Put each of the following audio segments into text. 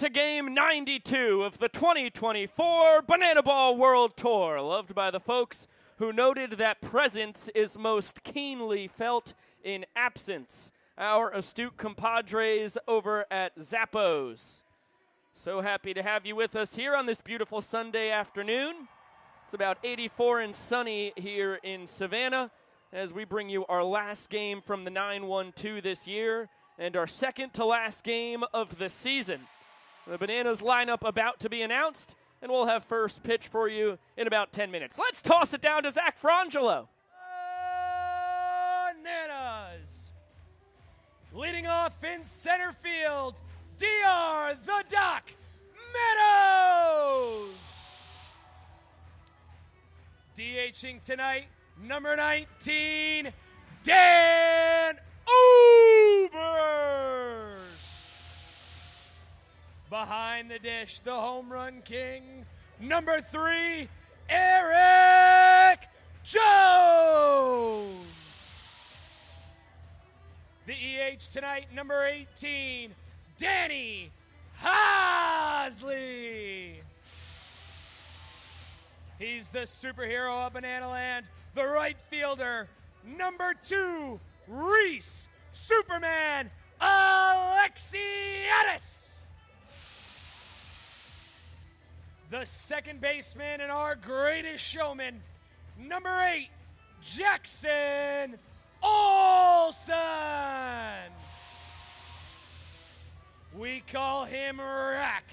to game 92 of the 2024 Banana Ball World Tour, loved by the folks who noted that presence is most keenly felt in absence. Our astute compadres over at Zappos. So happy to have you with us here on this beautiful Sunday afternoon. It's about 84 and sunny here in Savannah as we bring you our last game from the 9-1-2 this year and our second to last game of the season. The Bananas lineup about to be announced, and we'll have first pitch for you in about 10 minutes. Let's toss it down to Zach Frangelo. Bananas. Leading off in center field, DR the Doc Meadows. DHing tonight, number 19, Dan Ubers. Behind the dish, the home run king, number 3, Eric Jones. The EH tonight, number 18, Danny Hasley. He's the superhero of Banana Land, the right fielder, number 2, Reese Superman Alexiadis. The second baseman and our greatest showman, number 8, Jackson Olson. We call him Rack.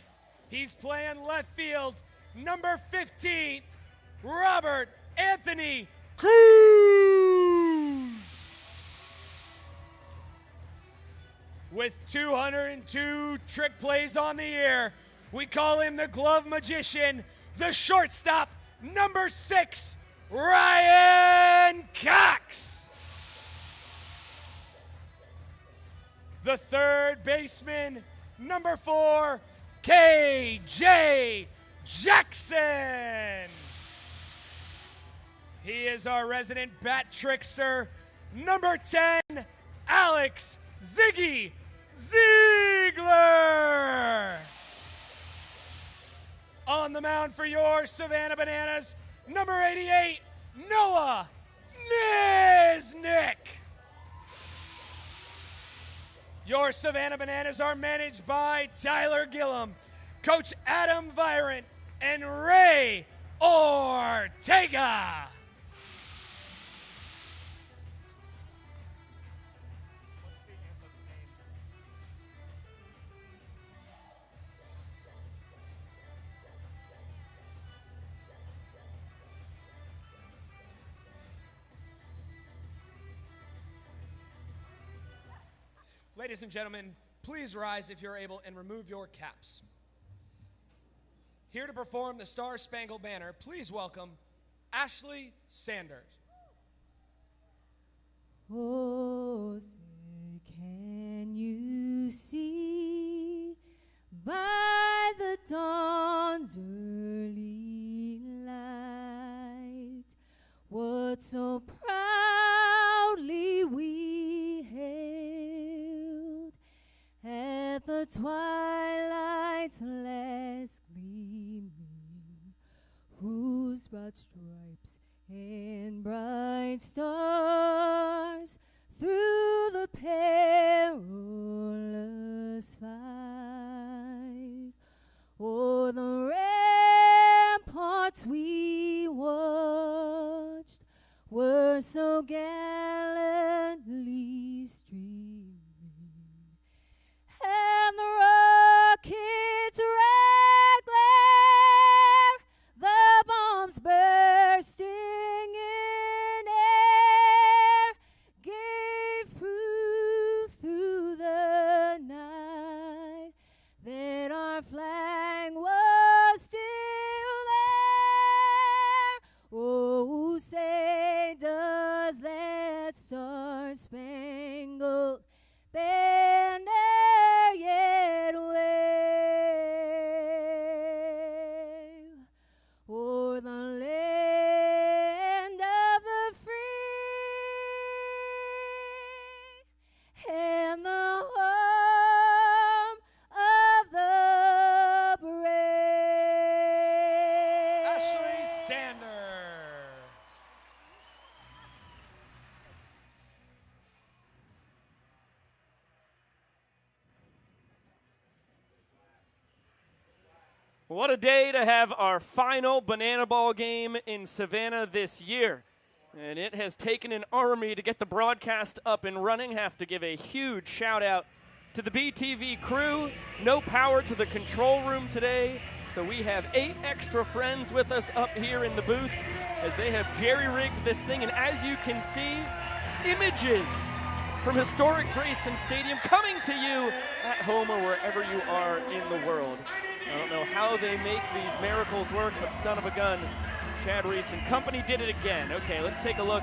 He's playing left field, number 15, Robert Anthony Cruz. With 202 trick plays on the year, we call him the glove magician, the shortstop, number 6, Ryan Cox. The third baseman, number 4, KJ Jackson. He is our resident bat trickster, number 10, Alex Ziggy Ziegler. On the mound for your Savannah Bananas, number 88, Noah Niznik. Your Savannah Bananas are managed by Tyler Gillum, Coach Adam Virant, and Ray Ortega. Ladies and gentlemen, please rise if you're able and remove your caps. Here to perform the Star Spangled Banner, please welcome Ashley Sanders. Oh, say, can you see by the dawn's early light what so proudly we hailed at the twilight's last gleaming, whose broad stripes and bright stars through the perilous fight o'er the ramparts we watched were so gallantly streaming, and the rocket's red glare, the bombs bursting in air, gave proof through the night that our flag was still there. Oh, say does that star-spangled banner yet wave o'er the land of the free and the home of the What a day to have our final Banana Ball game in Savannah this year. And it has taken an army to get the broadcast up and running. Have to give a huge shout out to the BTV crew. No power to the control room today, so we have 8 extra friends with us up here in the booth as they have jerry-rigged this thing. And as you can see, images from historic Grayson Stadium coming to you at home or wherever you are in the world. I don't know how they make these miracles work, but son of a gun, Chad Reese and company did it again. Okay, let's take a look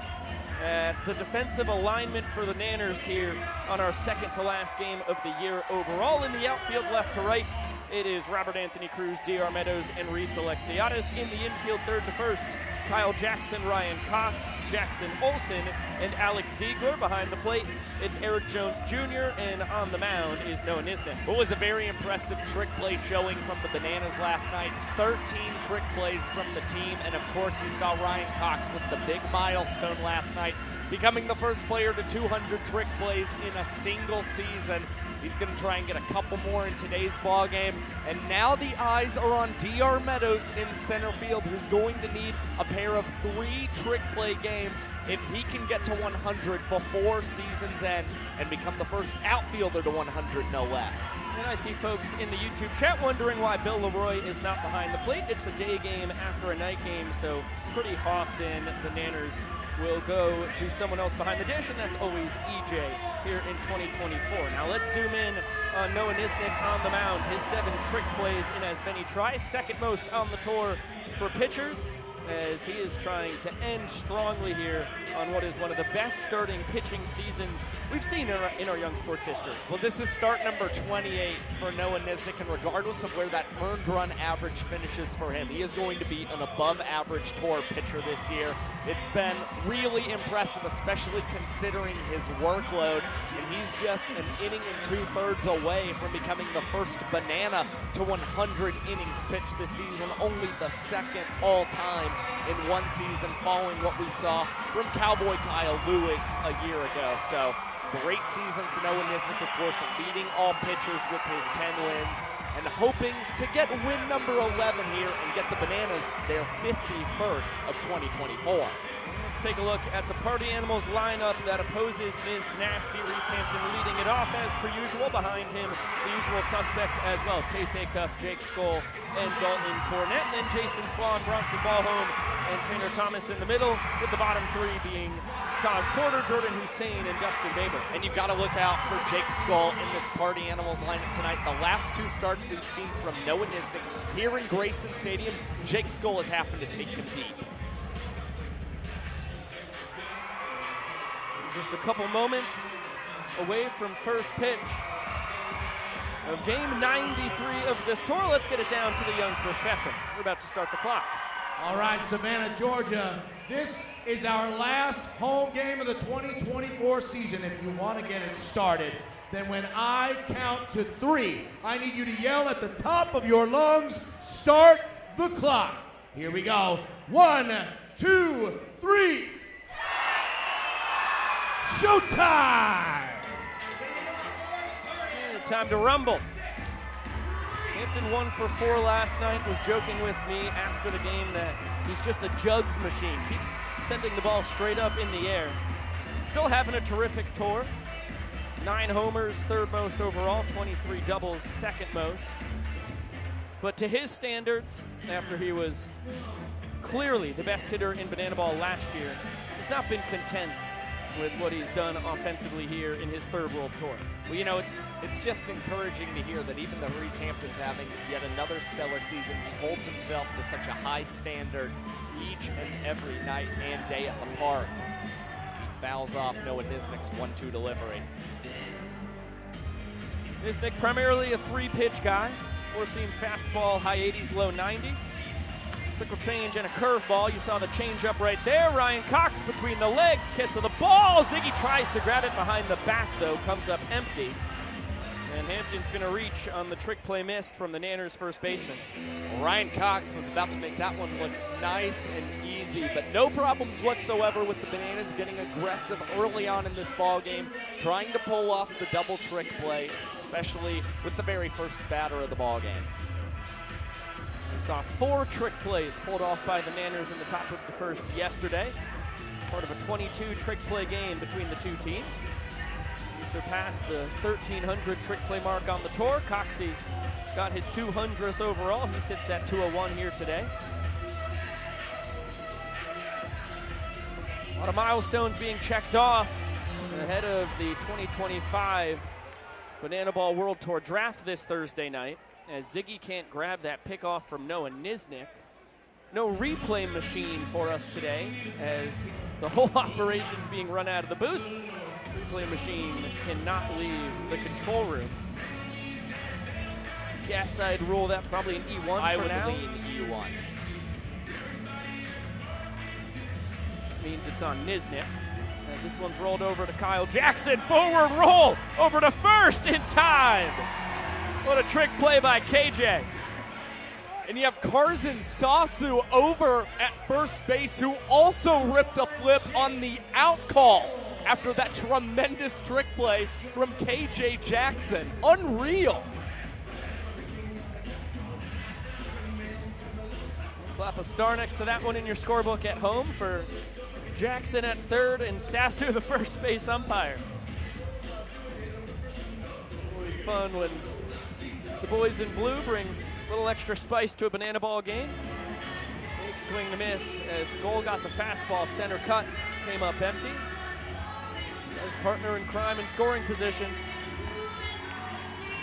at the defensive alignment for the Nanners here on our second to last game of the year overall. In the outfield, left to right, it is Robert Anthony Cruz, D.R. Meadows, and Reese Alexiadis. In the infield, third to first, Kyle Jackson, Ryan Cox, Jackson Olson, and Alex Ziegler. Behind the plate, it's Eric Jones Jr., and on the mound is Noah Nisnik. It was a very impressive trick play showing from the Bananas last night. 13 trick plays from the team, and of course you saw Ryan Cox with the big milestone last night, becoming the first player to 200 trick plays in a single season. He's going to try and get a couple more in today's ball game. And now the eyes are on D.R. Meadows in center field, who's going to need a pair of 3 trick play games if he can get to 100 before season's end and become the first outfielder to 100, no less. And I see folks in the YouTube chat wondering why Bill Leroy is not behind the plate. It's a day game after a night game, so pretty often the Nanners will go to someone else behind the dish, and that's always EJ here in 2024. Now let's zoom in on Noah Nisnik on the mound. His 7 trick plays in as many tries, second most on the tour for pitchers, as he is trying to end strongly here on what is one of the best starting pitching seasons we've seen in our young sports history. Well, this is start number 28 for Noah Nisnik, and regardless of where that earned run average finishes for him, he is going to be an above-average tour pitcher this year. It's been really impressive, especially considering his workload, and he's just an inning and 2/3 away from becoming the first Banana to 100 innings pitched this season, only the second all-time in one season, following what we saw from Cowboy Kyle Lewis a year ago. So great season for Noah Nisnik, of course, leading all pitchers with his 10 wins and hoping to get win number 11 here and get the Bananas their 51st of 2024. Let's take a look at the Party Animals lineup that opposes Ms. Nasty. Reese Hampton leading it off as per usual. Behind him, the usual suspects as well. Chase Acuff, Jake Skoll, and Dalton Cornett. And then Jason Swan, Bronson Ballhome, and Tanner Thomas in the middle, with the bottom 3 being Taj Porter, Jordan Hussein, and Dustin Baber. And you've got to look out for Jake Skoll in this Party Animals lineup tonight. The last 2 starts we've seen from Noah Nisnik here in Grayson Stadium, Jake Skoll has happened to take him deep. Just a couple moments away from first pitch of game 93 of this tour. Let's get it down to the young professor. We're about to start the clock. All right, Savannah, Georgia, this is our last home game of the 2024 season. If you want to get it started, then when I count to 3, I need you to yell at the top of your lungs, start the clock. Here we go. 1, 2, 3. Showtime! Time to rumble. Hampton 1 for 4 last night, was joking with me after the game that he's just a jugs machine. Keeps sending the ball straight up in the air. Still having a terrific tour. 9 homers, 3rd most overall, 23 doubles, 2nd most. But to his standards, after he was clearly the best hitter in Banana Ball last year, he's not been content with what he's done offensively here in his 3rd World Tour. Well, you know, it's just encouraging to hear that even though Reese Hampton's having yet another stellar season, he holds himself to such a high standard each and every night and day at the park as he fouls off Noah Nisnik's 1-2 delivery. Nisnik primarily a 3-pitch guy, 4-seam fastball, high 80s, low 90s. Sickle change and a curveball. You saw the changeup right there. Ryan Cox between the legs, kiss of the ball. Ziggy tries to grab it behind the back, though, comes up empty. And Hampton's going to reach on the trick play missed from the Nanners' first baseman. Well, Ryan Cox was about to make that one look nice and easy, but no problems whatsoever with the Bananas getting aggressive early on in this ball game, trying to pull off the double trick play, especially with the very first batter of the ball game. saw 4 trick plays pulled off by the Manners in the top of the first yesterday. Part of a 22 trick play game between the two teams. He surpassed the 1,300 trick play mark on the tour. Coxey got his 200th overall. He sits at 201 here today. A lot of milestones being checked off ahead of the 2025 Banana Ball World Tour draft this Thursday night, as Ziggy can't grab that pickoff from Noah Niznik. No replay machine for us today, as the whole operation's being run out of the booth. Replay machine cannot leave the control room. Guess I'd rule that probably an E1 I for would now. lean E1. Means it's on Niznik. As this one's rolled over to Kyle Jackson. Forward roll over to first in time. What a trick play by KJ. And you have Karzin Sasu over at first base, who also ripped a flip on the out call after that tremendous trick play from KJ Jackson. Unreal. Slap a star next to that one in your scorebook at home for Jackson at third and Sasu the first base umpire. Always fun when the boys in blue bring a little extra spice to a banana ball game. Big swing to miss as Skoll got the fastball center cut, came up empty. His partner in crime in scoring position.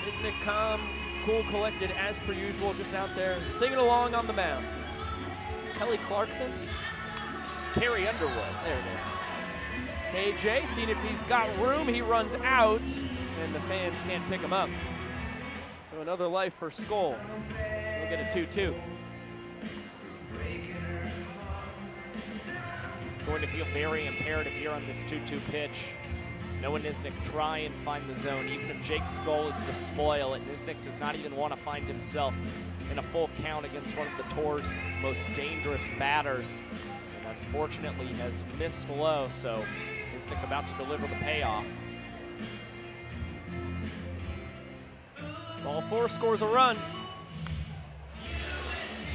Niznik calm, cool, collected as per usual, just out there singing along on the mound. Is Kelly Clarkson? Carrie Underwood. There it is. KJ, seeing if he's got room, he runs out, and the fans can't pick him up. So another life for Skoll. We'll get a 2-2. It's going to feel very imperative here on this 2-2 pitch. Noah Niznik try and find the zone, even if Jake Skoll is to spoil it. Niznik does not even want to find himself in a full count against one of the tour's most dangerous batters. And unfortunately has missed low, so Niznik about to deliver the payoff. Ball 4 scores a run.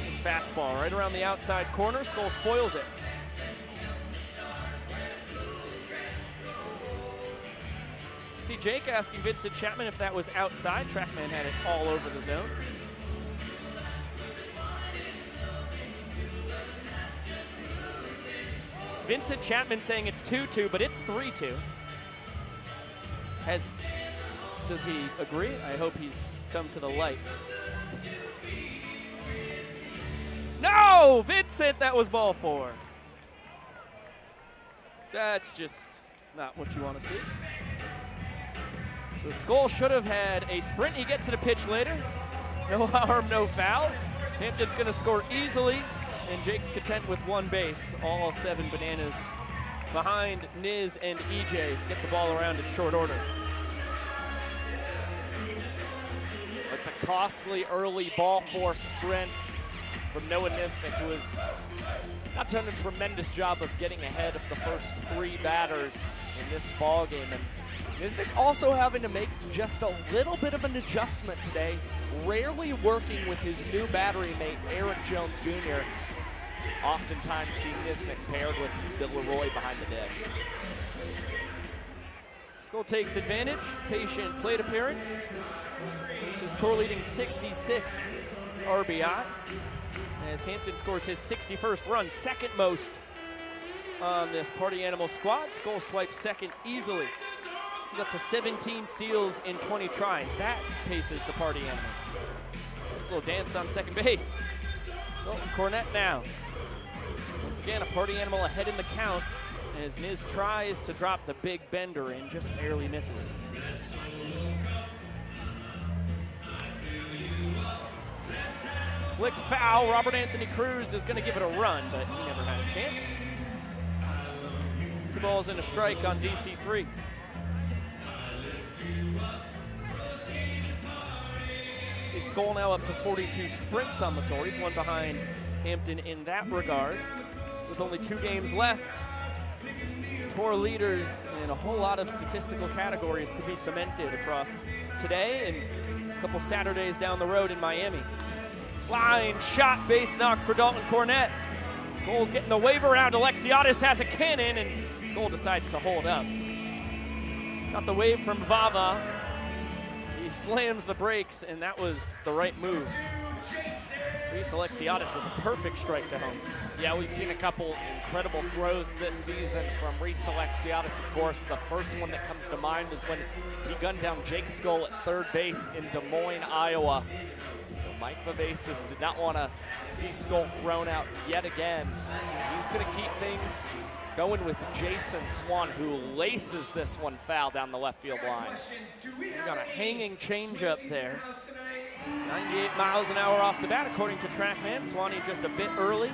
His fastball right around the outside corner. Skoll spoils it. See Jake asking Vincent Chapman if that was outside. Trackman had it all over the zone. Vincent Chapman saying it's 2-2, but it's 3-2. Does he agree? I hope he's come to the light. No! Vincent, that was ball 4. That's just not what you want to see. So Skoll should have had a sprint. He gets to the pitch later. No harm, no foul. Hampton's going to score easily, and Jake's content with one base. All 7 bananas behind Niz and EJ get the ball around in short order. It's a costly early ball 4 sprint from Noah Niznik, who has not done a tremendous job of getting ahead of the first 3 batters in this ball game. And Niznik also having to make just a little bit of an adjustment today, rarely working with his new battery mate, Eric Jones Jr. Oftentimes see Niznik paired with Bill Leroy behind the dish. Skoll takes advantage, patient plate appearance. It's his tour leading 66th RBI. As Hampton scores his 61st run, second most on this Party Animal squad. Skoll swipes second easily. He's up to 17 steals in 20 tries. That paces the Party Animals. This little dance on second base. So Cornett now. Once again, a Party Animal ahead in the count as Niz tries to drop the big bender in, just barely misses. Flicked foul. Robert Anthony Cruz is going to give it a run, but he never had a chance. 2 balls and a strike on DC3. See Skoll now up to 42 sprints on the tour. He's one behind Hampton in that regard. With only 2 games left, tour leaders in a whole lot of statistical categories could be cemented across today and a couple Saturdays down the road in Miami. Line shot, base knock for Dalton Cornett. Skoll's getting the wave around. Alexiadis has a cannon, and Skoll decides to hold up. Got the wave from Vava. He slams the brakes, and that was the right move. Reese Alexiadis with a perfect strike to home. Yeah, we've seen a couple incredible throws this season from Reese Alexiadis, of course. The first one that comes to mind is when he gunned down Jake Skoll at third base in Des Moines, Iowa. So Mike Vivacis did not want to see Skoll thrown out yet again. He's going to keep things going with Jason Swan, who laces this one foul down the left field line. We got a hanging changeup there. 98 miles an hour off the bat, according to TrackMan. Swanee just a bit early.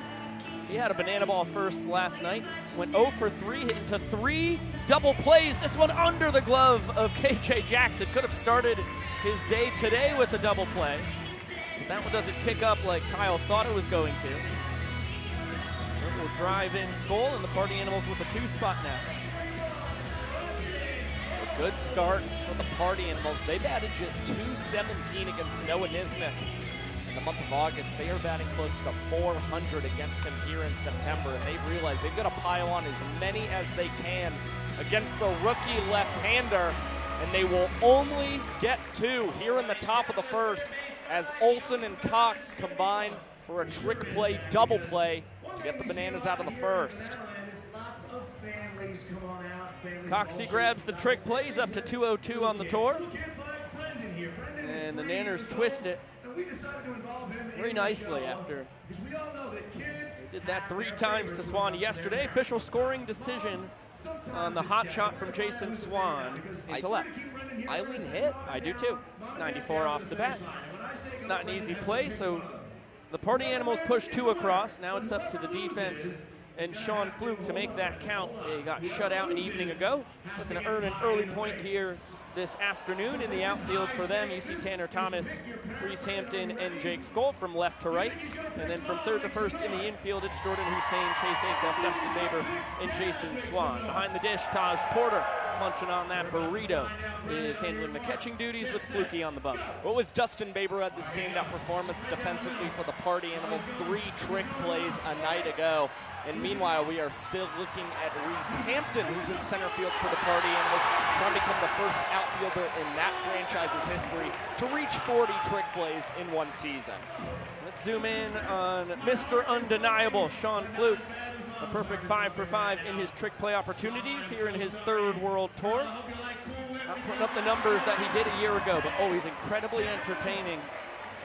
He had a banana ball first last night. Went 0 for 3, hit into 3 double plays. This one under the glove of KJ Jackson. Could have started his day today with a double play. But that one doesn't kick up like Kyle thought it was going to. It will drive in Skoll, and the Party Animals with a 2 spot now. A good start for the Party Animals. They batted just .217 against Noah Nisnik in the month of August. They are batting close to .400 against him here in September, and they've realized they've got to pile on as many as they can against the rookie left-hander, and they will only get 2 here in the top of the first as Olsen and Cox combine for a trick play, double play to get the Bananas out of the first. Coxie grabs the trick plays up to 202 on the tour. And the Nanners twist it very nicely after they did that 3 times to Swan yesterday. Official scoring decision on the hot shot from Jason Swan into left. I lean hit. I do too. 94 off the bat. Not an easy play, so the Party Animals push 2 across. Now it's up to the defense and Sean Fluke to make that count. They got shut out an evening ago. Looking to earn an early point here this afternoon in the outfield for them. You see Tanner Thomas, Reese Hampton, and Jake Skoll from left to right. And then from third to first in the infield, it's Jordan Hussein, Chase Acuff, Dustin Baber, and Jason Swan. Behind the dish, Taj Porter munching on that burrito is handling the catching duties with Flukie on the bump. What was Dustin Baber had the standout performance defensively for the Party Animals? 3 trick plays a night ago. And meanwhile, we are still looking at Reese Hampton, who's in center field for the Party Animals, trying to become the first outfielder in that franchise's history to reach 40 trick plays in one season. Let's zoom in on Mr. Undeniable, Sean Fluke. A perfect 5 for 5 in his trick play opportunities here in his 3rd World Tour. Not putting up the numbers that he did a year ago, but always incredibly entertaining.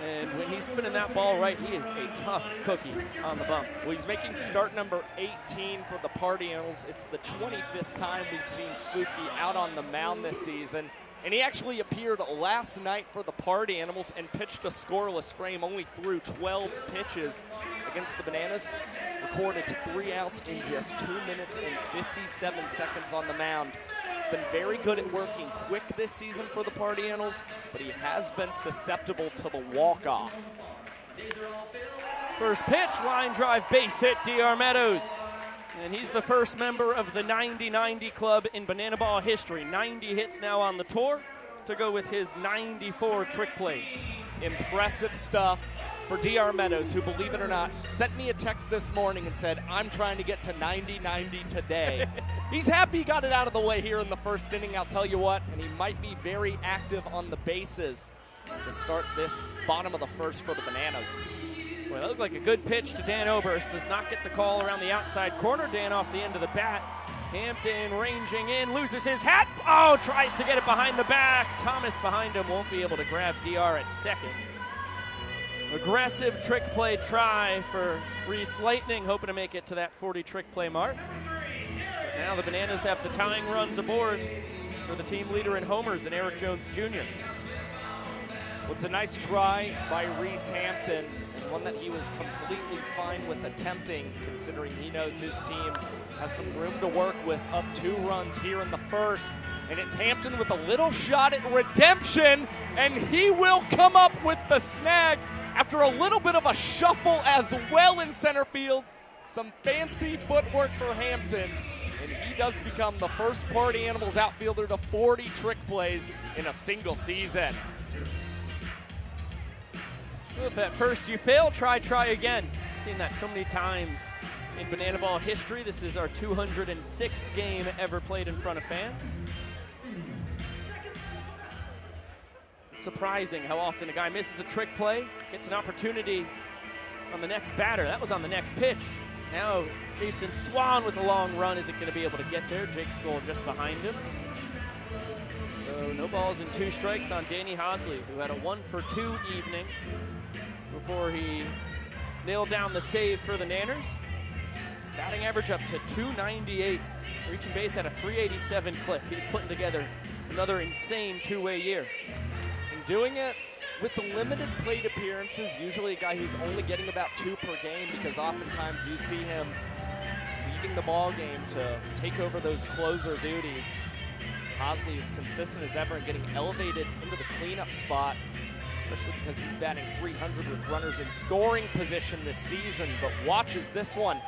And when he's spinning that ball right, he is a tough cookie on the bump. Well, he's making start number 18 for the Party Animals. It's the 25th time we've seen Flukie out on the mound this season. And he actually appeared last night for the Party Animals and pitched a scoreless frame, only threw 12 pitches against the Bananas. Recorded 3 outs in just 2 minutes and 57 seconds on the mound. He's been very good at working quick this season for the Party Animals, but he has been susceptible to the walk-off. First pitch, line drive, base hit, DR Meadows. And he's the first member of the 90-90 club in banana ball history. 90 hits now on the tour to go with his 94 trick plays. Impressive stuff for DR Meadows, who, believe it or not, sent me a text this morning and said, I'm trying to get to 90-90 today. He's happy he got it out of the way here in the first inning, I'll tell you what, and he might be very active on the bases to start this bottom of the first for the Bananas. Well, it looked like a good pitch to Dan Oberst. Does not get the call around the outside corner. Dan off the end of the bat. Hampton ranging in, loses his hat. Oh, tries to get it behind the back. Thomas behind him won't be able to grab DR at second. Aggressive trick play try for Reese Lightning, hoping to make it to that 40 trick play mark. But now the Bananas have the tying runs aboard for the team leader in homers and Eric Jones Jr. Well, it's a nice try by Reese Hampton, and one that he was completely fine with attempting, considering he knows his team has some room to work with, up 2 runs here in the first. And it's Hampton with a little shot at redemption, and he will come up with the snag after a little bit of a shuffle as well in center field. Some fancy footwork for Hampton, and he does become the first Party Animals outfielder to 40 trick plays in a single season. Well, if at first you fail, try again. Seen that so many times in Banana Ball history. This is our 206th game ever played in front of fans. It's surprising how often a guy misses a trick play, gets an opportunity on the next batter. That was on the next pitch. Now Jason Swan with a long run isn't going to be able to get there. Jake Skoll just behind him. So no balls and 2 strikes on Danny Hosley, who had a 1-for-2 evening before he nailed down the save for the Nanners. Batting average up to 298, reaching base at a 387 clip. He's putting together another insane 2-way year. And doing it with the limited plate appearances, usually a guy who's only getting about 2 per game, because oftentimes you see him leaving the ball game to take over those closer duties. Hosley is consistent as ever and getting elevated into the cleanup spot, especially because he's batting .300 with runners in scoring position this season. But watch as this one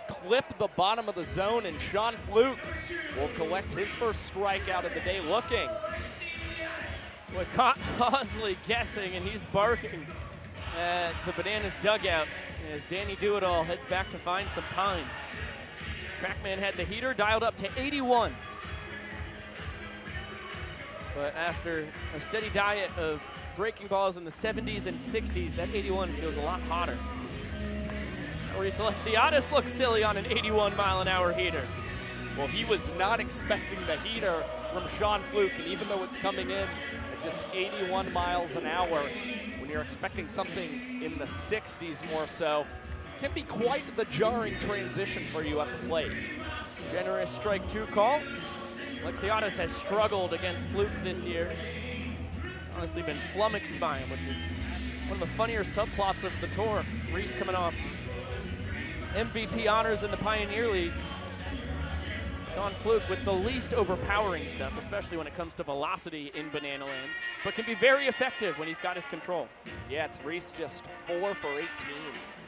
clip the bottom of the zone, and Sean Fluke will collect his first strikeout of the day looking. We caught Hosley guessing, and he's barking at the Bananas dugout as Danny Do-It-All heads back to find some pine. Trackman had the heater dialed up to 81. But after a steady diet of breaking balls in the 70s and 60s, that 81 feels a lot hotter. Maurice Alexiadis looks silly on an 81-mile-an-hour heater. Well, he was not expecting the heater from Sean Fluke, and even though it's coming in at just 81 miles an hour, when you're expecting something in the 60s more so, can be quite the jarring transition for you at the plate. Generous strike 2 call. Alexiadis has struggled against Fluke this year. Honestly been flummoxed by him, which is one of the funnier subplots of the tour. Reese coming off MVP honors in the Pioneer League. Sean Fluke with the least overpowering stuff, especially when it comes to velocity in Banana Land, but can be very effective when he's got his control. Yeah, it's Reese just 4 for 18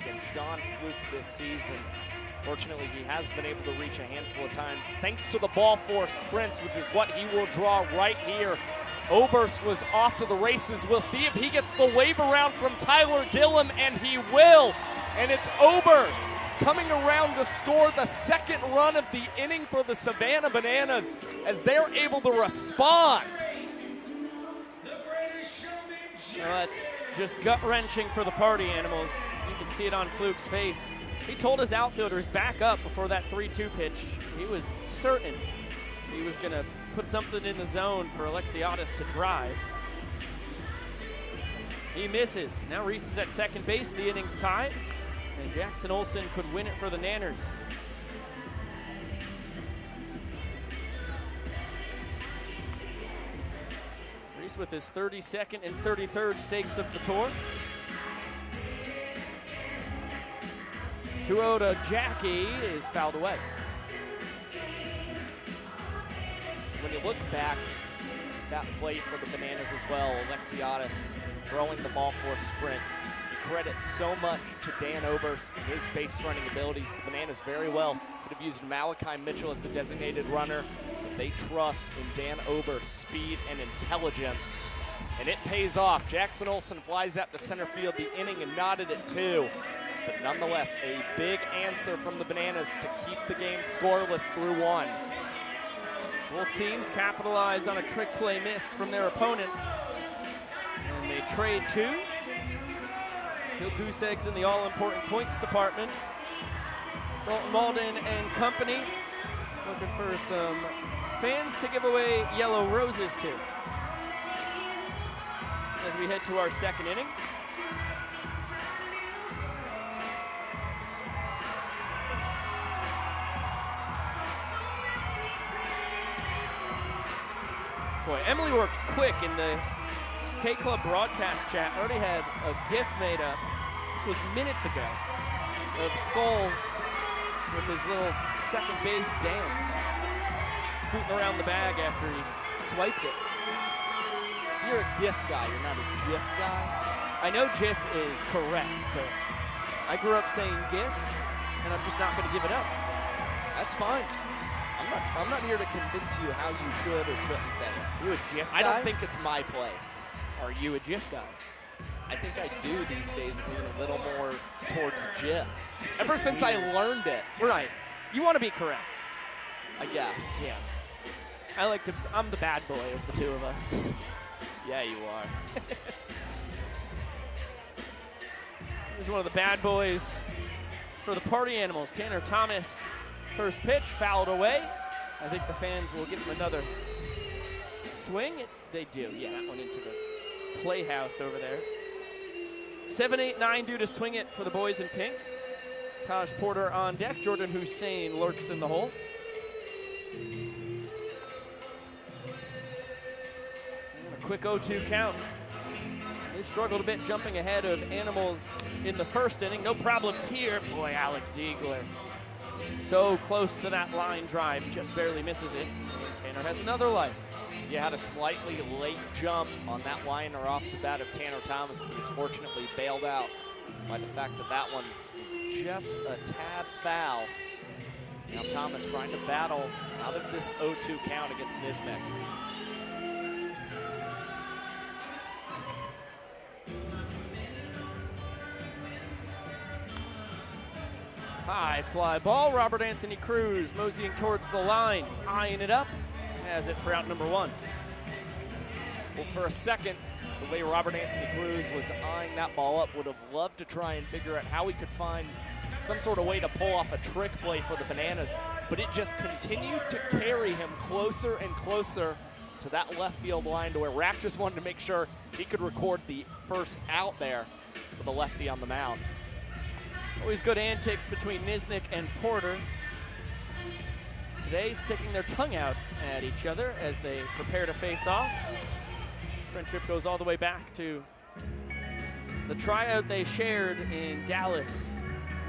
against Sean Fluke this season. Fortunately, he has been able to reach a handful of times thanks to the ball force sprints, which is what he will draw right here. Oberst was off to the races. We'll see if he gets the wave around from Tyler Gillum, and he will. And it's Oberst coming around to score the 2nd run of the inning for the Savannah Bananas as they're able to respond. Well, that's just gut-wrenching for the party animals. You can see it on Fluke's face. He told his outfielders back up before that 3-2 pitch. He was certain he was going to put something in the zone for Alexiadis to drive. He misses. Now Reese is at second base. The inning's tied. And Jackson Olsen could win it for the Nanners. Reese with his 32nd and 33rd stakes of the tour. 2-0 to Jackie is fouled away. When you look back, that play for the Bananas as well, Alexiadis throwing the ball for a sprint. You credit so much to Dan Oberst and his base running abilities. The Bananas very well could have used Malachi Mitchell as the designated runner, but they trust in Dan Oberst's speed and intelligence, and it pays off. Jackson Olsen flies out to center field, the inning and knotted at 2. But nonetheless, a big answer from the Bananas to keep the game scoreless through 1. Both teams capitalize on a trick play missed from their opponents. And they trade 2s. Still goose eggs in the all-important points department. Dalton Malden and company looking for some fans to give away yellow roses to. As we head to our 2nd inning. Boy, Emily works quick in the K-Club broadcast chat. Already had a GIF made up. This was minutes ago of Skoll with his little second base dance, scooting around the bag after he swiped it. So you're a GIF guy, you're not a GIF guy? I know GIF is correct, but I grew up saying GIF, and I'm just not going to give it up. That's fine. I'm not here to convince you how you should or shouldn't say it. You a GIF guy? I don't think it's my place. Are you a GIF guy? I think I do these days lean a little more towards Jif. Ever since I learned it. Right. You want to be correct. I guess. Yeah. I'm the bad boy of the two of us. Yeah, you are. Here's one of the bad boys for the Party Animals. Tanner Thomas, first pitch, fouled away. I think the fans will give him another swing. They do. Yeah, that one into the playhouse over there. 7-8-9 due to swing it for the boys in pink. Taj Porter on deck. Jordan Hussein lurks in the hole. And a quick 0-2 count. They struggled a bit jumping ahead of Animals in the first inning. No problems here. Boy, Alex Ziegler. So close to that line drive. Just barely misses it. And Tanner has another life. You had a slightly late jump on that liner off the bat of Tanner Thomas, but was fortunately bailed out by the fact that that one was just a tad foul. Now Thomas trying to battle out of this 0-2 count against Nisnik. High fly ball. Robert Anthony Cruz moseying towards the line, eyeing it up. Has it for out number one. Well, for a second, the way Robert Anthony Cruz was eyeing that ball up, would have loved to try and figure out how he could find some sort of way to pull off a trick play for the Bananas, but it just continued to carry him closer and closer to that left field line to where Rack just wanted to make sure he could record the first out there for the lefty on the mound. Always good antics between Nisnik and Porter. Today, sticking their tongue out at each other as they prepare to face off. Friendship goes all the way back to the tryout they shared in Dallas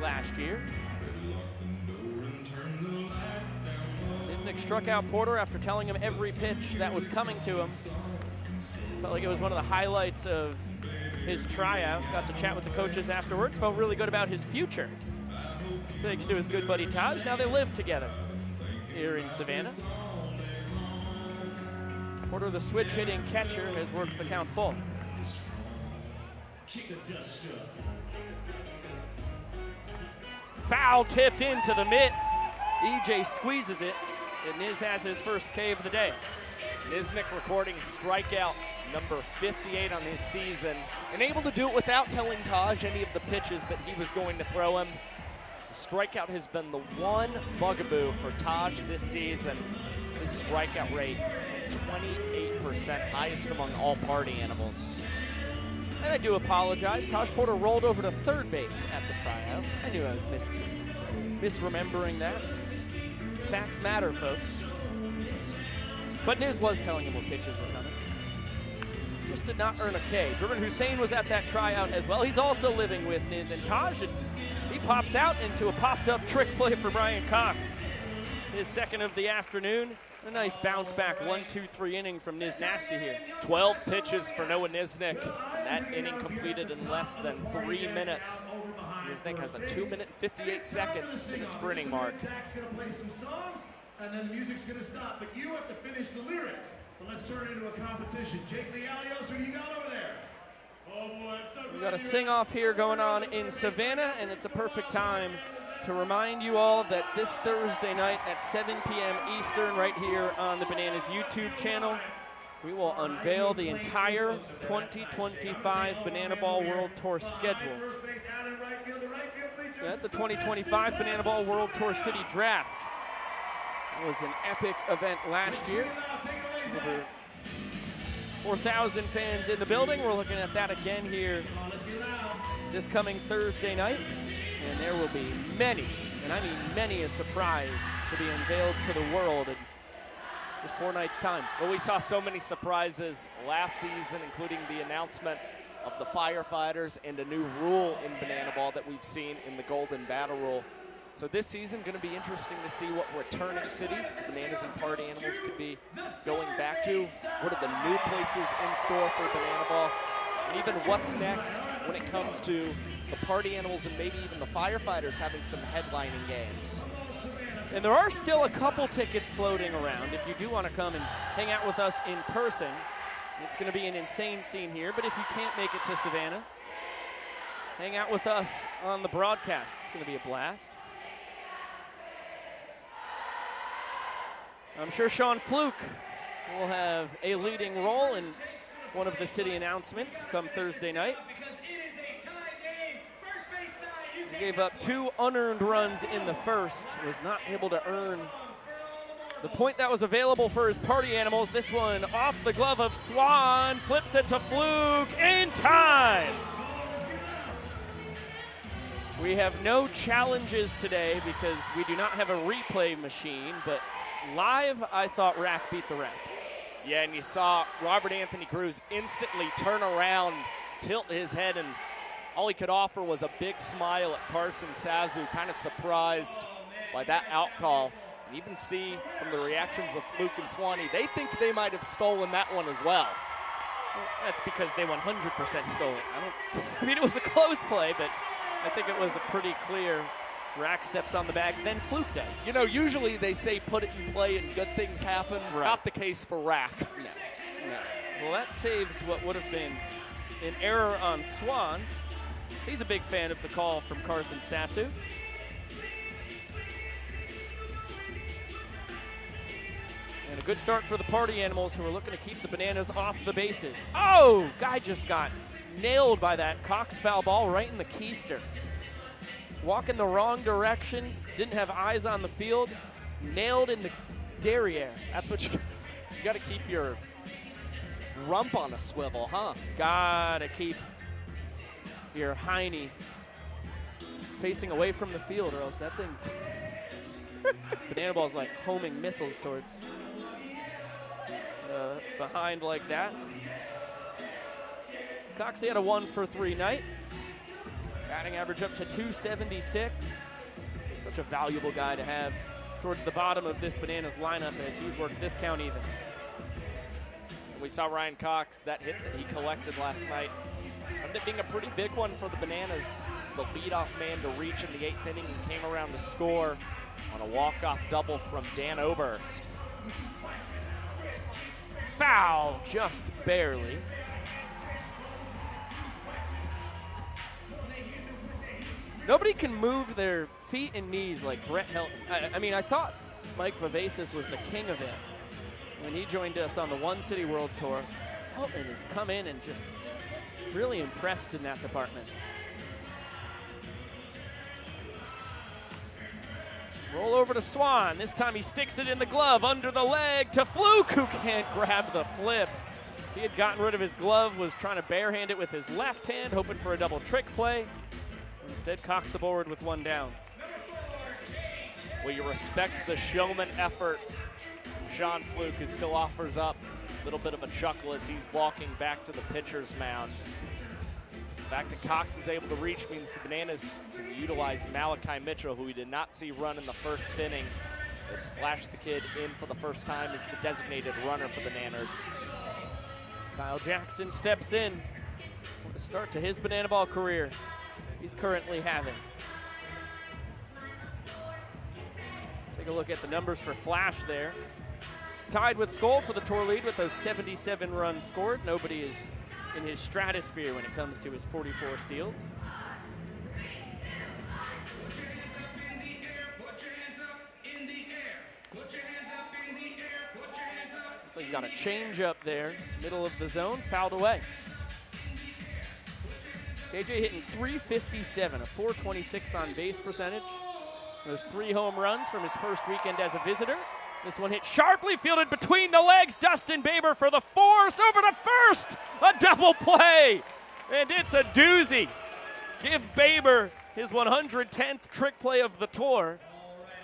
last year. Nisnik struck out Porter after telling him every pitch that was coming to him. Felt like it was one of the highlights of his tryout. Got to chat with the coaches afterwards. Felt really good about his future. Thanks to his good buddy Taj. Now they live together here in Savannah. Porter, the switch hitting catcher, has worked the count full. Foul tipped into the mitt. EJ squeezes it, and Niz has his first K of the day. Nisnik recording strikeout number 58 on this season, and able to do it without telling Taj any of the pitches that he was going to throw him. The strikeout has been the one bugaboo for Taj this season. It's his strikeout rate, 28%, highest among all Party Animals. And I do apologize. Taj Porter rolled over to third base at the tryout. I knew I was misremembering that. Facts matter, folks. But Niz was telling him what pitches were coming. Just did not earn a K. Jordan Hussein was at that tryout as well. He's also living with Niz and Taj, and he pops out into a popped-up trick play for Brian Cox. His second of the afternoon. A nice bounce-back 1-2-3 inning from Niz Nasty here. 12 pitches for Noah Nisnik, and that inning completed in less than 3 minutes. So Nisnik has a 2-minute 58-second in its sprinting mark. And then the music's gonna stop, but you have to finish the lyrics. But let's turn it into a competition. Jake Lealios, who do you got over there? Oh boy, I'm so We've got a sing-off here going on in Savannah, and it's a perfect time to remind you all that this Thursday night at 7 p.m. Eastern, right here on the Bananas YouTube channel, we will unveil the entire 2025 Banana Ball World Tour schedule. At the 2025 Banana Ball World Tour City Draft. It was an epic event last year. Over 4,000 fans in the building. We're looking at that again here this coming Thursday night. And there will be many, and I mean many, a surprise to be unveiled to the world in just 4 nights' time. Well, we saw so many surprises last season, including the announcement of the firefighters and a new rule in Banana Ball that we've seen in the Golden Battle Rule. So this season going to be interesting to see what returning cities the Bananas and Party Animals could be going back to. What are the new places in store for Banana Ball? And even what's next when it comes to the Party Animals and maybe even the firefighters having some headlining games. And there are still a couple tickets floating around if you do want to come and hang out with us in person. It's going to be an insane scene here, but if you can't make it to Savannah, hang out with us on the broadcast. It's going to be a blast. I'm sure Sean Fluke will have a leading role in one of the city announcements come Thursday night. He gave up 2 unearned runs in the first, was not able to earn the point that was available for his party animals. This one off the glove of Swan, flips it to Fluke in time. We have no challenges today because we do not have a replay machine, but live, I thought Rack beat the Rack. Yeah, and you saw Robert Anthony Cruz instantly turn around, tilt his head, and all he could offer was a big smile at Carson Sazu, kind of surprised by that out call. And you can see from the reactions of Fluke and Swanee, they think they might have stolen that one as well. That's because they 100% stole it. I mean, it was a close play, but I think it was a pretty clear Rack steps on the bag, then Fluke does. You know, usually they say put it in play and good things happen. Right. Not the case for Rack. No. Well, that saves what would have been an error on Swan. He's a big fan of the call from Carson Sasu. And a good start for the party animals who are looking to keep the Bananas off the bases. Oh, guy just got nailed by that Cox foul ball right in the keister. Walking the wrong direction, didn't have eyes on the field, nailed in the derriere. That's what you got to keep your rump on a swivel, huh? Gotta keep your hiney facing away from the field, or else that thing banana ball's like homing missiles towards behind like that. Cox had a 1-for-3 night. Batting average up to 276. Such a valuable guy to have towards the bottom of this Bananas lineup as he's worked this count even. We saw Ryan Cox, that hit that he collected last night, ended up being a pretty big one for the Bananas. The leadoff man to reach in the 8th inning and came around to score on a walk-off double from Dan Oberst. Foul, just barely. Nobody can move their feet and knees like Brett Helton. I mean, I thought Mike Vivacis was the king of it. When he joined us on the One City World Tour, Helton has come in and just really impressed in that department. Roll over to Swan. This time he sticks it in the glove under the leg to Fluke, who can't grab the flip. He had gotten rid of his glove, was trying to barehand it with his left hand, hoping for a double trick play. Instead, Cox aboard with one down. Well, you respect the showman efforts from Sean Fluke, who still offers up a little bit of a chuckle as he's walking back to the pitcher's mound. The fact that Cox is able to reach means the Bananas can utilize Malachi Mitchell, who we did not see run in the first inning. But splashed the kid in for the first time as the designated runner for the Bananas. Kyle Jackson steps in. What a start to his banana ball career he's currently having. Take a look at the numbers for Flash there. Tied with Skoll for the tour lead with those 77 runs scored. Nobody is in his stratosphere when it comes to his 44 steals. You got a change up there, middle of the zone, fouled away. KJ hitting .357, a .426 on base percentage. Those 3 home runs from his first weekend as a visitor. This one hit sharply, fielded between the legs. Dustin Baber for the force, over to first. A double play, and it's a doozy. Give Baber his 110th trick play of the tour,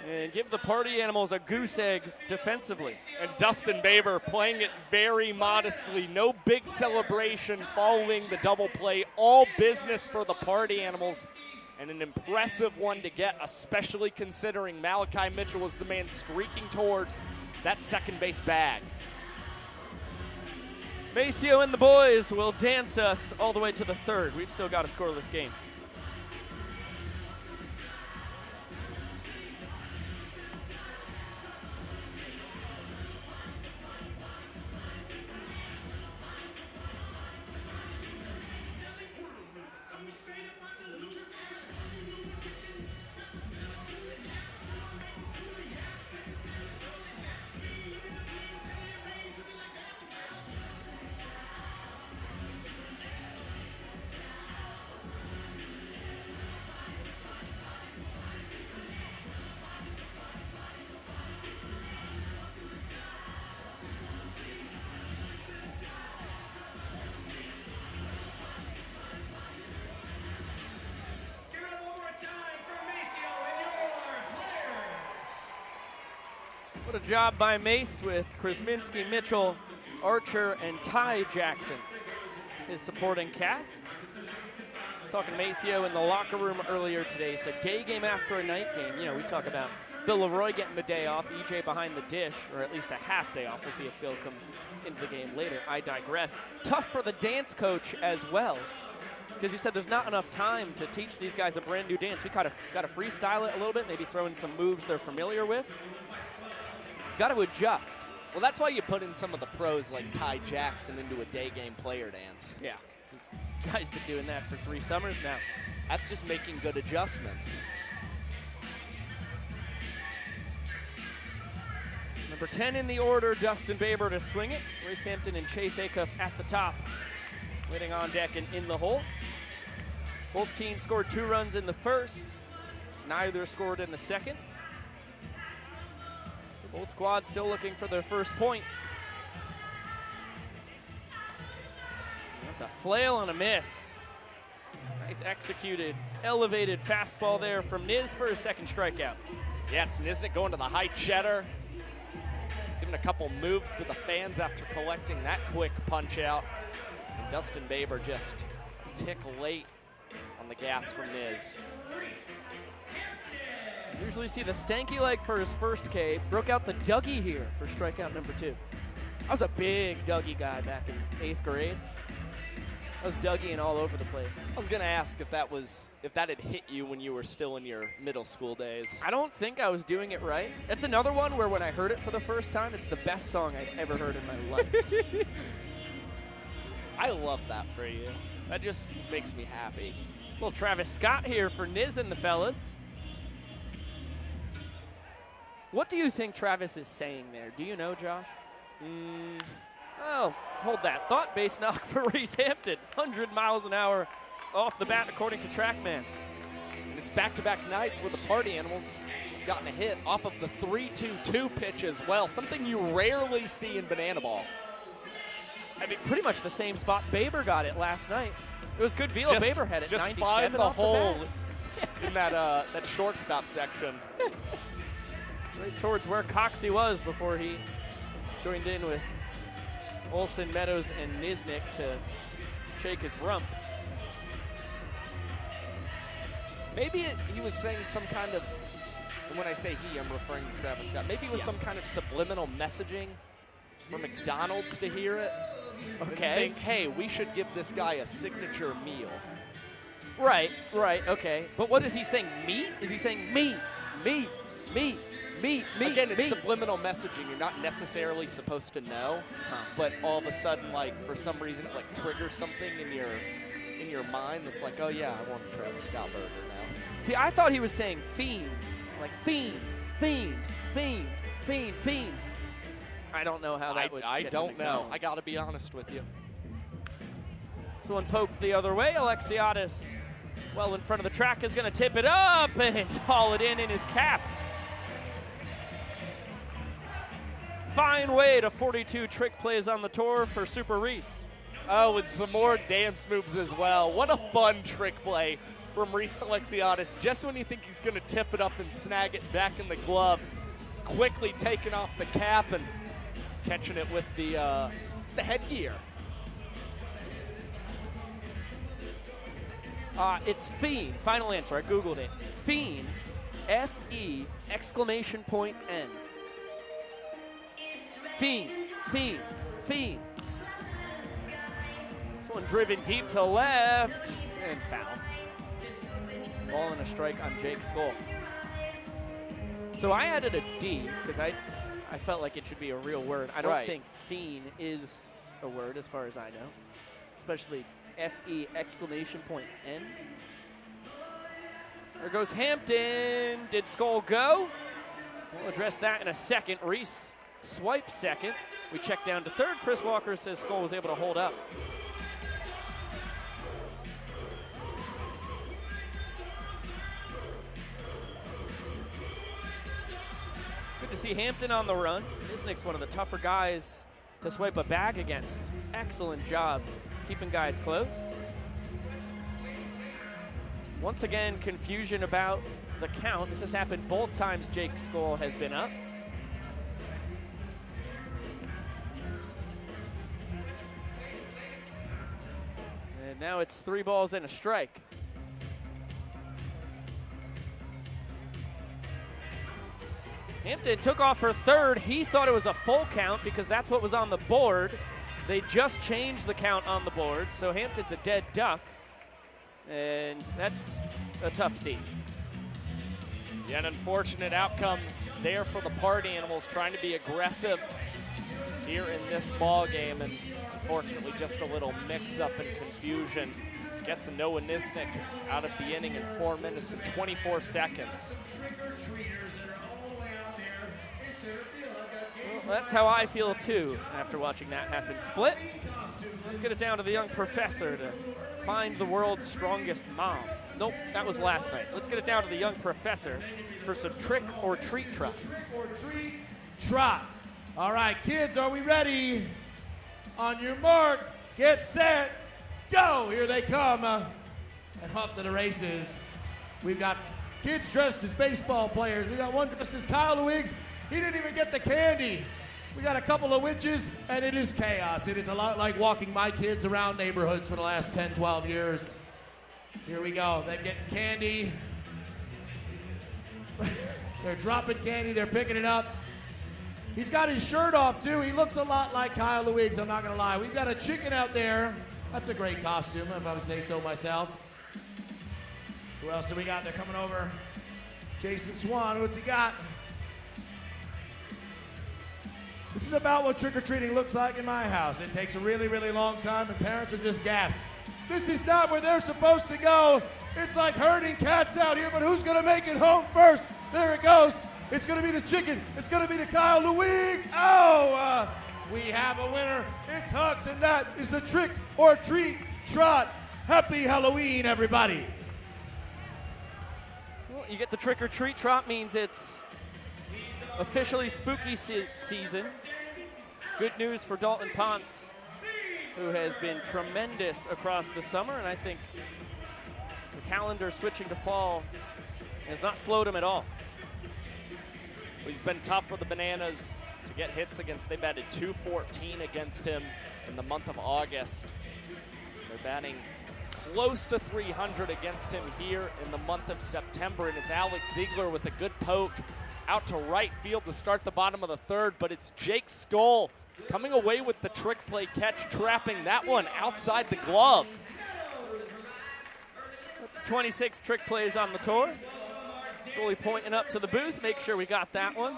and give the party animals a goose egg defensively. And Dustin Baber playing it very modestly. No big celebration following the double play. All business for the party animals. And an impressive one to get, especially considering Malachi Mitchell was the man streaking towards that second base bag. Maceo and the boys will dance us all the way to the third. We've still got a scoreless game. What a job by Mace with Krasminski, Mitchell, Archer, and Ty Jackson, his supporting cast. I was talking to Maceo in the locker room earlier today. He said day game after a night game. You know, we talk about Bill Leroy getting the day off, EJ behind the dish, or at least a half day off. We'll see if Bill comes into the game later. I digress. Tough for the dance coach as well, because he said there's not enough time to teach these guys a brand new dance. We kind of got to freestyle it a little bit, maybe throw in some moves they're familiar with. Got to adjust. Well, that's why you put in some of the pros like Ty Jackson into a day game player dance. Yeah, guy's been doing that for 3 summers now. That's just making good adjustments. Number 10 in the order, Dustin Baber to swing it. Reese Hampton and Chase Acuff at the top, waiting on deck and in the hole. Both teams scored 2 runs in the first. Neither scored in the second. Both squads still looking for their first point. That's a flail and a miss. Nice executed, elevated fastball there from Niz for his second strikeout. Yeah, it's Nisnik going to the high cheddar. Giving a couple moves to the fans after collecting that quick punch out. And Dustin Baber just a tick late on the gas from Niz. Usually see the stanky leg for his first K. Broke out the Dougie here for strikeout number 2. I was a big Dougie guy back in 8th grade. I was Dougieing all over the place. I was gonna ask if that had hit you when you were still in your middle school days. I don't think I was doing it right. It's another one where when I heard it for the first time, it's the best song I've ever heard in my life. I love that for you. That just makes me happy. Little Travis Scott here for Niz and the fellas. What do you think Travis is saying there? Do you know, Josh? Oh, hold that thought. Base knock for Reese Hampton. 100 miles an hour off the bat, according to TrackMan. And it's back-to-back nights where the Party Animals have gotten a hit off of the 3-2-2 pitch as well, something you rarely see in Banana Ball. I mean, pretty much the same spot Baber got it last night. It was good Vila. Baber had it. Just 97 find the off hole bat. in that shortstop section. Right towards where Coxie was before he joined in with Olsen, Meadows, and Nisnik to shake his rump. Maybe he was saying some kind of, and when I say he, I'm referring to Travis Scott. Maybe it was some kind of subliminal messaging for McDonald's to hear it. Okay. Think, hey, we should give this guy a signature meal. Right, okay. But what is he saying? Meat? Is he saying meat? Meat. Again, it's subliminal messaging. You're not necessarily supposed to know, but all of a sudden, like, for some reason, it like triggers something in your mind that's like, oh yeah, I want a Travis Scott burger now. See, I thought he was saying fiend, like fiend. I don't know how that would. I get don't to know. McDonald's. I got to be honest with you. This one poked the other way. Alexiadis, well in front of the track, is going to tip it up and haul it in his cap. Fine way to 42 trick plays on the tour for Super Reese. Oh, and some more dance moves as well. What a fun trick play from Reese Alexiadis. Just when you think he's going to tip it up and snag it back in the glove, he's quickly taking off the cap and catching it with the headgear. It's Fiend. Final answer. I Googled it. Fiend. F-E exclamation point N. Fiend. This one driven deep to left and foul. Ball and a strike on Jake Skoll. So I added a D because I felt like it should be a real word. I don't think fiend is a word as far as I know, especially F-E exclamation point N. There goes Hampton. Did Skoll go? We'll address that in a second. Reese swipes second. We check down to third. Chris Walker says Skoll was able to hold up. Good to see Hampton on the run. Nisnik's one of the tougher guys to swipe a bag against. Excellent job keeping guys close. Once again, confusion about the count. This has happened both times Jake Skoll has been up. And now it's 3 balls and a strike. Hampton took off for third. He thought it was a full count because that's what was on the board. They just changed the count on the board, so Hampton's a dead duck. And that's a tough scene. Yeah, an unfortunate outcome there for the Party Animals, trying to be aggressive here in this ball game, and unfortunately just a little mix-up and confusion gets Noah Nisnik out of the inning in 4 minutes and 24 seconds. Well, that's how I feel too after watching that happen. Split. Let's get it down to the young professor to find the world's strongest mom. Nope, that was last night. Let's get it down to the young professor for some trick or treat trot. Trick or treat trot. All right, kids, are we ready? On your mark, get set, go. Here they come. And off to the races. We've got kids dressed as baseball players. We got one dressed as Kyle Lewis. He didn't even get the candy. We got a couple of witches, and it is chaos. It is a lot like walking my kids around neighborhoods for the last 10, 12 years. Here we go. They're getting candy. They're dropping candy. They're picking it up. He's got his shirt off, too. He looks a lot like Kyle Lewis, I'm not going to lie. We've got a chicken out there. That's a great costume, if I would say so myself. Who else do we got? They're coming over. Jason Swan, what's he got? This is about what trick-or-treating looks like in my house. It takes a really, really long time, and parents are just gassed. This is not where they're supposed to go. It's like herding cats out here, but who's going to make it home first? There it goes. It's going to be the chicken. It's going to be the Kyle Lewis. Oh, we have a winner. It's Hucks, and that is the trick or treat trot. Happy Halloween, everybody. Well, you get the trick or treat trot means it's officially spooky season. Good news for Dalton Ponce, who has been tremendous across the summer, and I think the calendar switching to fall has not slowed him at all. He's been tough for the Bananas to get hits against. They batted .214 against him in the month of August. They're batting close to .300 against him here in the month of September, and it's Alex Ziegler with a good poke out to right field to start the bottom of the third, but it's Jake Skoll coming away with the trick play catch, trapping that one outside the glove. 26 trick plays on the tour. Scully pointing up to the booth, make sure we got that one.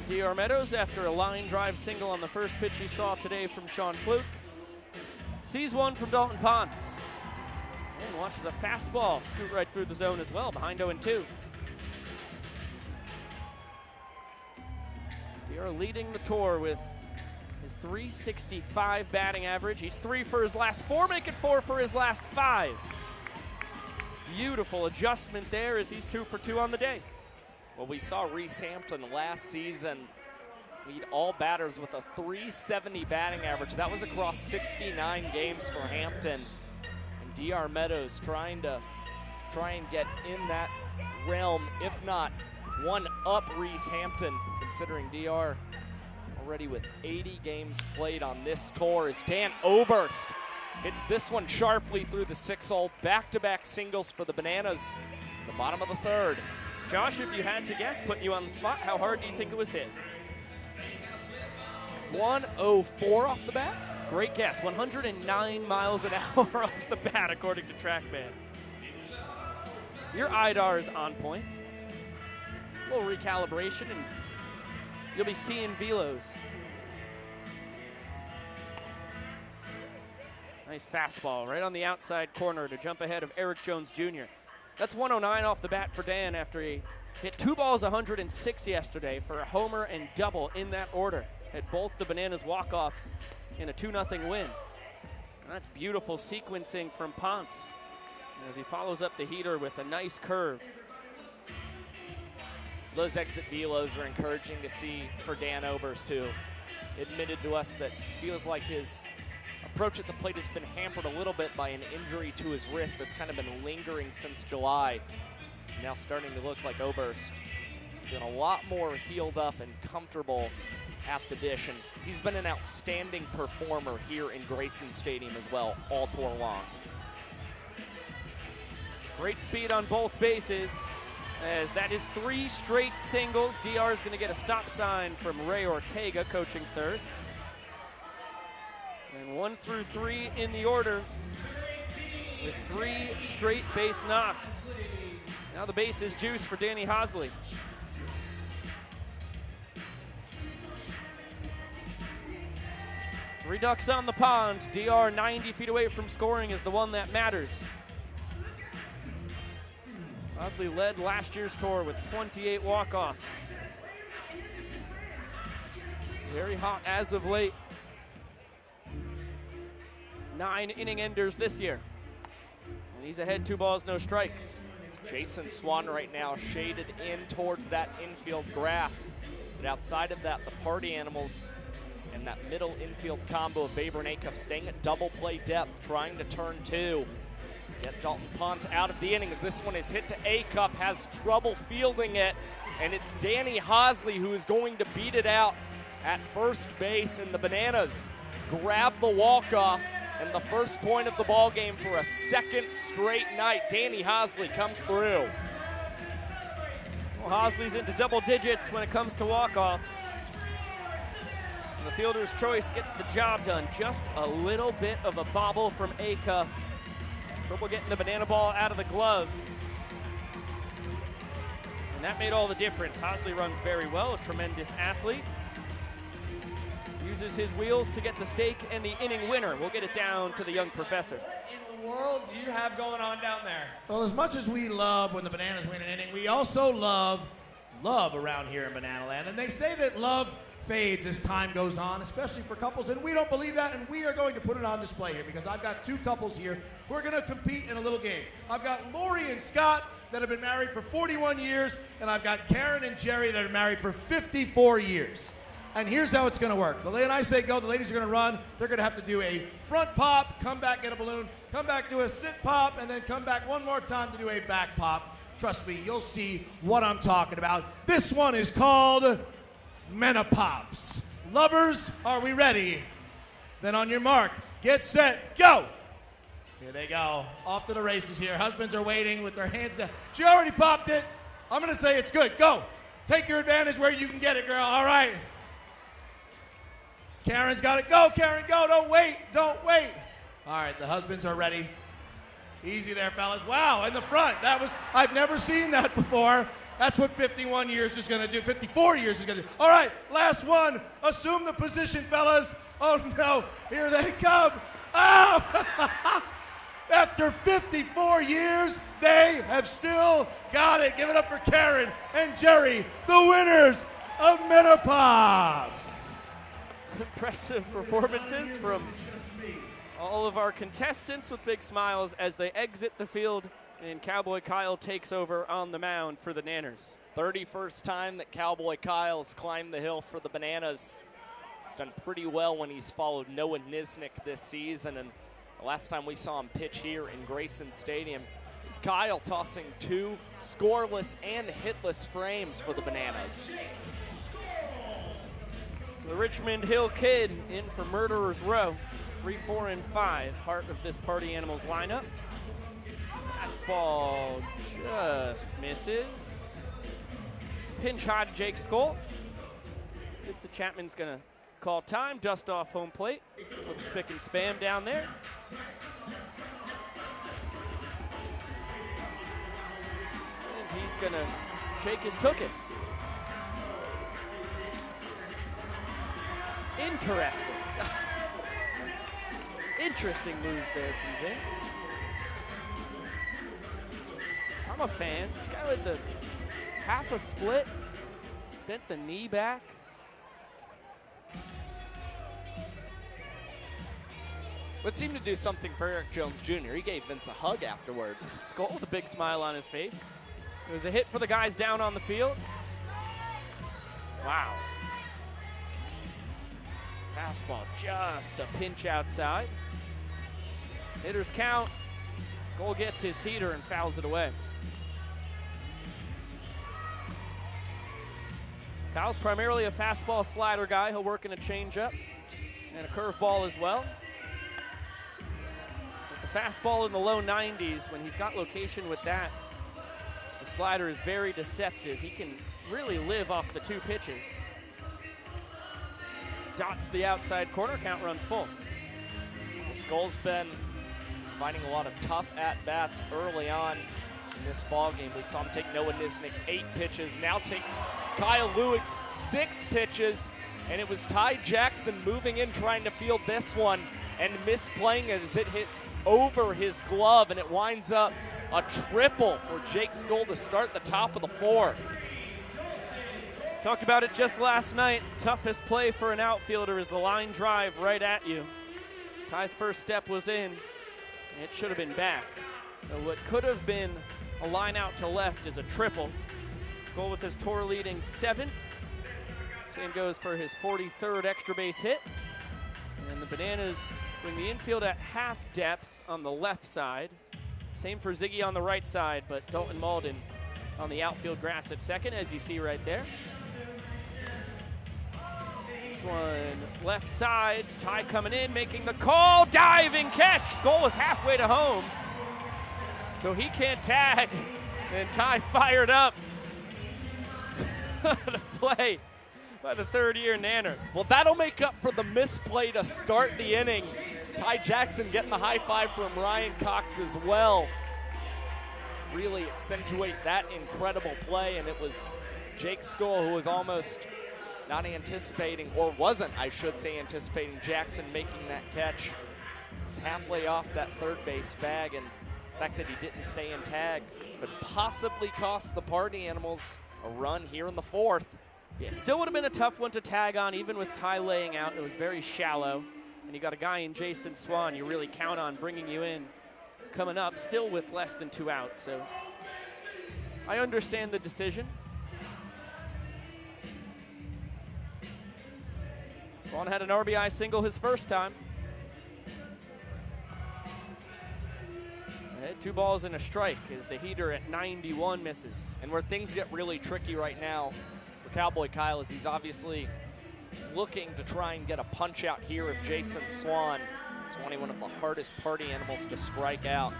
DR Meadows, after a line drive single on the first pitch he saw today from Sean Fluke, sees one from Dalton Ponce. And watches a fastball scoot right through the zone as well, behind 0-2. DR leading the tour with his .365 batting average. He's 3 for his last 4, making 4 for his last 5. Beautiful adjustment there as he's 2 for 2 on the day. Well, we saw Reese Hampton last season lead all batters with a .370 batting average. That was across 69 games for Hampton. And DR Meadows trying and get in that realm, if not one up Reese Hampton, considering DR already with 80 games played on this tour, as Dan Oberst hits this one sharply through the 6-hole. Back-to-back singles for the Bananas in the bottom of the third. Josh, if you had to guess, putting you on the spot, how hard do you think it was hit? 104 off the bat? Great guess, 109 miles an hour off the bat, according to TrackMan. Your IDAR is on point. A little recalibration, and you'll be seeing velos. Nice fastball right on the outside corner to jump ahead of Eric Jones Jr. That's 109 off the bat for Dan after he hit 2 balls 106 yesterday for a homer and double in that order. Had both the Bananas walk-offs in a 2-0 win. And that's beautiful sequencing from Ponce as he follows up the heater with a nice curve. Those exit velos are encouraging to see for Dan Oberst, who admitted to us that feels like his approach at the plate has been hampered a little bit by an injury to his wrist that's kind of been lingering since July. Now starting to look like Oberst feeling a lot more healed up and comfortable at the dish, and he's been an outstanding performer here in Grayson Stadium as well all tour long. Great speed on both bases, as that is 3 straight singles. DR is going to get a stop sign from Ray Ortega, coaching third. And 1 through 3 in the order with 3 straight base knocks. Now the base is juice for Danny Hosley. Three ducks on the pond. DR 90 feet away from scoring is the one that matters. Hosley led last year's tour with 28 walk-offs. Very hot as of late. 9 inning enders this year. And he's ahead 2 balls, no strikes. It's Jason Swan right now shaded in towards that infield grass. But outside of that, the party animals and that middle infield combo of Baber and Acuff staying at double play depth, trying to turn 2. Get Dalton Ponce out of the inning as this one is hit to Acuff, has trouble fielding it, and it's Danny Hosley who is going to beat it out at first base, and the Bananas grab the walk-off and the first point of the ball game for a second straight night. Danny Hosley comes through. Well, Hosley's into double digits when it comes to walk-offs. The fielder's choice gets the job done. Just a little bit of a bobble from Acuff. Trouble getting the banana ball out of the glove. And that made all the difference. Hosley runs very well, a tremendous athlete. Uses his wheels to get the stake and the inning winner. We'll get it down to the young professor. What in the world do you have going on down there? Well, as much as we love when the Bananas win an inning, we also love around here in Banana Land. And they say that love fades as time goes on, especially for couples, and we don't believe that, and we are going to put it on display here because I've got 2 couples here who are going to compete in a little game. I've got Lori and Scott that have been married for 41 years, and I've got Karen and Jerry that are married for 54 years. And here's how it's going to work. When I say go, the ladies are going to run. They're going to have to do a front pop, come back, get a balloon, come back, do a sit pop, and then come back one more time to do a back pop. Trust me, you'll see what I'm talking about. This one is called Menopops. Lovers, are we ready? Then on your mark, get set, go! Here they go, off to the races here. Husbands are waiting with their hands down. She already popped it. I'm gonna say it's good, go. Take your advantage where you can get it, girl, all right. Karen's got it, go, Karen, go, don't wait. All right, the husbands are ready. Easy there, fellas. Wow, in the front, I've never seen that before. That's what 51 years is going to do, 54 years is going to do. All right, last one. Assume the position, fellas. Oh, no, here they come. Oh! After 54 years, they have still got it. Give it up for Karen and Jerry, the winners of Menopops. Impressive performances from all of our contestants with big smiles as they exit the field. And Cowboy Kyle takes over on the mound for the Nanners. 31st time that Cowboy Kyle's climbed the hill for the Bananas. He's done pretty well when he's followed Noah Nisnik this season, and the last time we saw him pitch here in Grayson Stadium was Kyle tossing 2 scoreless and hitless frames for the Bananas. The Richmond Hill Kid in for Murderer's Row. 3, 4, and 5, heart of this Party Animals lineup. Fastball just misses. Pinch high to Jake Skoll. It's a Chapman's gonna call time, dust off home plate. Looks spick and spam down there. And he's gonna shake his tuchus. Interesting. Interesting moves there from Vince. I'm a fan. Guy with the half a split, bent the knee back. Would seem to do something for Eric Jones Jr. He gave Vince a hug afterwards. Skoll with a big smile on his face. It was a hit for the guys down on the field. Wow. Fastball just a pinch outside. Hitters count. Skoll gets his heater and fouls it away. Kyle's primarily a fastball slider guy. He'll work in a changeup and a curveball as well. But the fastball in the low 90s, when he's got location with that, the slider is very deceptive. He can really live off the 2 pitches. Dots the outside corner, count runs full. Skull's been finding a lot of tough at-bats early on in this ball game. We saw him take Noah Nisnik 8 pitches, now takes Kyle Lewis 6 pitches, and it was Ty Jackson moving in trying to field this one and misplaying it as it hits over his glove, and it winds up a triple for Jake Skull to start the top of the 4th. Talked about it just last night. Toughest play for an outfielder is the line drive right at you. Ty's first step was in. It should have been back. So what could have been a line out to left is a triple. Skull with his tour leading 7th. Same goes for his 43rd extra base hit. And the Bananas bring the infield at half depth on the left side. Same for Ziggy on the right side, but Dalton Malden on the outfield grass at second, as you see right there. This one left side, Ty coming in, making the call, diving catch. Skull was halfway to home, so he can't tag. And Ty fired up. The play by the 3rd-year Nanner. Well, that'll make up for the misplay to start the inning. Ty Jackson getting the high five from Ryan Cox as well. Really accentuate that incredible play, and it was Jake Skull who was almost not anticipating, or wasn't, I should say, anticipating Jackson making that catch. He was halfway off that 3rd base bag, and the fact that he didn't stay in tag could possibly cost the Party Animals a run here in the 4th. Yeah, still would have been a tough one to tag on, even with Ty laying out. It was very shallow, and you got a guy in Jason Swan you really count on bringing you in coming up, still with less than 2 outs. So I understand the decision. Swan had an RBI single his first time. Had 2 balls and a strike as the heater at 91 misses. And where things get really tricky right now for Cowboy Kyle is he's obviously looking to try and get a punch out here of Jason Swan. Swanee, one of the hardest Party Animals to strike out.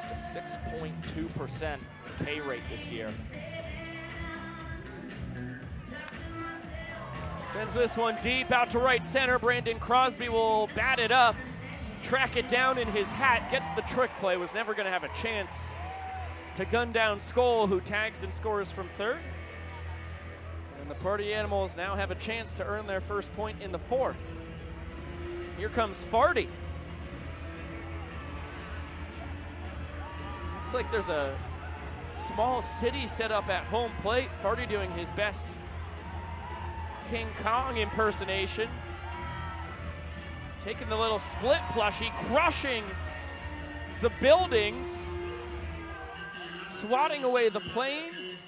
Just a 6.2% K rate this year. Sends this one deep out to right center. Brandon Crosby will bat it up, track it down in his hat, gets the trick play, was never going to have a chance to gun down Skull, who tags and scores from 3rd. And the Party Animals now have a chance to earn their first point in the 4th. Here comes Farty. Looks like there's a small city set up at home plate. Farty doing his best King Kong impersonation. Taking the little split plushie, crushing the buildings, swatting away the planes.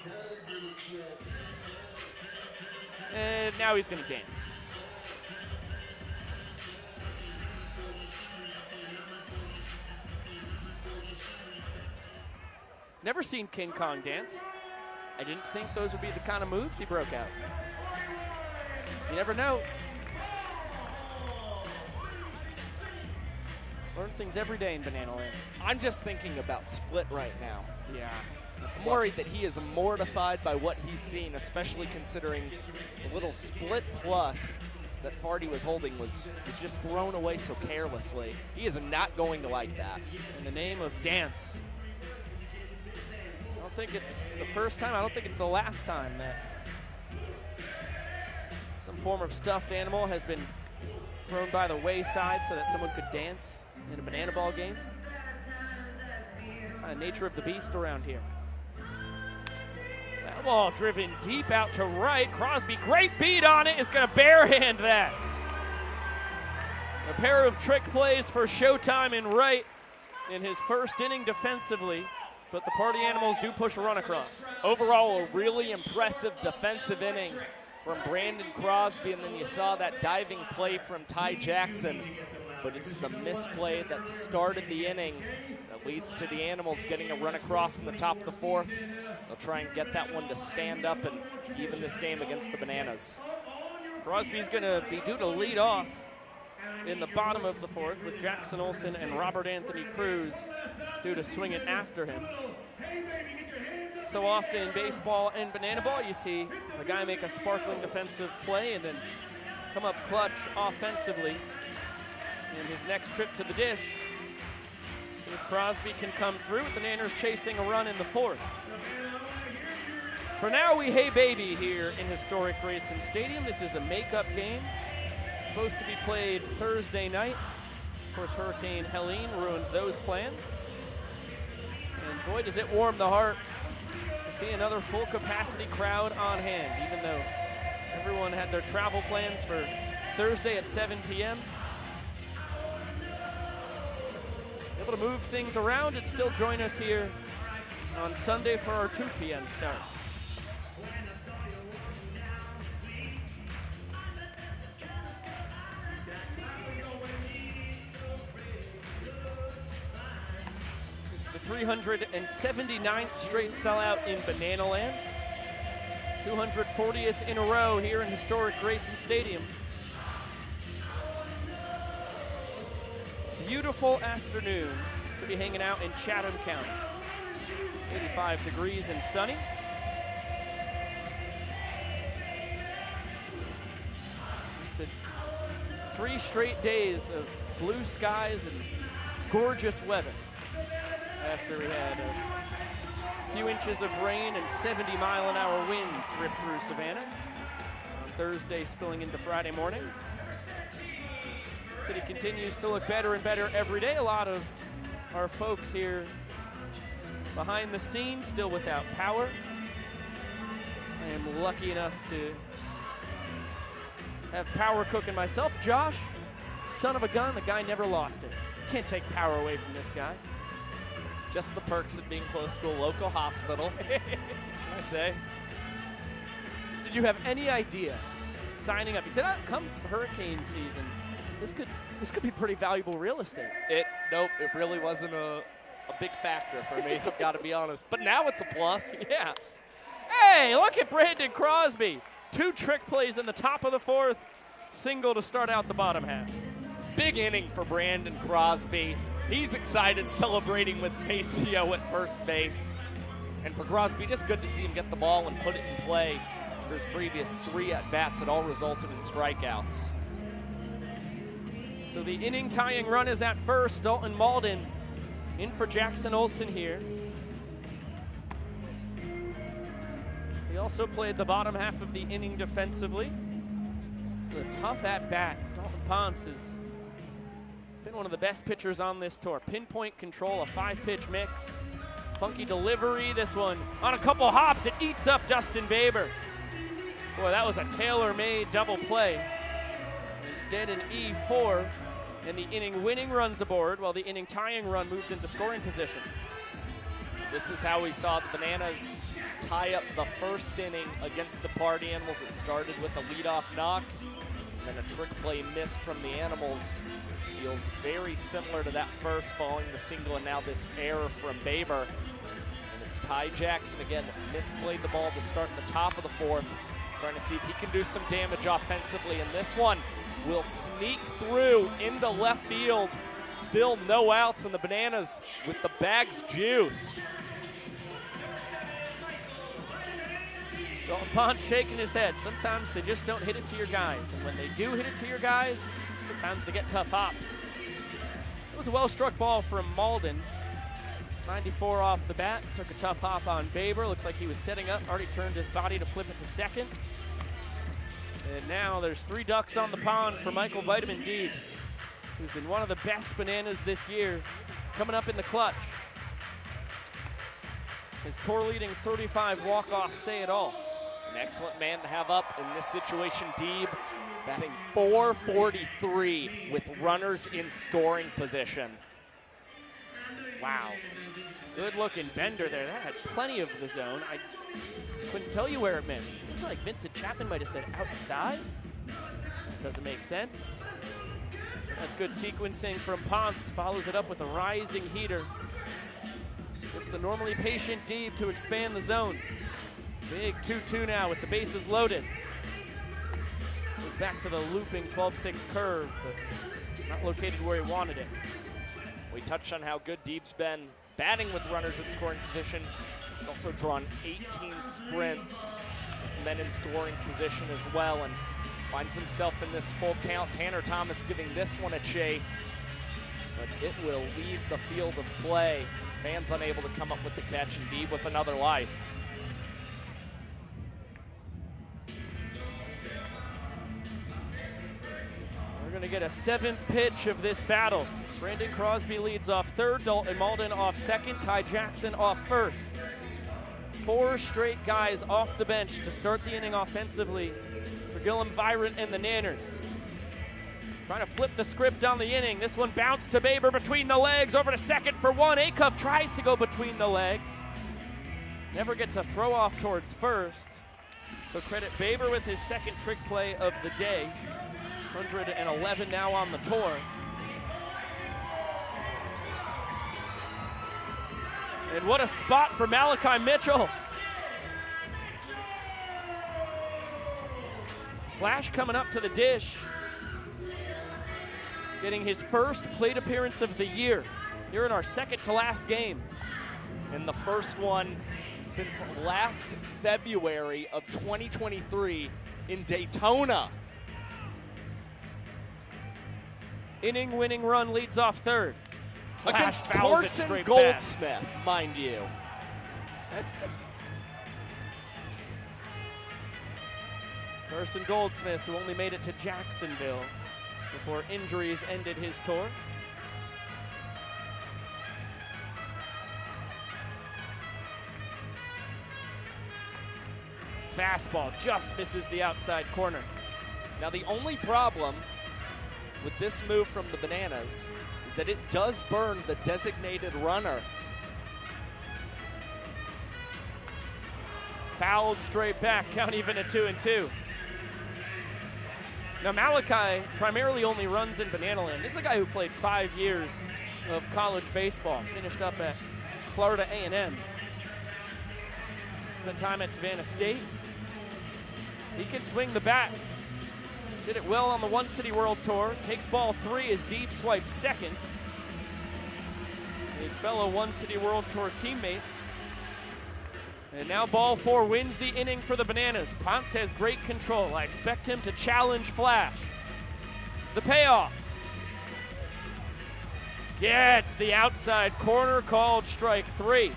And now he's gonna dance. Never seen King Kong dance. I didn't think those would be the kind of moves he broke out. You never know. Learn things every day in Banana Land. I'm just thinking about Split right now. Yeah. I'm worried that he is mortified by what he's seen, especially considering the little split plush that Farty was holding was just thrown away so carelessly. He is not going to like that. In the name of dance. I don't think it's the first time, I don't think it's the last time that some form of stuffed animal has been thrown by the wayside so that someone could dance in a banana ball game. Kind of nature of the beast around here. That ball driven deep out to right. Crosby, great beat on it, is going to barehand that. A pair of trick plays for Showtime in right in his first inning defensively, but the Party Animals do push a run across. Overall, a really impressive defensive inning from Brandon Crosby, and then you saw that diving play from Ty Jackson, but it's the misplay that started the inning that leads to the Animals getting a run across in the top of the fourth. They'll try and get that one to stand up and even this game against the Bananas. Crosby's going to be due to lead off in the bottom of the fourth with Jackson Olsen and Robert Anthony Cruz due to swing it after him. So often in baseball and banana ball, you see a guy make a sparkling defensive play and then come up clutch offensively in his next trip to the dish. See if Crosby can come through. Bananas chasing a run in the fourth. For now, we hey baby here in historic Grayson Stadium. This is a makeup game. It's supposed to be played Thursday night. Of course, Hurricane Helene ruined those plans. And boy, does it warm the heart to see another full capacity crowd on hand, even though everyone had their travel plans for Thursday at 7 p.m. Able to move things around and still join us here on Sunday for our 2 p.m. start. It's the 379th straight sellout in Banana Land. 240th in a row here in historic Grayson Stadium. Beautiful afternoon to be hanging out in Chatham County. 85 degrees and sunny. It's been 3 straight days of blue skies and gorgeous weather after we had a few inches of rain and 70-mile-an-hour winds rip through Savannah on Thursday, spilling into Friday morning. City continues to look better and better every day. A lot of our folks here behind the scenes still without power. I am lucky enough to have power cooking myself. Josh, son of a gun, the guy never lost it. Can't take power away from this guy. Just the perks of being close to a local hospital. Can I say? Did you have any idea signing up? He said, come hurricane season, this could be pretty valuable real estate. Nope, it really wasn't a big factor for me, I've got to be honest. But now it's a plus. Yeah. Hey, look at Brandon Crosby. 2 trick plays in the top of the fourth, single to start out the bottom half. Big inning for Brandon Crosby. He's excited, celebrating with Maceo at first base. And for Crosby, just good to see him get the ball and put it in play. For his previous 3 at-bats had all resulted in strikeouts. So the inning tying run is at first. Dalton Malden in for Jackson Olsen here. He also played the bottom half of the inning defensively. It's a tough at-bat. Dalton Ponce has been one of the best pitchers on this tour. Pinpoint control, a 5-pitch mix. Funky delivery, this one on a couple hops. It eats up Dustin Baber. Boy, that was a tailor-made double play. Instead, an E4, and the inning-winning runs aboard while the inning-tying run moves into scoring position. This is how we saw the Bananas tie up the first inning against the Party Animals. It started with a leadoff knock, and then a trick play missed from the Animals. Feels very similar to that first, following the single, and now this error from Baber. And it's Ty Jackson again, misplayed the ball to start in the top of the fourth, trying to see if he can do some damage offensively, and this one will sneak through into left field. Still no outs, and the Bananas with the bags juiced. Dalton Ponce shaking his head. Sometimes they just don't hit it to your guys, and when they do hit it to your guys, sometimes they get tough hops. It was a well-struck ball from Malden. 94 off the bat, took a tough hop on Baber. Looks like he was setting up, already turned his body to flip it to second. And now there's 3 ducks on the pond for Michael Vitamin D, who's been one of the best Bananas this year, coming up in the clutch. His tour-leading 35 walk-offs say it all. An excellent man to have up in this situation. Deeb batting .443 with runners in scoring position. Wow. Good-looking bender there. That had plenty of the zone. I couldn't tell you where it missed. It looked like Vincent Chapman might have said outside. Doesn't make sense. That's good sequencing from Ponce. Follows it up with a rising heater. the normally patient Deeb to expand the zone. Big 2-2 now with the bases loaded. Goes back to the looping 12-6 curve, but not located where he wanted it. We touched on how good Deeb's been batting with runners in scoring position. He's also drawn 18 sprints with men in scoring position as well, and finds himself in this full count. Tanner Thomas giving this one a chase, but it will leave the field of play. Fans unable to come up with the catch, and Deeb with another life. We're going to get a 7th pitch of this battle. Brandon Crosby leads off third, Dalton Malden off second, Ty Jackson off first. 4 straight guys off the bench to start the inning offensively for Gillum Virant and the Nanners. Trying to flip the script on the inning. This one bounced to Baber between the legs, over to second for one. Acuff tries to go between the legs. Never gets a throw off towards first. So credit Baber with his second trick play of the day. 111 now on the tour. And what a spot for Malachi Mitchell. Flash coming up to the dish. Getting his first plate appearance of the year here in our second to last game. And the first one since last February of 2023 in Daytona. Inning-winning run leads off third. Flash Against fouls it Carson straight Goldsmith, mind you. Carson Goldsmith, who only made it to Jacksonville before injuries ended his tour. Fastball just misses the outside corner. Now the only problem with this move from the Bananas is that it does burn the designated runner. Fouled straight back, count even at 2-2. Now Malachi primarily only runs in Banana Land. This is a guy who played 5 years of college baseball, finished up at Florida A&M. Spent time at Savannah State. He can swing the bat. Did it well on the One City World Tour. Takes ball 3 as Deeb swipes second. His fellow One City World Tour teammate. And now ball 4 wins the inning for the Bananas. Ponce has great control. I expect him to challenge Flash. The payoff. Gets the outside corner, called strike 3.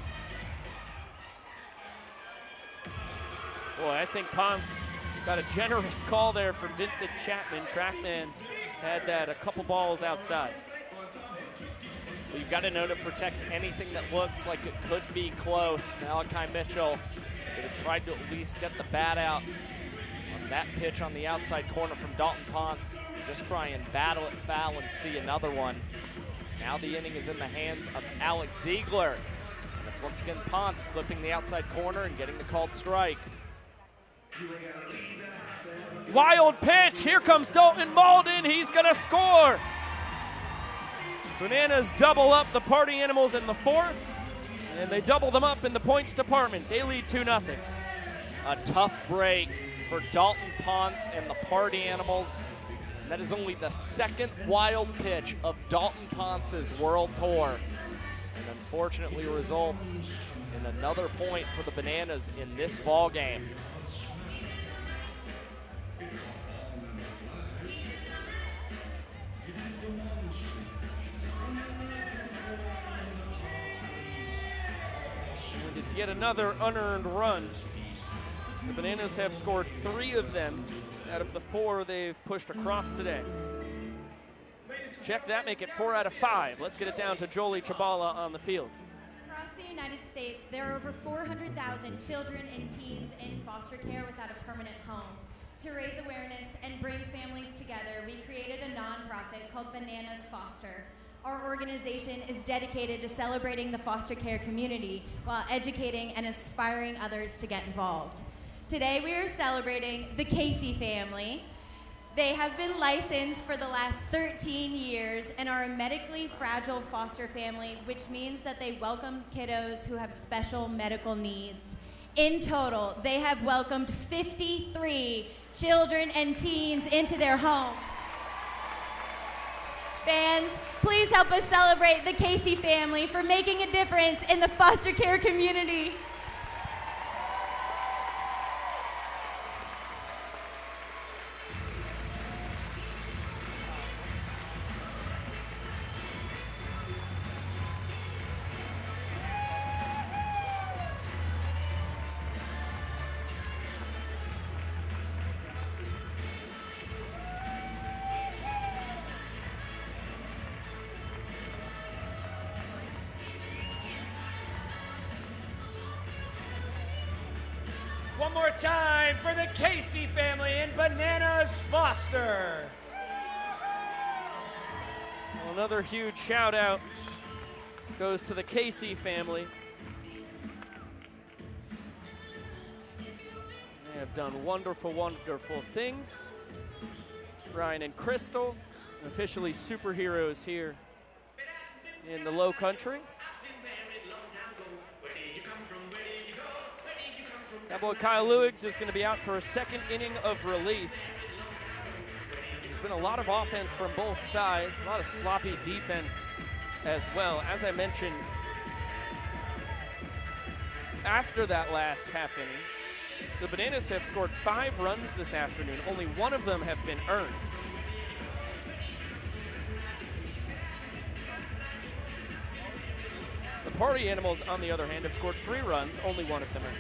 Boy, I think Ponce got a generous call there from Vincent Chapman. Trackman had that a couple balls outside. Well, you've got to know to protect anything that looks like it could be close. Malachi Mitchell would have tried to at least get the bat out on that pitch on the outside corner from Dalton Ponce. Just try and battle it foul and see another one. Now the inning is in the hands of Alex Ziegler. That's once again Ponce clipping the outside corner and getting the called strike. Wild pitch, here comes Dalton Malden, he's gonna score. Bananas double up the Party Animals in the 4th, and they double them up in the points department. They lead 2-0. A tough break for Dalton Ponce and the Party Animals. And that is only the 2nd wild pitch of Dalton Ponce's World Tour. And unfortunately results in another point for the Bananas in this ball game. And it's yet another unearned run. The Bananas have scored 3 of them out of the 4 they've pushed across today. Check that, make it 4 out of 5. Let's get it down to Jolie Chabala on the field. Across the United States, there are over 400,000 children and teens in foster care without a permanent home. To raise awareness and bring families together, we created a nonprofit called Bananas Foster. Our organization is dedicated to celebrating the foster care community while educating and inspiring others to get involved. Today we are celebrating the Casey family. They have been licensed for the last 13 years and are a medically fragile foster family, which means that they welcome kiddos who have special medical needs. In total, they have welcomed 53 children and teens into their home. Fans, please help us celebrate the Casey family for making a difference in the foster care community. One more time for the Casey family in Bananas Foster. Well, another huge shout out goes to the Casey family. They have done wonderful, wonderful things. Ryan and Crystal, officially superheroes here in the Low Country. Cowboy Kyle Lewigs is going to be out for a second inning of relief. There's been a lot of offense from both sides, a lot of sloppy defense as well. As I mentioned, after that last half inning, the Bananas have scored 5 runs this afternoon. Only 1 of them have been earned. The Party Animals, on the other hand, have scored 3 runs, only 1 of them earned.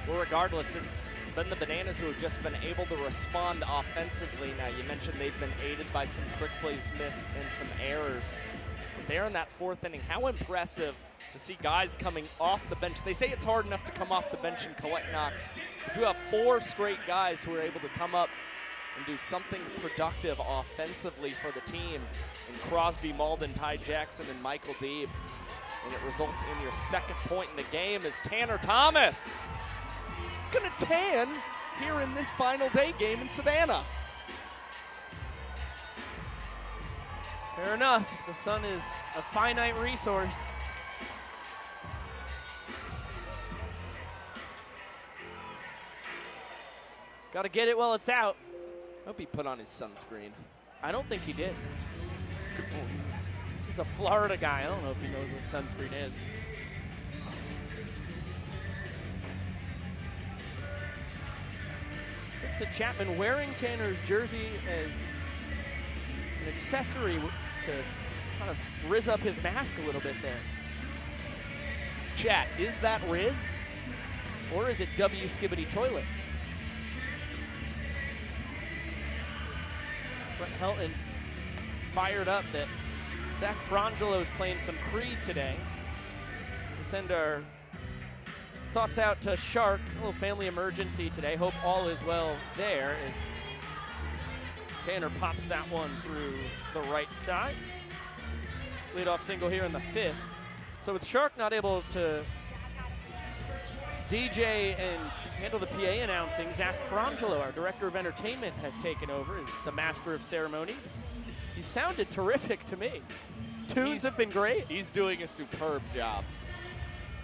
Well, regardless, it's been the Bananas who have just been able to respond offensively. Now, you mentioned they've been aided by some trick plays missed and some errors. But there in that 4th inning, how impressive to see guys coming off the bench. They say it's hard enough to come off the bench and collect knocks, but you have 4 straight guys who are able to come up and do something productive offensively for the team. And Crosby, Malden, Ty Jackson, and Michael Deeb. And it results in your 2nd point in the game as Tanner Thomas going to tan here in this final day game in Savannah. Fair enough. The sun is a finite resource. Got to get it while it's out. Hope he put on his sunscreen. I don't think he did. This is a Florida guy. I don't know if he knows what sunscreen is. Vincent Chapman wearing Tanner's jersey as an accessory to kind of rizz up his mask a little bit there. Chat, is that Riz? Or is it W Skibbity Toilet? Brett Helton fired up that Zach Frangelo is playing some Creed today. We send our thoughts out to Shark, a little family emergency today. Hope all is well there as Tanner pops that one through the right side. Leadoff single here in the 5th. So with Shark not able to DJ and handle the PA announcing, Zach Frangelo, our director of entertainment, has taken over as the master of ceremonies. He sounded terrific to me. Tunes have been great. He's doing a superb job.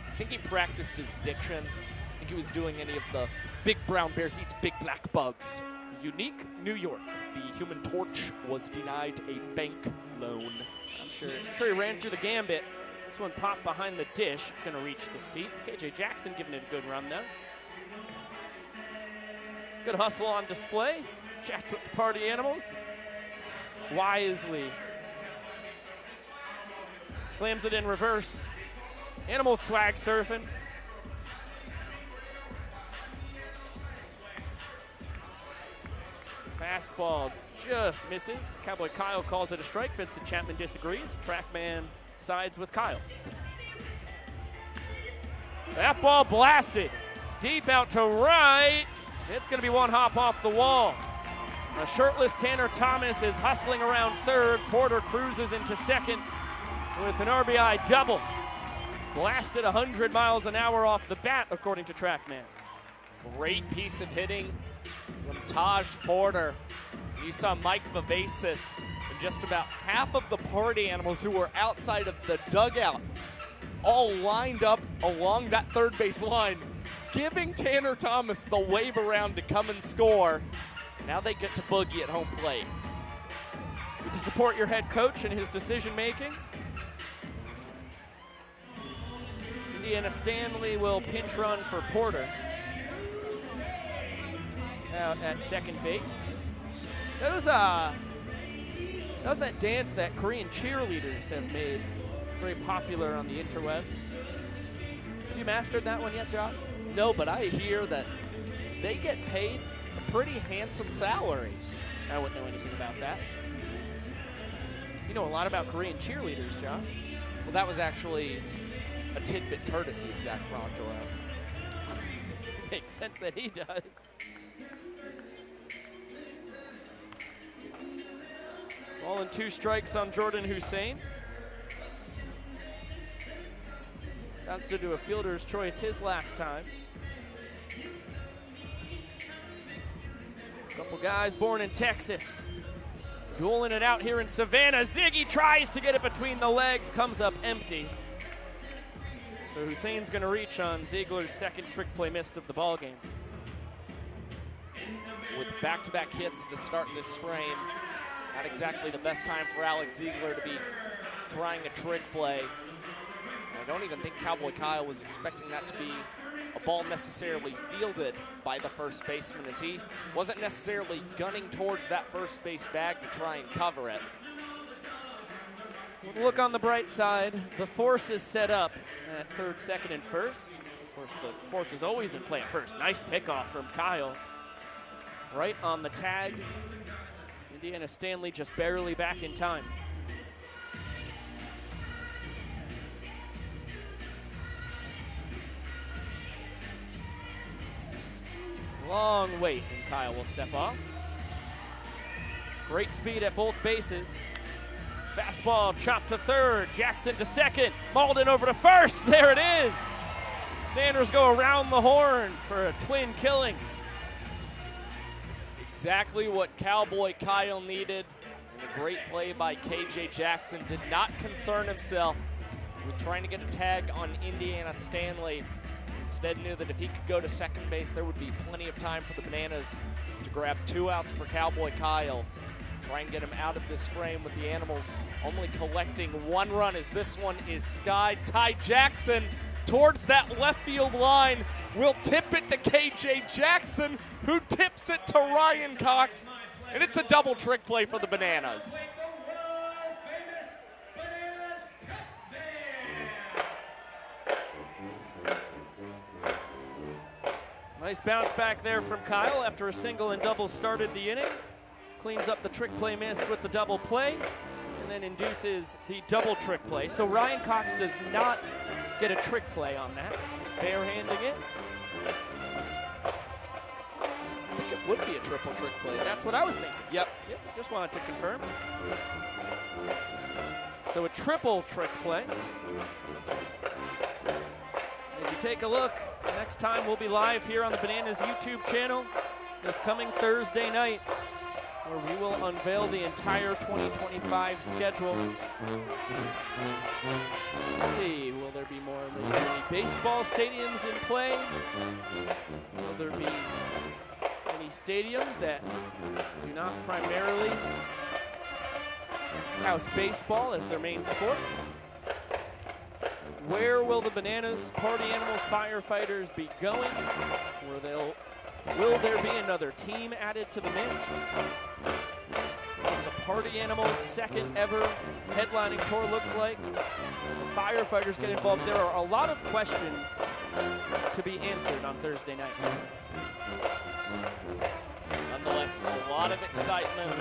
I think he practiced his diction. I think he was doing any of the big brown bears eat big black bugs. Unique New York. The Human Torch was denied a bank loan. I'm sure he ran through the gambit. This one popped behind the dish. It's going to reach the seats. KJ Jackson giving it a good run, though. Good hustle on display. Chats with the Party Animals. Wisely slams it in reverse. Animal swag surfing. Fastball just misses. Cowboy Kyle calls it a strike. Vincent Chapman disagrees. Trackman sides with Kyle. That ball blasted deep out to right. It's going to be one hop off the wall. A shirtless Tanner Thomas is hustling around 3rd. Porter cruises into 2nd with an RBI double. Blasted 100 miles an hour off the bat, according to Trackman. Great piece of hitting from Taj Porter. You saw Mike Vivacis and just about half of the party animals who were outside of the dugout all lined up along that third base line, giving Tanner Thomas the wave around to come and score. Now they get to boogie at home plate. Good to support your head coach in his decision making. Indiana Stanley will pinch run for Porter. Out at second base. That was that dance that Korean cheerleaders have made very popular on the interwebs. Have you mastered that one yet, Josh? No, but I hear that they get paid a pretty handsome salary. I wouldn't know anything about that. You know a lot about Korean cheerleaders, Josh. Well, that was actually a tidbit courtesy of Zach Frangelo. Makes sense that he does. Ball and 2 strikes on Jordan Hussein. Got to do a fielder's choice his last time. Couple guys born in Texas. Dueling it out here in Savannah. Ziggy tries to get it between the legs, comes up empty. So Hussein's gonna reach on Ziegler's second trick play missed of the ballgame. With back-to-back hits to start this frame, not exactly the best time for Alex Ziegler to be trying a trick play. And I don't even think Cowboy Kyle was expecting that to be a ball necessarily fielded by the first baseman, as he wasn't necessarily gunning towards that first base bag to try and cover it. Look on the bright side, the force is set up at third, second, and first. Of course, the force is always in play at first. Nice pickoff from Kyle. Right on the tag. Indiana Stanley just barely back in time. Long wait, and Kyle will step off. Great speed at both bases. Fastball chopped to third, Jackson to second, Malden over to first, there it is! Nanners go around the horn for a twin killing. Exactly what Cowboy Kyle needed, and a great play by KJ Jackson. Did not concern himself with trying to get a tag on Indiana Stanley. Instead knew that if he could go to second base, there would be plenty of time for the Bananas to grab 2 outs for Cowboy Kyle. Try and get him out of this frame with the Animals only collecting 1 run as this one is skied. Ty Jackson towards that left field line will tip it to KJ Jackson, who tips it to Ryan Cox, and it's a double trick play for the Bananas. Nice bounce back there from Kyle after a single and double started the inning. Cleans up the trick play missed with the double play, and then induces the double trick play. So Ryan Cox does not get a trick play on that, barehanding it. I think it would be a triple trick play. That's what I was thinking. Yep. Just wanted to confirm. So a triple trick play. If you take a look, next time we'll be live here on the Bananas YouTube channel this coming Thursday night, where we will unveil the entire 2025 schedule. Let's see, will there be more Major League Baseball stadiums in play? Will there be any stadiums that do not primarily house baseball as their main sport? Where will the Bananas, Party Animals, Firefighters be going? Will there be another team added to the mix? Does the Party Animals' second ever headlining tour looks like? The Firefighters get involved. There are a lot of questions to be answered on Thursday night. Nonetheless, a lot of excitement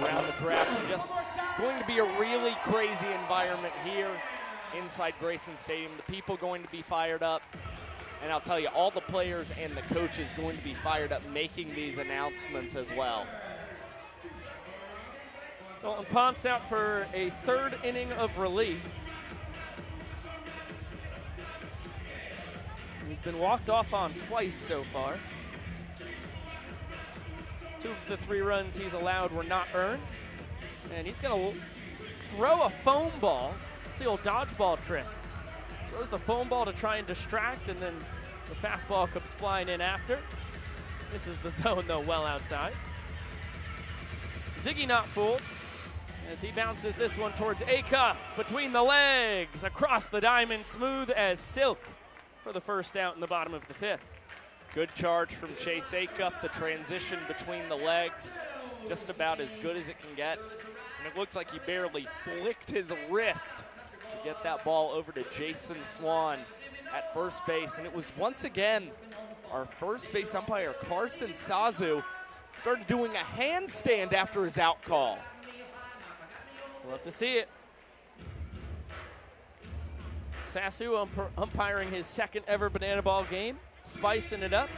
around the draft. Just going to be a really crazy environment here inside Grayson Stadium. The people going to be fired up. And I'll tell you, all the players and the coaches going to be fired up making these announcements as well. Dalton Ponce out for a third inning of relief. He's been walked off on twice so far. 2 of the 3 runs he's allowed were not earned. And he's going to throw a foam ball. It's the old dodgeball trick. Throws the foam ball to try and distract, and then the fastball comes flying in after. This is the zone, though, well outside. Ziggy not fooled as he bounces this one towards Acuff between the legs, across the diamond, smooth as silk for the first out in the bottom of the 5th. Good charge from Chase Acuff. The transition between the legs, just about as good as it can get. And it looked like he barely flicked his wrist to get that ball over to Jason Swan at first base. And it was once again our first base umpire, Carson Sazu, started doing a handstand after his out call. Love to see it. Sasu umpiring his 2nd ever banana ball game, spicing it up.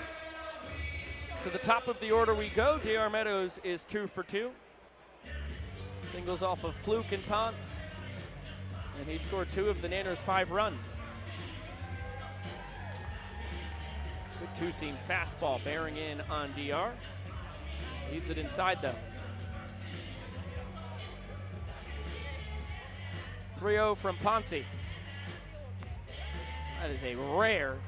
To the top of the order we go. DR Meadows is 2 for 2. Singles off of Fluke and Ponce. And he scored 2 of the Nanners' 5 runs. Good two-seam fastball bearing in on DR. Leaves it inside though. 3-0 from Ponce. That is a rare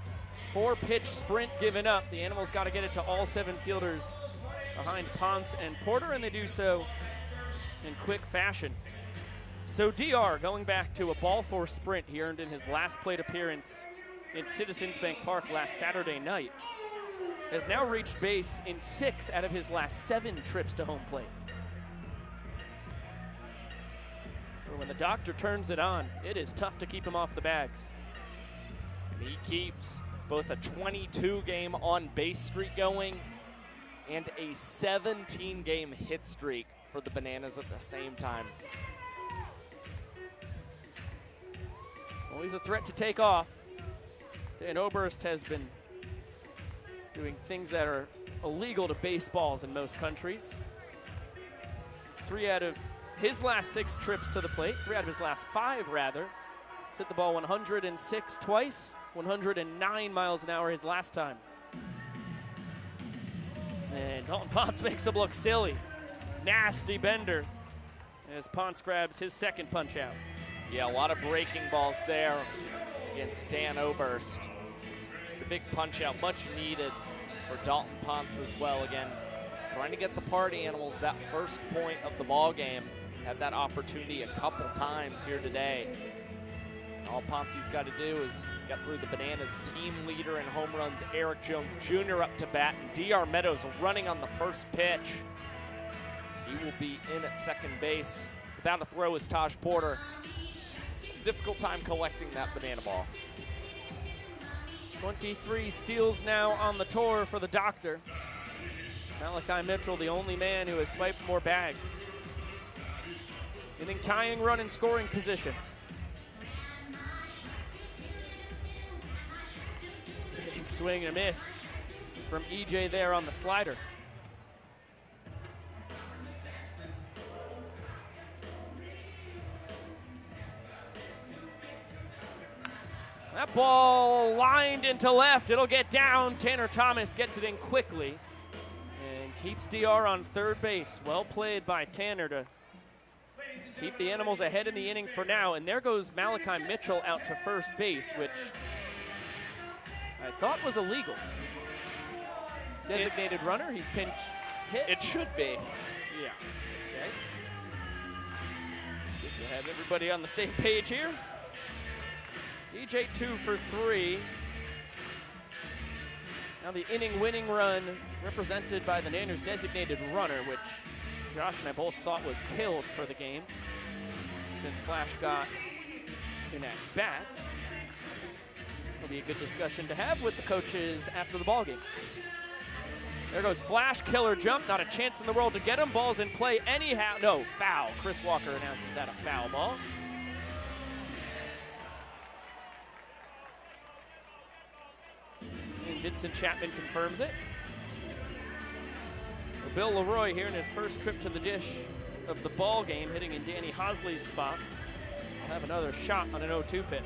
4-pitch sprint given up. The Animals got to get it to all 7 fielders behind Ponce and Porter, and they do so in quick fashion. So DR, going back to a ball 4 sprint he earned in his last plate appearance in Citizens Bank Park last Saturday night, has now reached base in 6 out of his last 7 trips to home plate. When the doctor turns it on, it is tough to keep him off the bags. And he keeps both a 22-game on-base streak going and a 17-game hit streak for the Bananas at the same time. Always a threat to take off. Dan Oberst has been doing things that are illegal to baseballs in most countries. 3 out of his last 6 trips to the plate, 3 out of his last 5 rather. He's hit the ball 106 twice, 109 miles an hour his last time. And Dalton Ponce makes him look silly. Nasty bender as Ponce grabs his 2nd punch out. Yeah, a lot of breaking balls there against Dan Oberst. The big punch out, much needed for Dalton Ponce as well. Again, trying to get the Party Animals that first point of the ball game. Had that opportunity a couple times here today. And all Ponce's got to do is get through the Bananas team leader in home runs, Eric Jones Jr. up to bat, and DR Meadows running on the first pitch. He will be in at 2nd base. Without a throw is Taj Porter. Difficult time collecting that banana ball. 23 steals now on the tour for the doctor. Malachi Mitchell, the only man who has swiped more bags. Inning tying run in scoring position. Big swing and a miss from EJ there on the slider. That ball lined into left. It'll get down. Tanner Thomas gets it in quickly and keeps DR on 3rd base. Well played by Tanner to keep the Animals ahead in the inning for now. And there goes Malachi Mitchell out to 1st base, which I thought was illegal. Designated runner. He's pinch hit. It should be. Yeah. Okay. Good to have everybody on the same page here. EJ 2 for 3. Now the inning-winning run represented by the Nanners designated runner, which Josh and I both thought was killed for the game since Flash got in at bat. It'll be a good discussion to have with the coaches after the ballgame. There goes Flash, killer jump, not a chance in the world to get him. Ball's in play anyhow. No, foul. Chris Walker announces that a foul ball. And Vincent Chapman confirms it. So Bill Leroy here in his first trip to the dish of the ball game, hitting in Danny Hosley's spot. Will have another shot on an 0-2 pitch.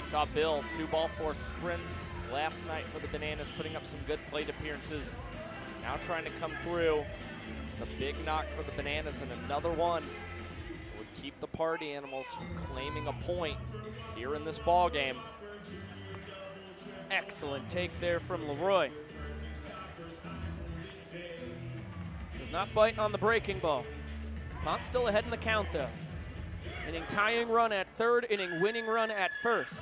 We saw Bill 2-ball 4 sprints last night for the Bananas, putting up some good plate appearances. Now trying to come through. The big knock for the Bananas, and another one that would keep the Party Animals from claiming a point here in this ball game. Excellent take there from Leroy. Does not bite on the breaking ball. Not still ahead in the count though. Inning tying run at third, inning winning run at first.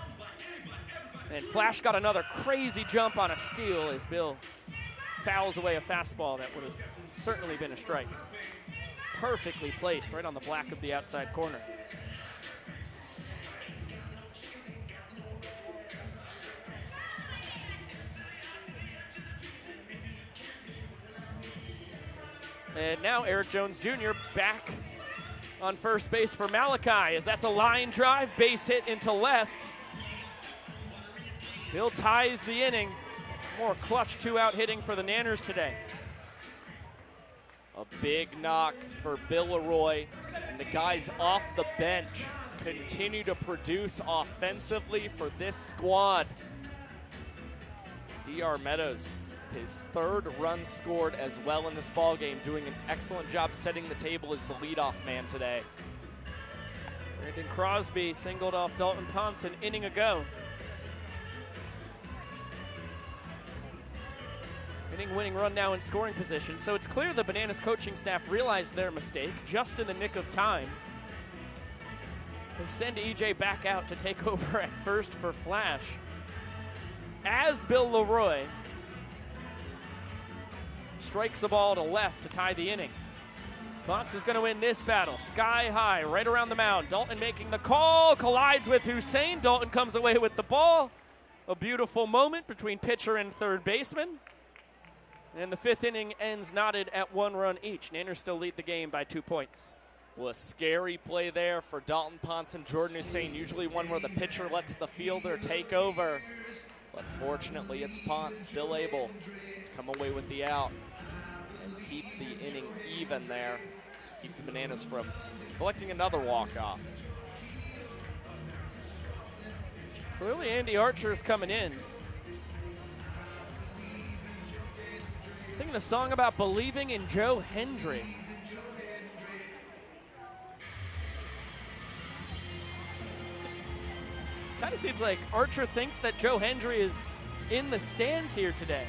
And Flash got another crazy jump on a steal as Bill fouls away a fastball that would have certainly been a strike. Perfectly placed right on the black of the outside corner. And now Eric Jones Jr. back on first base for Malachi, as that's a line drive, base hit into left. Bill ties the inning. More clutch 2-out hitting for the Nanners today. A big knock for Bill Leroy, and the guys off the bench continue to produce offensively for this squad. D.R. Meadows, his third run scored as well in this ball game, doing an excellent job setting the table as the leadoff man today. Brandon Crosby singled off Dalton Ponce an inning ago. Inning-winning run now in scoring position, so it's clear the Bananas coaching staff realized their mistake just in the nick of time. They send EJ back out to take over at first for Flash, as Bill Leroy strikes the ball to left to tie the inning. Ponce is going to win this battle. Sky high, right around the mound. Dalton making the call, collides with Hussein. Dalton comes away with the ball. A beautiful moment between pitcher and third baseman. And the fifth inning ends knotted at 1 run each. Nanners still lead the game by 2 points. Well, a scary play there for Dalton Ponce and Jordan Hussein. Usually one where the pitcher lets the fielder take over. But fortunately, it's Ponce still able to come away with the out and keep the inning even there. Keep the Bananas from collecting another walk-off. Clearly Andy Archer's coming in. Singing a song about believing in Joe Hendry. Kind of seems like Archer thinks that Joe Hendry is in the stands here today.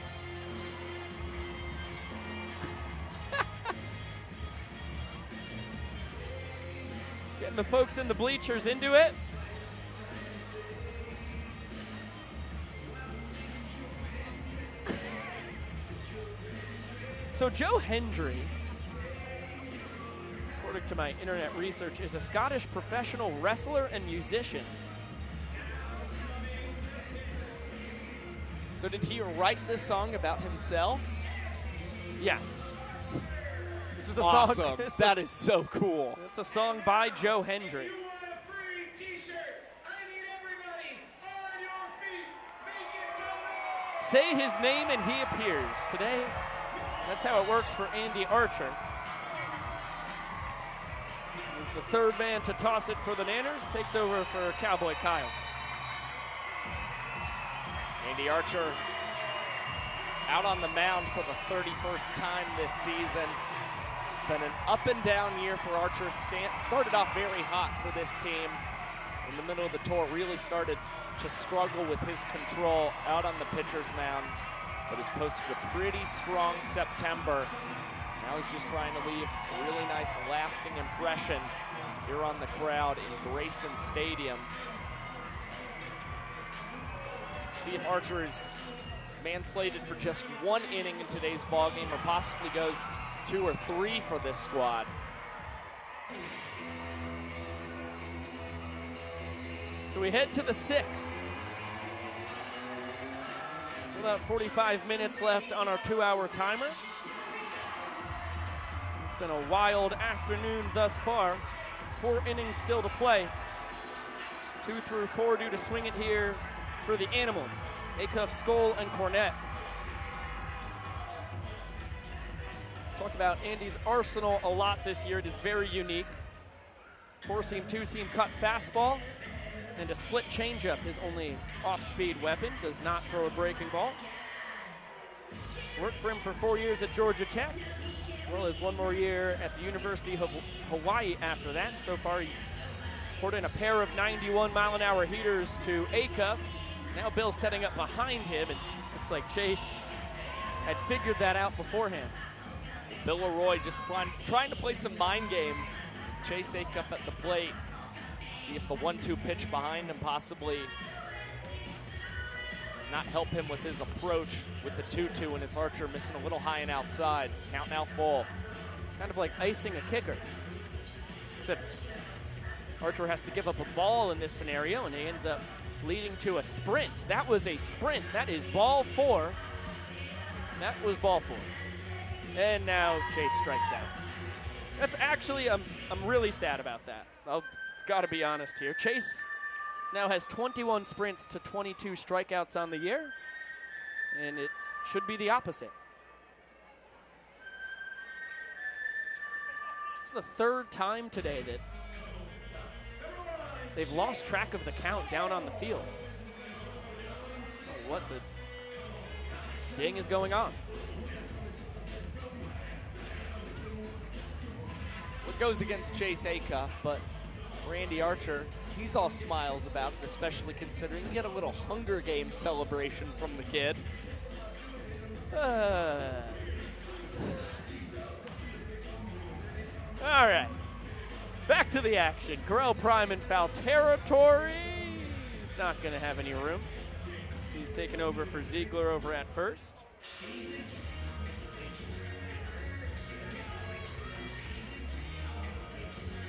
Getting the folks in the bleachers into it. So Joe Hendry, according to my internet research, is a Scottish professional wrestler and musician. So did he write this song about himself? Yes. This is a awesome. song. That is so cool. It's a song by Joe Hendry. Say his name and he appears. Today, that's how it works for Andy Archer. He's the third man to toss it for the Nanners. Takes over for Cowboy Kyle. Andy Archer out on the mound for the 31st time this season. It's been an up and down year for Archer. Started off very hot for this team. In the middle of the tour, really started to struggle with his control out on the pitcher's mound, but has posted a pretty strong September. Now he's just trying to leave a really nice lasting impression here on the crowd in Grayson Stadium. See if Archer is man-slated for just 1 inning in today's ballgame, or possibly goes 2 or 3 for this squad. So we head to the 6th. Still about 45 minutes left on our 2-hour timer. It's been a wild afternoon thus far. 4 innings still to play. 2 through 4 due to swing it here for the Animals. Acuff, Skoll, and Cornett. Talk about Andy's arsenal a lot this year. It is very unique. 4-seam, 2-seam cut fastball. And a split changeup, his only off-speed weapon, does not throw a breaking ball. Worked for him for 4 years at Georgia Tech, as well as 1 more year at the University of Hawaii after that. So far, he's poured in a pair of 91-mile-an-hour heaters to Acuff. Now Bill's setting up behind him, and looks like Chase had figured that out beforehand. Bill Leroy just trying to play some mind games. Chase Acuff at the plate. See if the 1-2 pitch behind him possibly does not help him with his approach with the 2-2, and it's Archer missing a little high and outside. Count now full. Kind of like icing a kicker. Except Archer has to give up a ball in this scenario, and he ends up leading to a sprint. That was a sprint. That is ball 4. That was ball 4. And now Chase strikes out. That's actually, I'm really sad about that. I've got to be honest here. Chase now has 21 sprints to 22 strikeouts on the year, and it should be the opposite. It's the 3rd time today that they've lost track of the count down on the field. What the ding is going on? What goes against Chase Acuff, but Randy Archer, he's all smiles about it, especially considering he had a little Hunger Games celebration from the kid. All right, back to the action. Correll Prime in foul territory. He's not going to have any room. He's taking over for Ziegler over at first.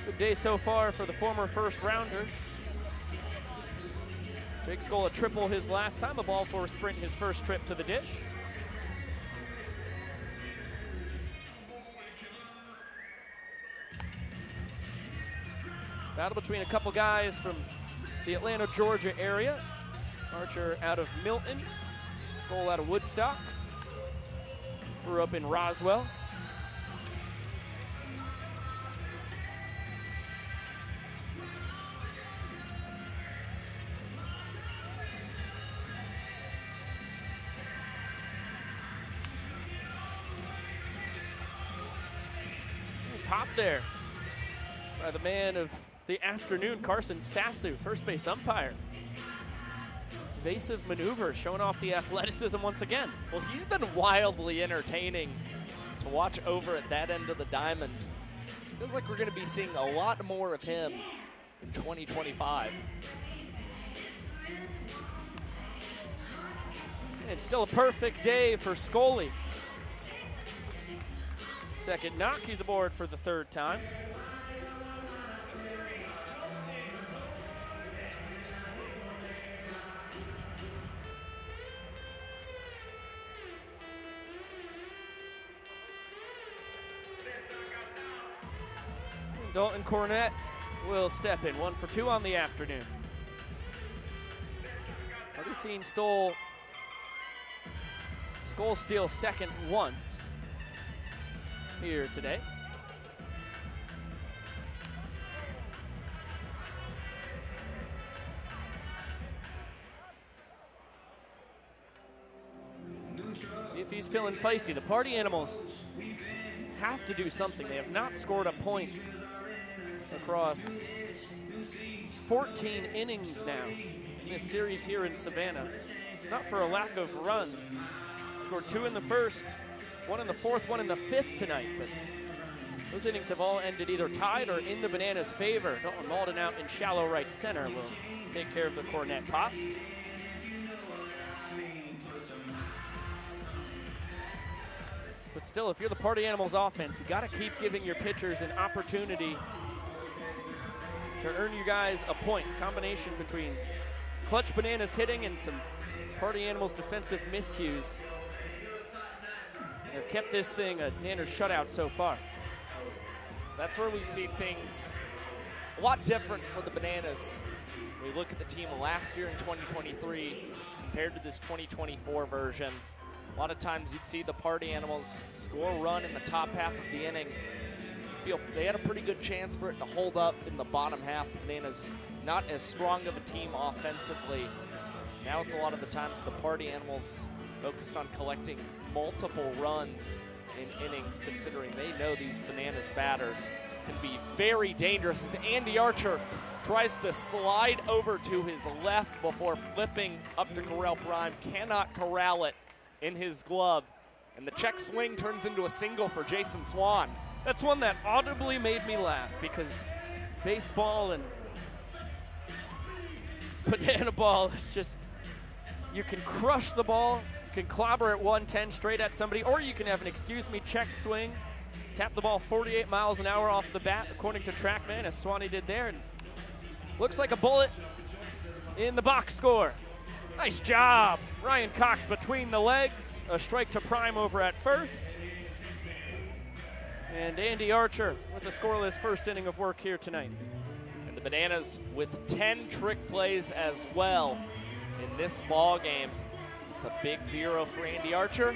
Good day so far for the former first rounder. Jake Skoll a triple his last time, a ball for a sprint his first trip to the dish. Battle between a couple guys from the Atlanta, Georgia area. Archer out of Milton, Skoll out of Woodstock. Grew up in Roswell. Nice hop there by the man of the afternoon, Carson Sassu, first base umpire. Evasive maneuver, showing off the athleticism once again. Well, he's been wildly entertaining to watch over at that end of the diamond. Feels like we're going to be seeing a lot more of him in 2025. It's still a perfect day for Scully. Second knock, he's aboard for the 3rd time. Dalton Cornett will step in, 1 for 2 on the afternoon. Already seen Skoll steal second once here today. See if he's feeling feisty. The Party Animals have to do something. They have not scored a point across 14 innings now in this series here in Savannah. It's not for a lack of runs. Scored 2 in the first, 1 in the 4th, 1 in the 5th tonight, but those innings have all ended either tied or in the Bananas' favor. Dalton Malden out in shallow right center will take care of the Cornett pop. But still, if you're the Party Animals offense, you gotta keep giving your pitchers an opportunity to earn you guys a point. Combination between clutch Bananas hitting and some Party Animals defensive miscues have kept this thing a Nanners shutout so far. That's where we've seen things a lot different for the Bananas. We look at the team last year in 2023 compared to this 2024 version. A lot of times you'd see the Party Animals score a run in the top half of the inning. Feel they had a pretty good chance for it to hold up in the bottom half. The Bananas not as strong of a team offensively. Now it's a lot of the times the Party Animals focused on collecting multiple runs in innings, considering they know these Bananas batters can be very dangerous as Andy Archer tries to slide over to his left before flipping up to corral Prime, cannot corral it in his glove, and the check swing turns into a single for Jason Swan. That's one that audibly made me laugh because baseball and banana ball is just, you can crush the ball, you can clobber at 110 straight at somebody, or you can have an excuse me check swing, tap the ball 48 miles an hour off the bat, according to TrackMan, as Swanee did there, and looks like a bullet in the box score. Nice job. Ryan Cox between the legs, a strike to Prime over at first. And Andy Archer with a scoreless first inning of work here tonight. And the Bananas with 10 trick plays as well in this ball game. It's a big 0 for Andy Archer.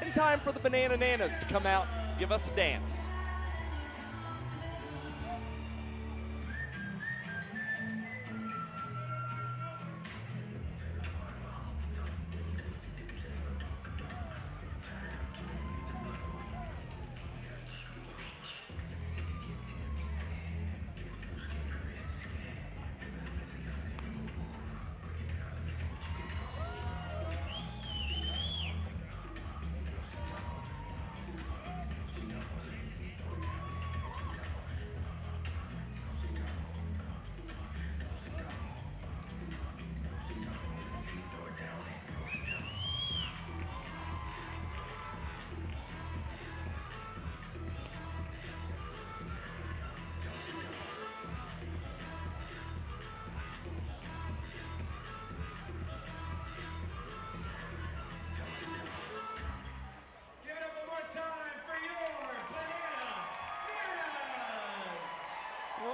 And time for the Banana Nanas to come out and give us a dance.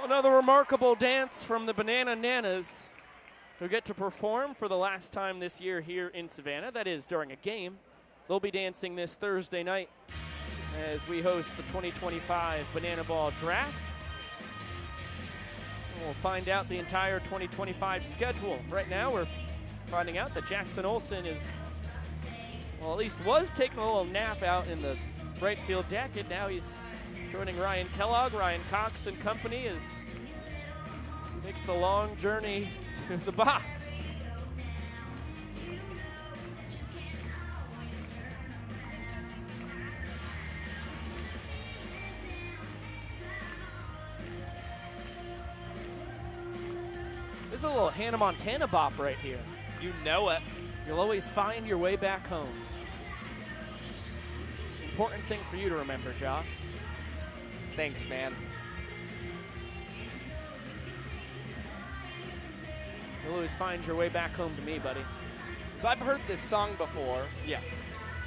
Another remarkable dance from the Banana Nanas, who get to perform for the last time this year here in Savannah. That is during a game. They'll be dancing this Thursday night as we host the 2025 Banana Ball Draft. We'll find out the entire 2025 schedule. Right now we're finding out that Jackson Olsen is, well, at least was taking a little nap out in the right field deck, and now he's joining Ryan Kellogg. Ryan Cox and company makes the long journey to the box. This is a little Hannah Montana bop right here. You know it. You'll always find your way back home. Important thing for you to remember, Josh. Thanks, man. You'll always find your way back home to me, buddy. So I've heard this song before. Yes.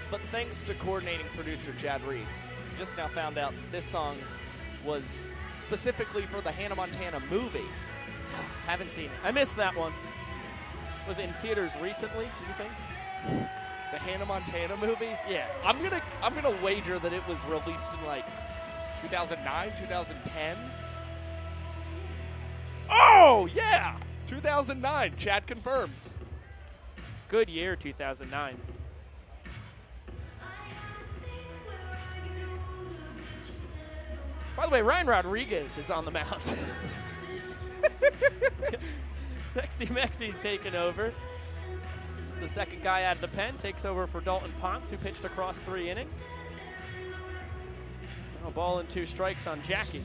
But thanks to coordinating producer Chad Reese, just now found out this song was specifically for the Hannah Montana movie. Haven't seen it. I missed that one. Was it in theaters recently, do you think? The Hannah Montana movie? Yeah. I'm gonna wager that it was released in like 2009, 2010. Oh, yeah! 2009, Chad confirms. Good year, 2009. By the way, Ryan Rodriguez is on the mound. Sexy Mexi's taking over. It's the second guy out of the pen, takes over for Dalton Ponce, who pitched across 3 innings. A ball and 2 strikes on Jackie.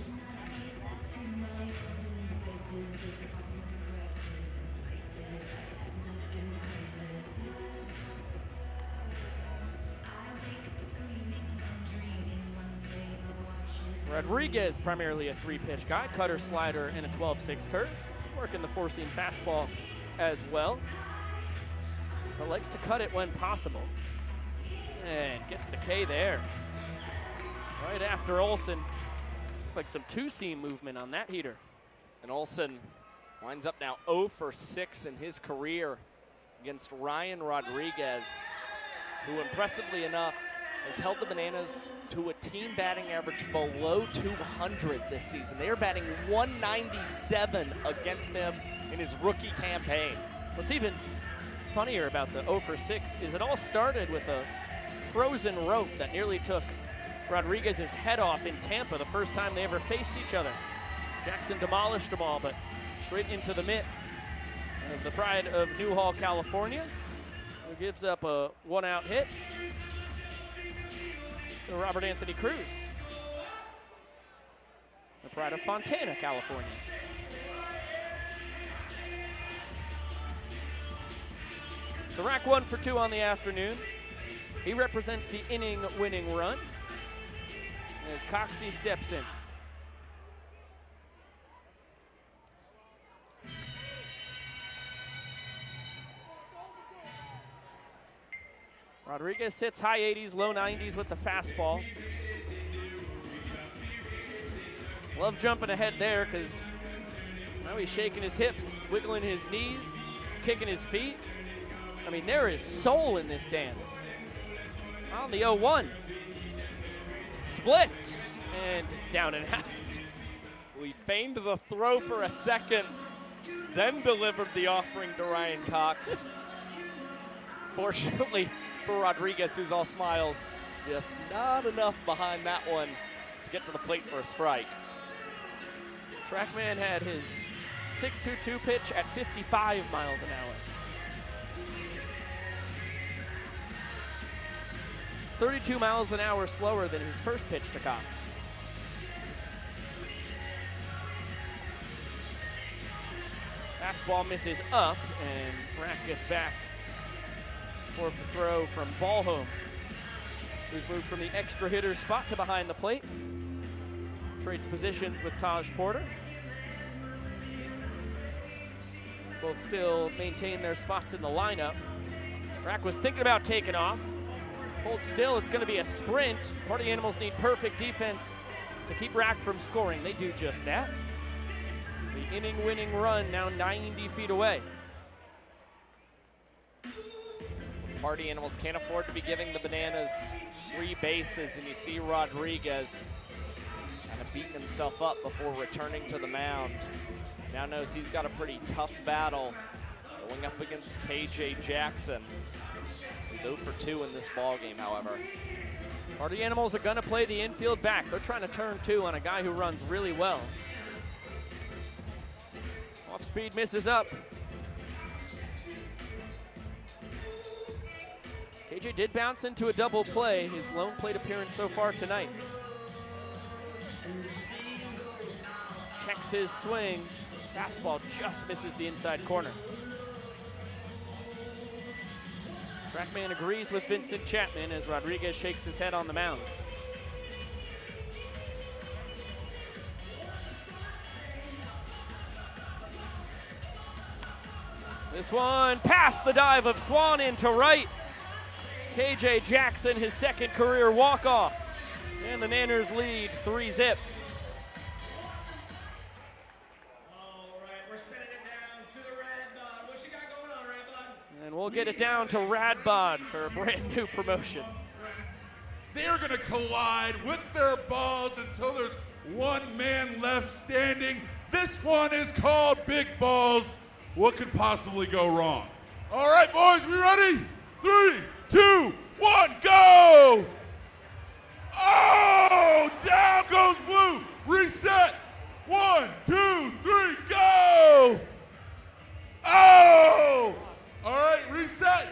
Rodriguez, primarily a 3-pitch guy, cutter, slider, and a 12-6 curve. Working the 4-seam fastball as well, but likes to cut it when possible. And gets the K there. Right after Olsen. Like some 2-seam movement on that heater. And Olsen winds up now 0 for 6 in his career against Ryan Rodriguez, who impressively enough has held the Bananas to a team batting average below 200 this season. They are batting 197 against him in his rookie campaign. What's even funnier about the 0 for 6 is it all started with a frozen rope that nearly took Rodriguez's head off in Tampa the first time they ever faced each other. Jackson demolished the ball, but straight into the mitt of the pride of Newhall, California, who gives up a one-out hit to Robert Anthony Cruz, the pride of Fontana, California. So Rack 1 for 2 on the afternoon. He represents the inning-winning run as Coxie steps in. Rodriguez sits high 80s, low 90s with the fastball. Love jumping ahead there because now he's shaking his hips, wiggling his knees, kicking his feet. I mean, there is soul in this dance. On the 0-1. Split, and it's down and out. We feigned the throw for a second, then delivered the offering to Ryan Cox. Fortunately for Rodriguez, who's all smiles, just not enough behind that one to get to the plate for a strike. Trackman had his 6.22 pitch at 55 miles an hour. 32 miles an hour slower than his first pitch to Cox. Fastball misses up, and Rack gets back for the throw from Ballhome, who's moved from the extra hitter spot to behind the plate. Trades positions with Taj Porter. Both still maintain their spots in the lineup. Rack was thinking about taking off. Hold still, it's going to be a sprint. Party Animals need perfect defense to keep Rack from scoring. They do just that. The inning-winning run now 90 feet away. Party Animals can't afford to be giving the Bananas 3 bases, and you see Rodriguez kind of beating himself up before returning to the mound. Now knows he's got a pretty tough battle going up against KJ Jackson. He's 0 for 2 in this ball game, however. Party Animals are going to play the infield back. They're trying to turn 2 on a guy who runs really well. Off speed misses up. KJ did bounce into a double play, his lone plate appearance so far tonight. Checks his swing. Fastball just misses the inside corner. Trackman agrees with Vincent Chapman as Rodriguez shakes his head on the mound. This one past the dive of Swan into right. KJ Jackson, his second career walk-off. And the Nanners lead 3-0. And we'll get it down to Radbod for a brand new promotion. They're going to collide with their balls until there's one man left standing. This one is called Big Balls. What could possibly go wrong? All right, boys, we ready? 3, 2, 1, go! Oh, down goes Blue. Reset. 1, 2, 3, go! Oh! All right, reset.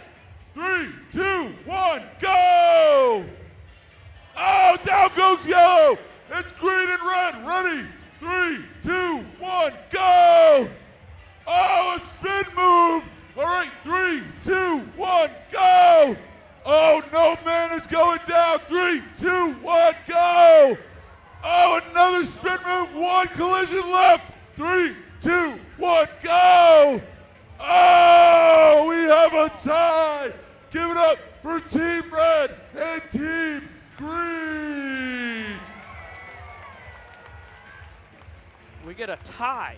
3, 2, 1, go! Oh, down goes Yellow. It's green and red. Ready? 3, 2, 1, go! Oh, a spin move. All right, 3, 2, 1, go! Oh, no man is going down. 3, 2, 1, go! Oh, another spin move. One collision left. 3, 2, 1, go! Oh, we have a tie. Give it up for Team Red and Team Green. We get a tie.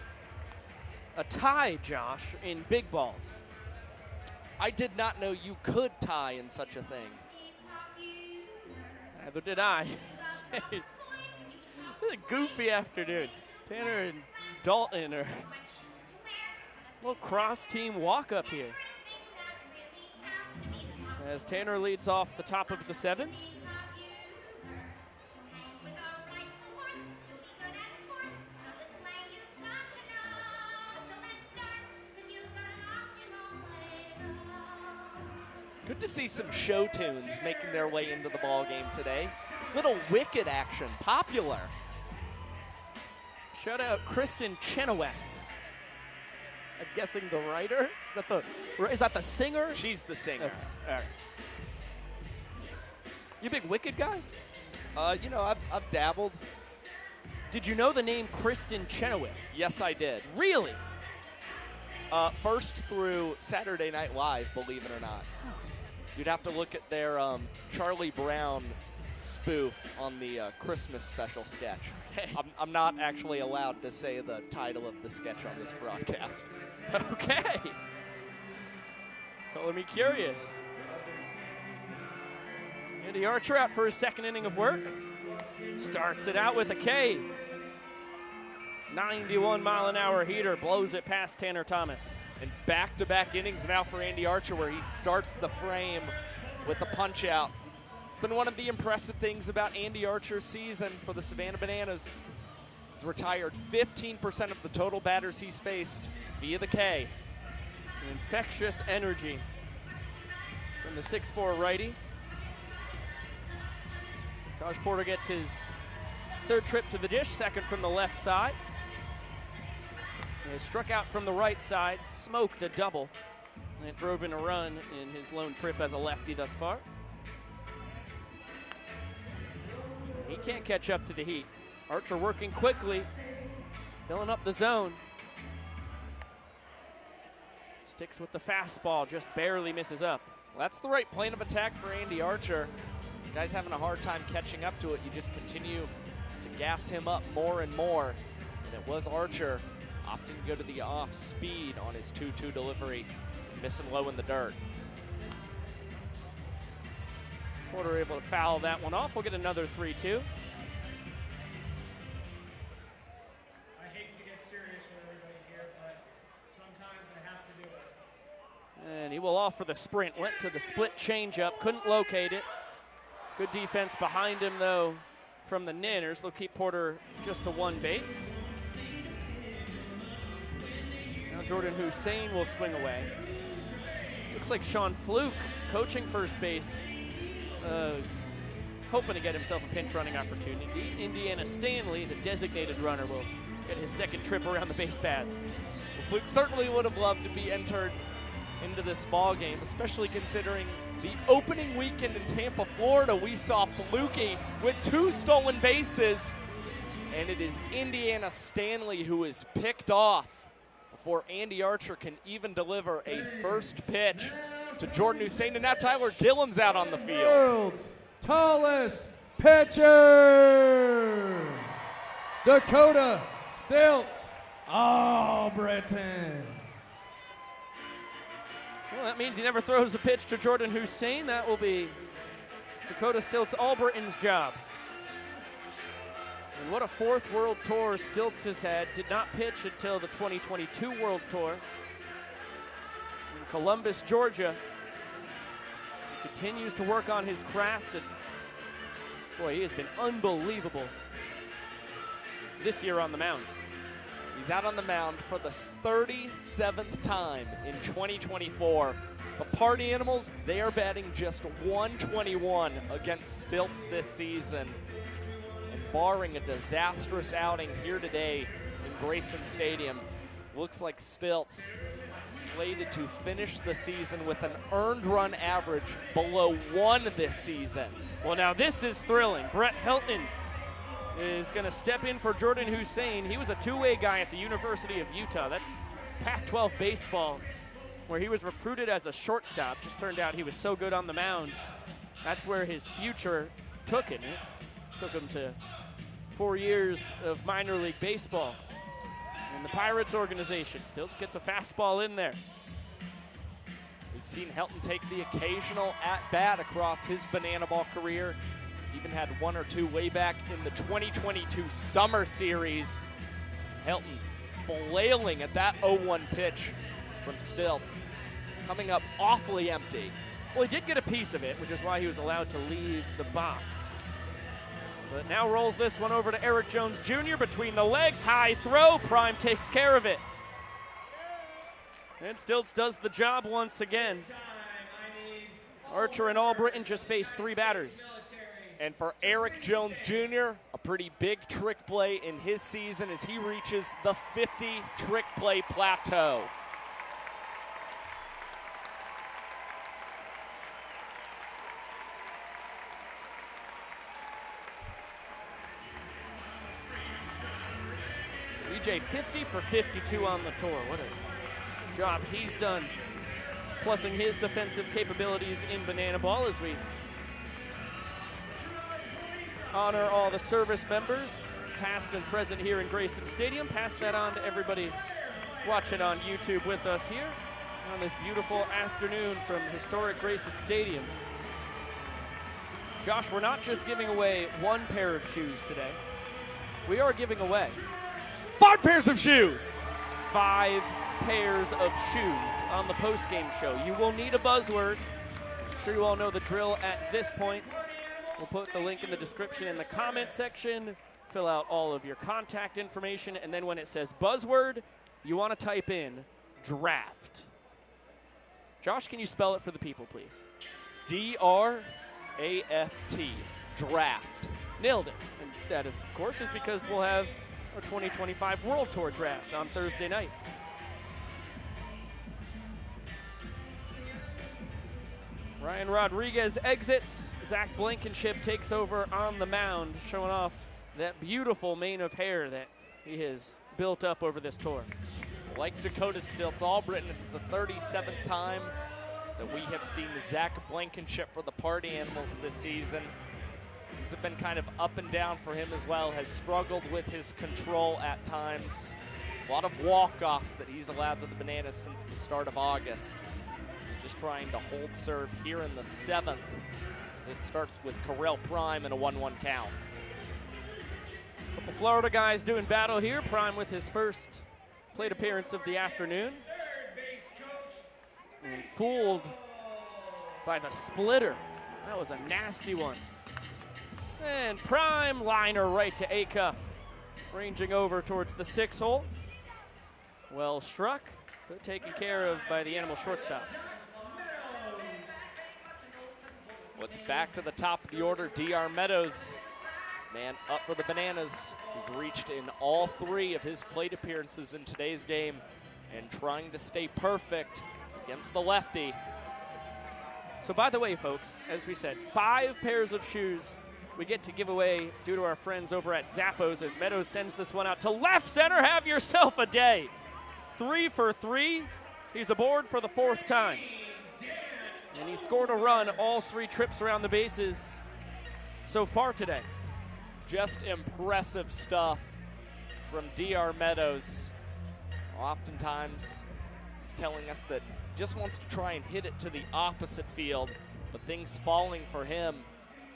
A tie, Josh, in Big Balls. I did not know you could tie in such a thing. Neither did I. It's a goofy afternoon. Tanner and Dalton are Little cross-team walk-up here. As Tanner leads off the top of the 7th. Good to see some show tunes making their way into the ball game today. Little Wicked action, popular. Shout out Kristen Chenoweth. I'm guessing the writer? Is that the singer? She's the singer. All right. You a big Wicked guy? You know, I've dabbled. Did you know the name Kristen Chenoweth? Yes, I did. Really? First through Saturday Night Live, believe it or not. You'd have to look at their Charlie Brown spoof on the Christmas special sketch. Okay. I'm not actually allowed to say the title of the sketch on this broadcast. Okay. Color me curious. Andy Archer out for his 2nd inning of work. Starts it out with a K. 91-mile-an-hour heater blows it past Tanner Thomas. And back-to-back innings now for Andy Archer, where he starts the frame with a punch-out. It's been one of the impressive things about Andy Archer's season for the Savannah Bananas. He's retired 15% of the total batters he's faced via the K. It's an infectious energy from the 6'4" righty. Josh Porter gets his 3rd trip to the dish, 2nd from the left side. He struck out from the right side, smoked a double, and drove in a run in his lone trip as a lefty thus far. He can't catch up to the heat. Archer working quickly, filling up the zone. Sticks with the fastball, just barely misses up. Well, that's the right plane of attack for Andy Archer. The guy's having a hard time catching up to it. You just continue to gas him up more and more. And it was Archer opting to go to the off speed on his 2-2 delivery, missing low in the dirt. Porter able to foul that one off. We'll get another 3-2. I hate to get serious with everybody here, but sometimes I have to do it. And he will offer the sprint. Went to the split changeup, couldn't locate it. Good defense behind him, though, from the Ninners. They'll keep Porter just to 1 base. Now Jordan Hussein will swing away. Looks like Sean Fluke, coaching first base, hoping to get himself a pinch running opportunity. Indiana Stanley, the designated runner, will get his 2nd trip around the base paths. Well, Fluke certainly would have loved to be entered into this ball game, especially considering the opening weekend in Tampa, Florida, we saw Flukie with 2 stolen bases, and it is Indiana Stanley who is picked off before Andy Archer can even deliver a first pitch to Jordan Hussein. And now Tyler Gillum's out on the field. World's tallest pitcher, Dakota Stilts Albritton. Well, that means he never throws a pitch to Jordan Hussein. That will be Dakota Stilts Albritton's job. And what a 4th World Tour Stilts has had. Did not pitch until the 2022 World Tour in Columbus, Georgia. He continues to work on his craft, and boy, he has been unbelievable this year on the mound. He's out on the mound for the 37th time in 2024. The Party Animals, they are batting just 121 against Stilts this season. And barring a disastrous outing here today in Grayson Stadium, looks like Stilts slated to finish the season with an earned run average below 1 this season. Well, now this is thrilling. Brett Helton is going to step in for Jordan Hussein. He was a 2-way guy at the University of Utah. That's Pac-12 baseball, where he was recruited as a shortstop. Just turned out he was so good on the mound. That's where his future took him. It took him to 4 years of minor league baseball in the Pirates organization. Stilts gets a fastball in there. We've seen Helton take the occasional at-bat across his banana ball career. Even had 1 or 2 way back in the 2022 Summer Series. Helton flailing at that 0-1 pitch from Stilts. Coming up awfully empty. Well, he did get a piece of it, which is why he was allowed to leave the box. But now rolls this one over to Eric Jones Jr. between the legs. High throw. Prime takes care of it. And Stilts does the job once again. Archer and Albritton just faced 3 batters. And for Eric Jones Jr., a pretty big trick play in his season as he reaches the 50 trick play plateau. BJ 50 for 52 on the tour. What a job he's done, plussing his defensive capabilities in banana ball as we honor all the service members, past and present here in Grayson Stadium. Pass that on to everybody watching on YouTube with us here on this beautiful afternoon from historic Grayson Stadium. Josh, we're not just giving away 1 pair of shoes today. We are giving away 5 pairs of shoes. 5 pairs of shoes on the post-game show. You will need a buzzword. I'm sure you all know the drill at this point. We'll put the link in the description in the comment section. Fill out all of your contact information, and then when it says buzzword, you want to type in draft. Josh, can you spell it for the people, please? D-R-A-F-T, draft. Nailed it. And that, of course, is because we'll have our 2025 World Tour draft on Thursday night. Ryan Rodriguez exits. Zach Blankenship takes over on the mound, showing off that beautiful mane of hair that he has built up over this tour. Like Dakota Stilts Albritton, it's the 37th time that we have seen Zach Blankenship for the Party Animals this season. Things have been kind of up and down for him as well, has struggled with his control at times. A lot of walk-offs that he's allowed to the Bananas since the start of August. Just trying to hold serve here in the 7th as it starts with Carell Prime and a 1-1 count. Couple Florida guys doing battle here. Prime with his first plate appearance of the afternoon. And fooled by the splitter. That was a nasty one. And Prime liner right to A-cuff. Ranging over towards the 6 hole. Well struck, but taken care of by the Animal shortstop. What's back to the top of the order, D.R. Meadows. Man up for the Bananas. He's reached in all 3 of his plate appearances in today's game and trying to stay perfect against the lefty. So by the way, folks, as we said, 5 pairs of shoes we get to give away due to our friends over at Zappos as Meadows sends this one out to left center. Have yourself a day. 3 for 3. He's aboard for the 4th time. And he scored a run all 3 trips around the bases so far today. Just impressive stuff from D.R. Meadows. Oftentimes, he's telling us that he just wants to try and hit it to the opposite field, but things falling for him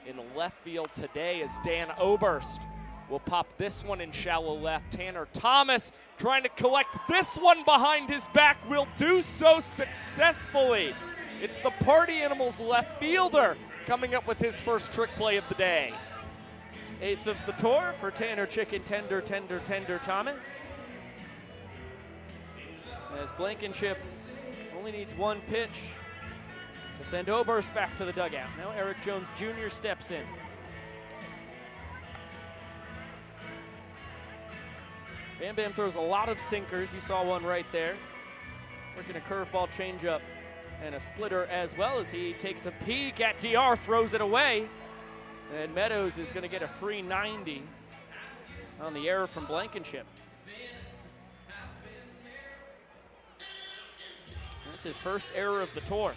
in left field today as Dan Oberst will pop this one in shallow left. Tanner Thomas trying to collect this one behind his back, will do so successfully. It's the Party Animals left fielder coming up with his first trick play of the day. 8th of the tour for Tanner Chicken Tender Thomas. As Blankenship only needs 1 pitch to send Oberst back to the dugout. Now Eric Jones Jr. steps in. Bam Bam throws a lot of sinkers. You saw one right there. Working a curveball changeup and a splitter as well as he takes a peek at DR, throws it away. And Meadows is going to get a free 90 on the error from Blankenship. That's his first error of the tour.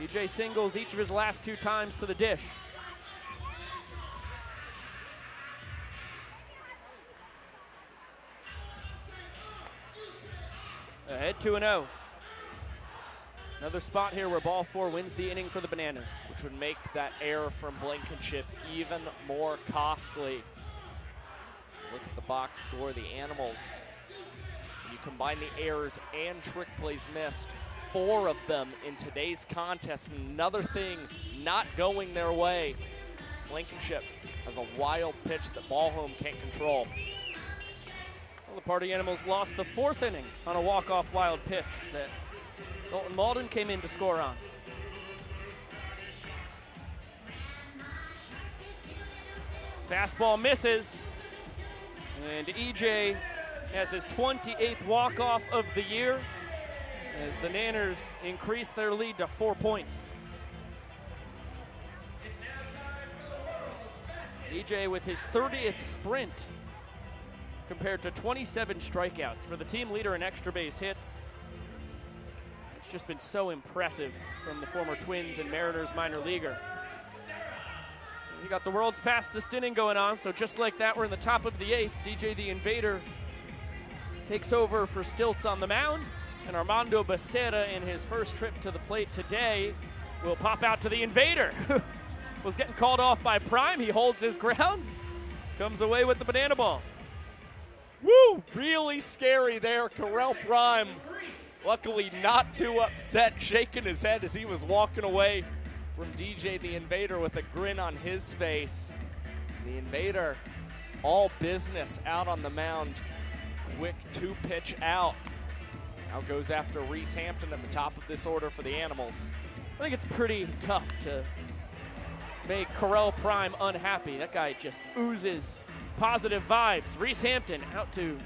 EJ singles each of his last 2 times to the dish. Ahead 2-0. Another spot here where ball 4 wins the inning for the Bananas. Which would make that error from Blankenship even more costly. Look at the box score, the Animals. When you combine the errors and trick plays missed, 4 of them in today's contest. Another thing not going their way. Blankenship has a wild pitch that ball home can't control. Well, the Party Animals lost the 4th inning on a walk-off wild pitch that Dalton Malden came in to score on. Fastball misses, and EJ has his 28th walk-off of the year as the Nanners increase their lead to 4 points. EJ with his 30th sprint compared to 27 strikeouts for the team leader in extra base hits. It's just been so impressive from the former Twins and Mariners minor leaguer. You got the world's fastest inning going on, so just like that, we're in the top of the 8th. DJ the Invader takes over for Stilts on the mound, and Armando Becerra in his first trip to the plate today will pop out to the Invader. Was getting called off by Prime. He holds his ground, comes away with the banana ball. Woo! Really scary there, Correll Prime. Luckily not too upset, shaking his head as he was walking away from DJ the Invader with a grin on his face. The Invader, all business out on the mound. Quick 2-pitch out. Now goes after Reese Hampton at the top of this order for the Animals. I think it's pretty tough to make Correll Prime unhappy. That guy just oozes positive vibes. Reese Hampton out to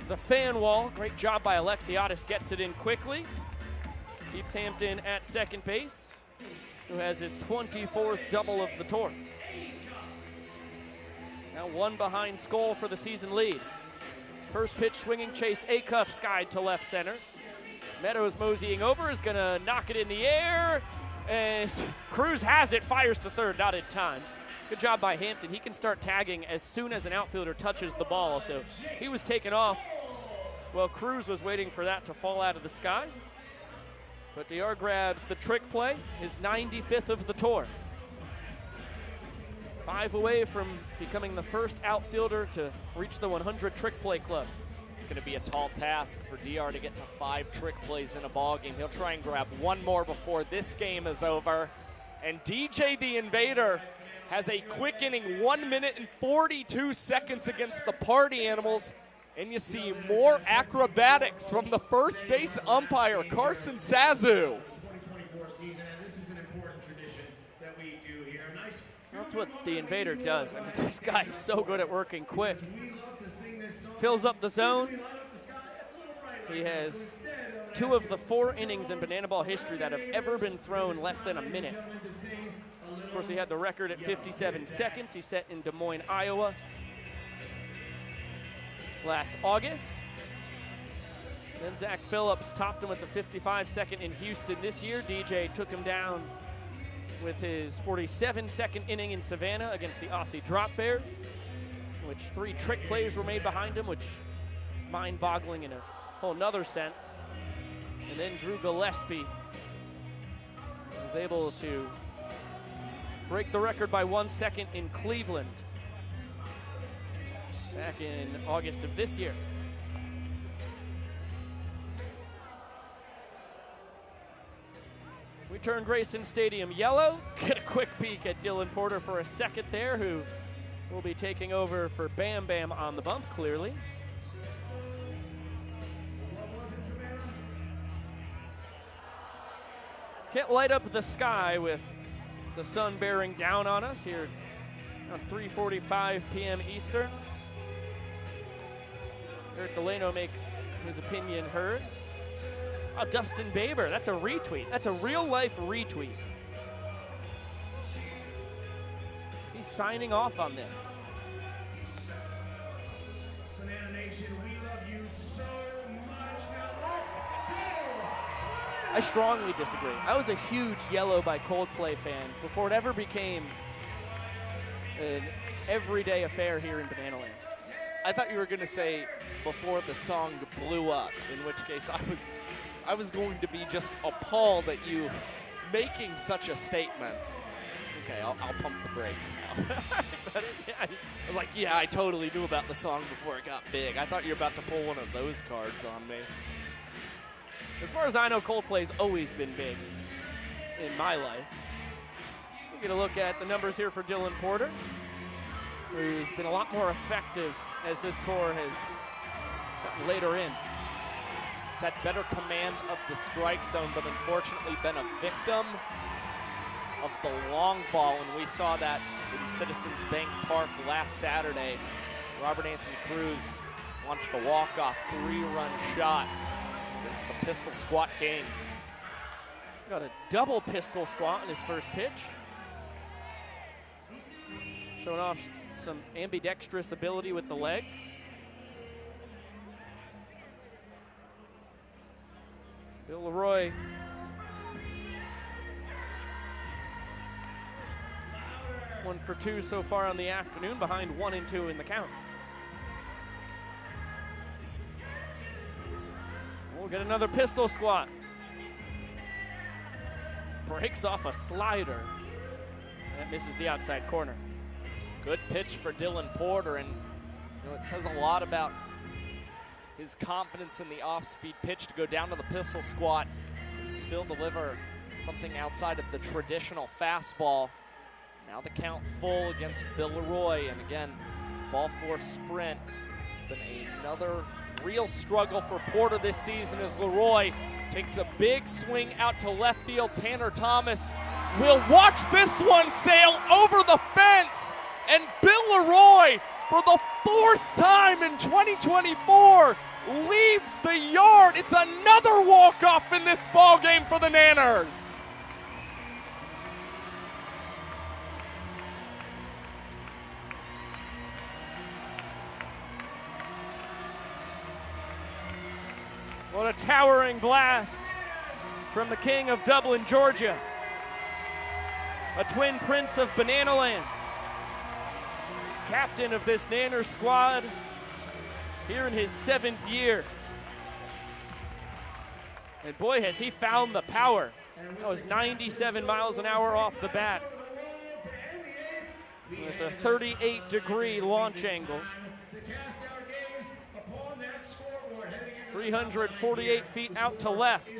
the fan wall. Great job by Alexiadis, gets it in quickly. Keeps Hampton at second base, who has his 24th double of the tour. Now 1 behind Skoll for the season lead. First pitch swinging, Chase Acuff skied to left center. Meadows moseying over, is gonna knock it in the air, and Cruz has it, fires to third, not in time. Good job by Hampton. He can start tagging as soon as an outfielder touches the ball, so he was taken off while Cruz was waiting for that to fall out of the sky. But DR grabs the trick play, his 95th of the tour. 5 away from becoming the first outfielder to reach the 100 trick play club. It's going to be a tall task for DR to get to 5 trick plays in a ball game. He'll try and grab 1 more before this game is over. And DJ the Invader has a quick inning, 1 minute and 42 seconds against the Party Animals. And you see more acrobatics from the first base umpire, Carson Sazu. That's what the Invader does. I mean, this guy is so good at working quick. Fills up the zone. He has 2 of the 4 innings in banana ball history that have ever been thrown less than a minute. Of course, he had the record at 57 seconds. He set in Des Moines, Iowa last August. Then Zach Phillips topped him with the 55-second in Houston this year. DJ took him down with his 47-second inning in Savannah against the Aussie Drop Bears, which 3 trick plays were made behind him, which is mind-boggling in a whole nother sense. And then Drew Gillespie was able to break the record by 1 second in Cleveland back in August of this year. We turn Grayson Stadium yellow. Get a quick peek at Dylan Porter for a second there, who will be taking over for Bam Bam on the bump, clearly. Can't light up the sky with the sun bearing down on us here around 3:45 p.m. Eastern. Eric Delano makes his opinion heard. Oh, Dustin Baber, that's a retweet. That's a real-life retweet. He's signing off on this. Banana Nation, we love you so much. Now let's go! I strongly disagree. I was a huge Yellow by Coldplay fan before it ever became an everyday affair here in Banana Land. I thought you were going to say before the song blew up, in which case I was going to be just appalled at you making such a statement. Okay, I'll pump the brakes now. But, yeah, I was like, yeah, I totally knew about the song before it got big. I thought you were about to pull one of those cards on me. As far as I know, Coldplay's always been big in my life. We're going to look at the numbers here for Dylan Porter, who's been a lot more effective as this tour has gotten later in. He's had better command of the strike zone, but unfortunately been a victim of the long ball, and we saw that in Citizens Bank Park last Saturday. Robert Anthony Cruz launched a walk-off 3-run shot against the pistol squat king. Got a double pistol squat in his first pitch. Showing off some ambidextrous ability with the legs. Bill Leroy one for 2 so far on the afternoon, behind 1 and 2 in the count. We'll get another pistol squat. Breaks off a slider. That misses the outside corner. Good pitch for Dylan Porter, and it says a lot about his confidence in the off-speed pitch to go down to the pistol squat and still deliver something outside of the traditional fastball. Now the count full against Bill Leroy, and again, ball 4 sprint. It's been another real struggle for Porter this season as Leroy takes a big swing out to left field. Tanner Thomas will watch this one sail over the fence, and Bill Leroy, for the 4th time in 2024, leaves the yard. It's another walk-off in this ball game for the Nanners. What a towering blast from the king of Dublin, Georgia. A twin prince of Banana Land. Captain of this Nanner squad here in his 7th year. And boy, has he found the power. That was 97 miles an hour off the bat. With a 38-degree launch angle. 348 feet out to left.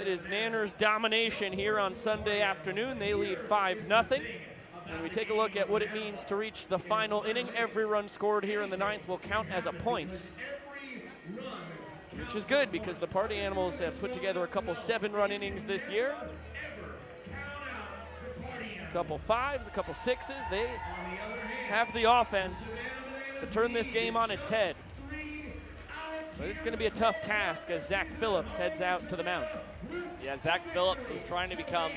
It is Nanner's domination here on Sunday afternoon. They lead 5-0. And we take a look at what it means to reach the final inning. Every run scored here in the 9th will count as a point, which is good because the Party Animals have put together a couple 7-run innings this year. A couple 5s, a couple 6s. They have the offense to turn this game on its head. But it's going to be a tough task as Zach Phillips heads out to the mound. Yeah, Zach Phillips was trying to become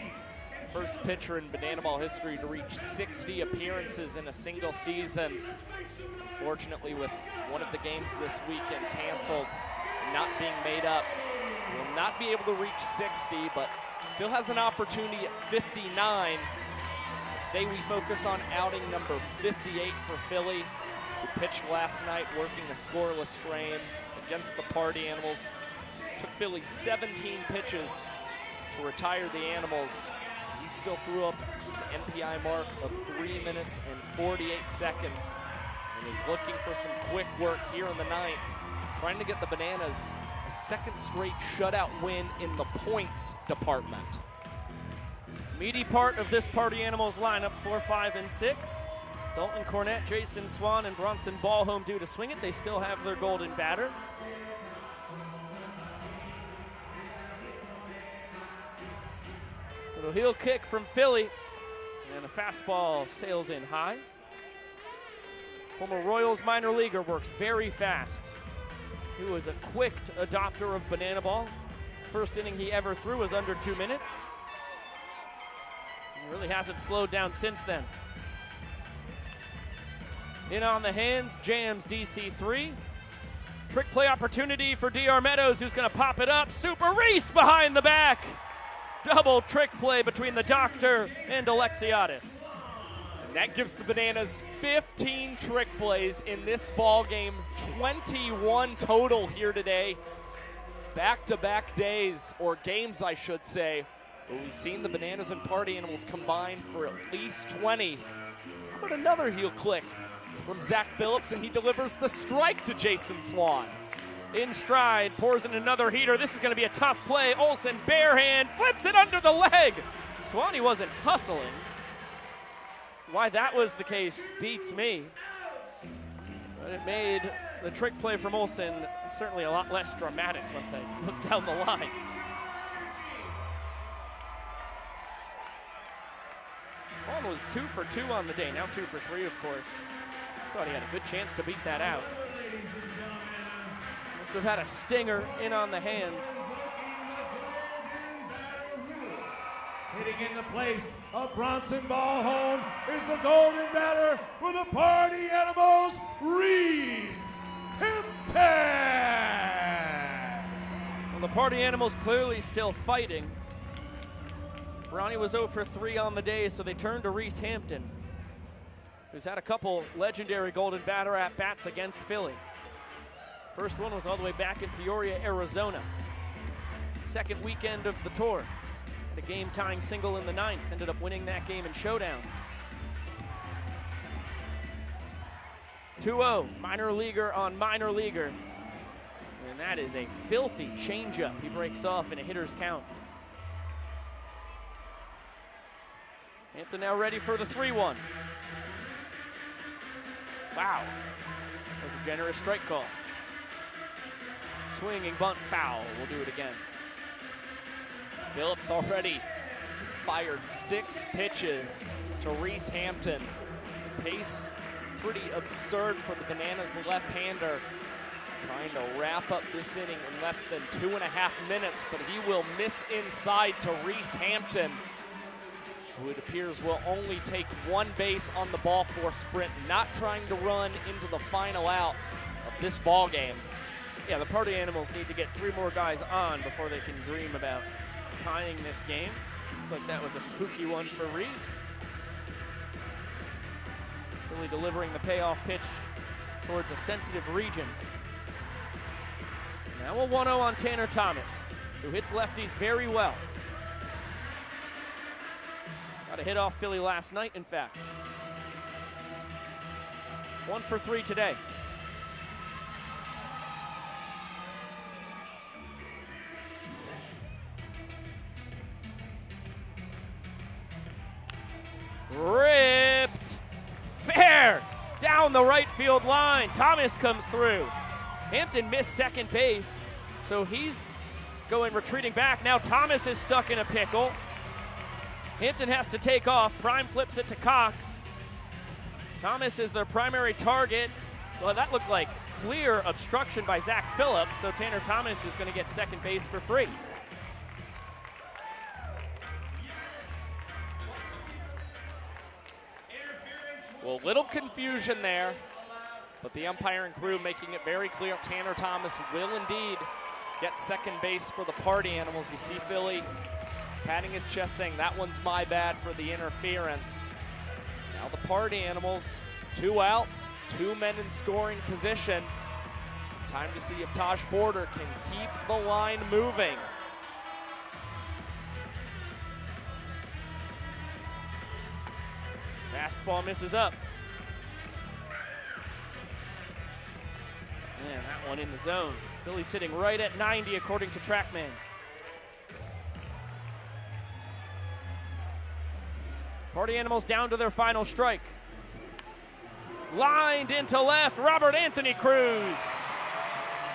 the first pitcher in Banana Ball history to reach 60 appearances in a single season. Unfortunately, with one of the games this weekend canceled and not being made up, he will not be able to reach 60, but still has an opportunity at 59. Today we focus on outing number 58 for Philly, who pitched last night working a scoreless frame against the Party Animals. Took Philly 17 pitches to retire the Animals. He still threw up the MPI mark of 3 minutes and 48 seconds and is looking for some quick work here in the 9th, trying to get the Bananas a 2nd straight shutout win in the points department. Meaty part of this Party Animals lineup, 4, 5, and 6. Dalton Cornett, Jason Swan, and Bronson Ballhome due to swing it. They still have their golden batter. Little heel kick from Philly, and a fastball sails in high. Former Royals minor leaguer, works very fast. He was a quick adopter of Banana Ball. First inning he ever threw was under 2 minutes. He really hasn't slowed down since then. In on the hands, jams DC3. Trick play opportunity for DR Meadows, who's going to pop it up. Super Reese behind the back. Double trick play between the Doctor and Alexiadis. And that gives the Bananas 15 trick plays in this ball game, 21 total here today. back-to-back days, or games I should say, where we've seen the Bananas and Party Animals combine for at least 20. How about another heel click from Zach Phillips, and he delivers the strike to Jason Swan. In stride, pours in another heater. This is going to be a tough play. Olsen, bare hand, flips it under the leg. Swanee wasn't hustling. Why that was the case beats me. But it made the trick play from Olsen certainly a lot less dramatic once I look down the line. Swan was 2 for 2 on the day, now 2 for 3, of course. Thought he had a good chance to beat that out. Must have had a stinger in on the hands. Hitting in the place of Bronson Ball home is the golden batter for the Party Animals, Reese Hampton. Well, the Party Animals clearly still fighting. Ronnie was 0 for 3 on the day, so they turned to Reese Hampton, who's had a couple legendary golden batter at-bats against Philly. First one was all the way back in Peoria, Arizona. Second weekend of the tour. Had a game-tying single in the 9th, ended up winning that game in showdowns. 2-0, minor leaguer on minor leaguer. And that is a filthy changeup he breaks off in a hitter's count. Hampton now ready for the 3-1. Wow, that was a generous strike call. Swinging bunt foul, we'll do it again. Phillips already inspired 6 pitches to Reese Hampton. The pace pretty absurd for the Bananas left-hander. Trying to wrap up this inning in less than 2.5 minutes, but he will miss inside to Reese Hampton, who it appears will only take 1 base on the ball for a sprint, not trying to run into the final out of this ball game. Yeah, the Party Animals need to get 3 more guys on before they can dream about tying this game. Looks like that was a spooky one for Reese. Philly delivering the payoff pitch towards a sensitive region. Now a 1-0 on Tanner Thomas, who hits lefties very well. Got a hit off Philly last night, in fact. 1 for 3 today. Ripped. Fair. Down the right field line. Thomas comes through. Hampton missed second base, so he's retreating back. Now Thomas is stuck in a pickle. Hampton has to take off. Prime flips it to Cox. Thomas is their primary target. Well, that looked like clear obstruction by Zach Phillips, so Tanner Thomas is going to get second base for free. Well, little confusion there, but the umpiring crew making it very clear Tanner Thomas will indeed get second base for the Party Animals. You see Philly patting his chest saying, that one's my bad for the interference. Now the Party Animals, 2 outs, 2 men in scoring position. Time to see if Taj Porter can keep the line moving. Fastball misses up. Man, that one in the zone. Philly sitting right at 90 according to TrackMan. Party Animals down to their final strike. Lined into left, Robert Anthony Cruz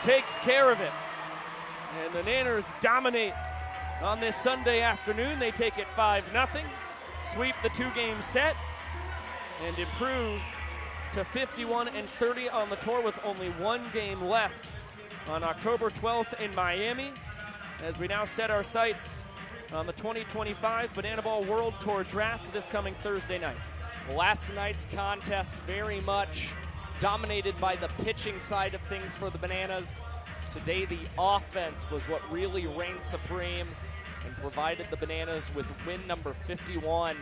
takes care of it. And the Nanners dominate on this Sunday afternoon. They take it 5-0, sweep the 2-game set, and improve to 51-30 on the tour with only 1 game left on October 12th in Miami, as we now set our sights on the 2025 Banana Ball World Tour Draft this coming Thursday night. Last night's contest very much dominated by the pitching side of things for the Bananas. Today the offense was what really reigned supreme and provided the Bananas with win number 51.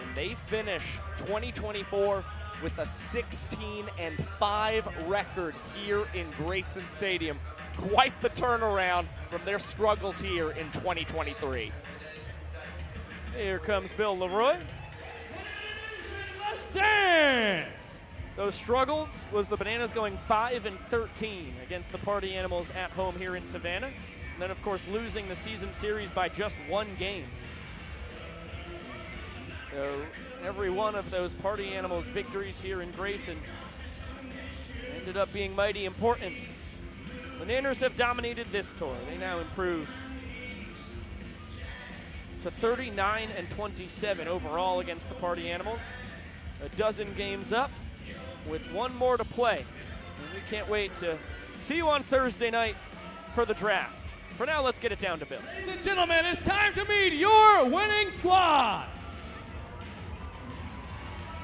And they finish 2024 with a 16-5 record here in Grayson Stadium. quite the turnaround from their struggles here in 2023. Here comes Bill Leroy. Let's dance! Those struggles was the Bananas going 5-13 against the Party Animals at home here in Savannah. And then, of course, losing the season series by just one game. So every one of those Party Animals victories here in Grayson ended up being mighty important. The Nanners have dominated this tour. They now improve to 39-27 overall against the Party Animals. A dozen games up with one more to play. And we can't wait to see you on Thursday night for the draft. For now, let's get it down to Bill. Ladies and gentlemen, it's time to meet your winning squad.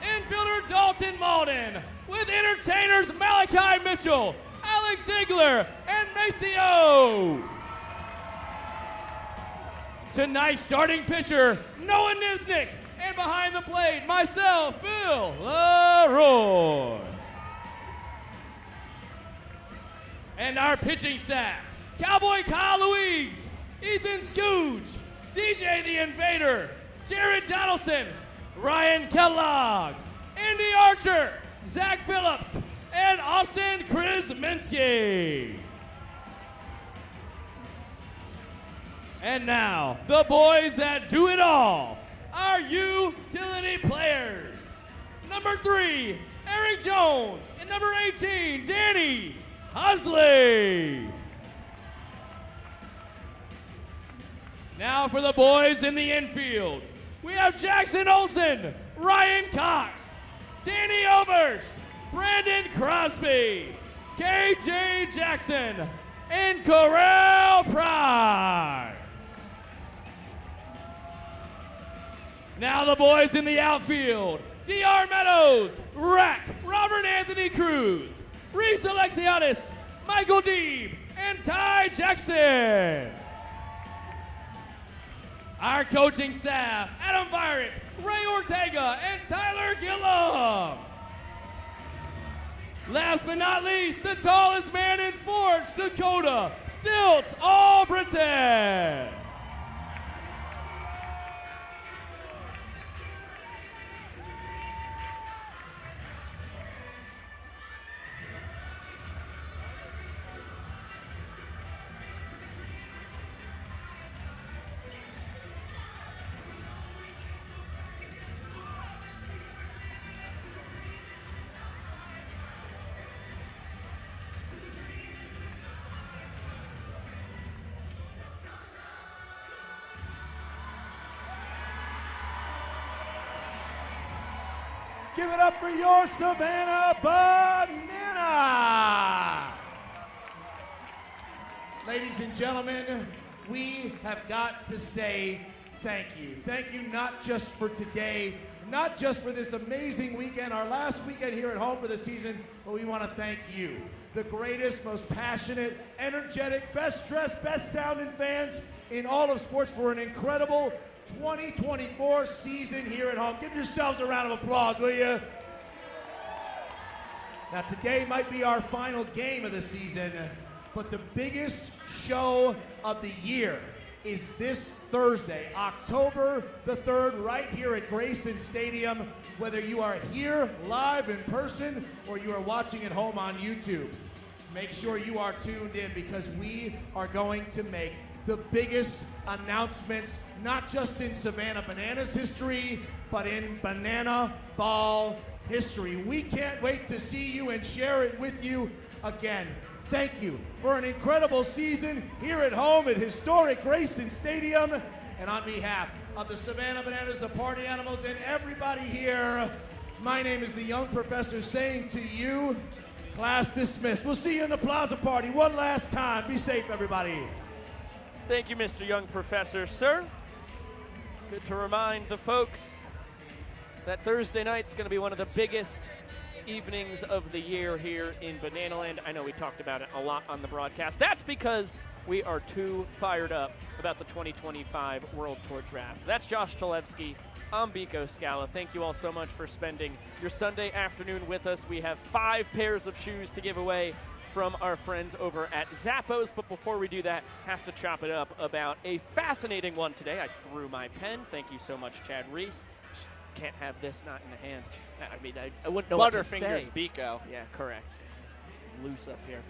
Infielder Dalton Malden with entertainers Malachi Mitchell, Alex Ziegler, and Maceo. Tonight's starting pitcher, Noah Nisnick, and behind the plate, myself, Bill Leroy. And our pitching staff, Cowboy Kyle Louise, Ethan Scooge, DJ the Invader, Jared Donaldson, Ryan Kellogg, Andy Archer, Zach Phillips, and Austin Krzyminski. And now, the boys that do it all, our utility players. Number 3, Eric Jones, and number 18, Danny Husley. Now for the boys in the infield. We have Jackson Olsen, Ryan Cox, Danny Oberst, Brandon Crosby, KJ Jackson, and Corral Pride. Now the boys in the outfield. D.R. Meadows, Rack, Robert Anthony Cruz, Reese Alexiadis, Michael Deeb, and Ty Jackson. Our coaching staff, Adam Virant, Ray Ortega, and Tyler Gillum. Last but not least, the tallest man in sports, Dakota Stilts All-Britain. Give it up for your Savannah Bananas! Ladies and gentlemen, we have got to say thank you. Thank you not just for today, not just for this amazing weekend, our last weekend here at home for the season, but we want to thank you, the greatest, most passionate, energetic, best dressed, best sounding fans in all of sports for an incredible 2024 season here at home. Give yourselves a round of applause, will you? Now today might be our final game of the season, but the biggest show of the year is this Thursday, October the 3rd, right here at Grayson Stadium, whether you are here live in person or you are watching at home on YouTube. Make sure you are tuned in because we are going to make the biggest announcements, not just in Savannah Bananas history, but in banana ball history. We can't wait to see you and share it with you again. Thank you for an incredible season here at home at historic Grayson Stadium. And on behalf of the Savannah Bananas, the Party Animals, and everybody here, my name is the Young Professor saying to you, class dismissed. We'll see you in the Plaza Party one last time. Be safe, everybody. Thank you, Mr. Young Professor, sir. Good to remind the folks that Thursday night's going to be one of the biggest evenings of the year here in Bananaland. I know we talked about it a lot on the broadcast. That's because we are too fired up about the 2025 World Tour Draft. That's Josh Talevsky. I'm Biko Scala. Thank you all so much for spending your Sunday afternoon with us. We have 5 pairs of shoes to give away from our friends over at Zappos. But before we do that, have to chop it up about a fascinating one today. I threw my pen. Thank you so much, Chad Reese. Just can't have this not in the hand. I mean, I wouldn't know what to say. Butterfingers, Biko. Yeah, correct. Just loose up here.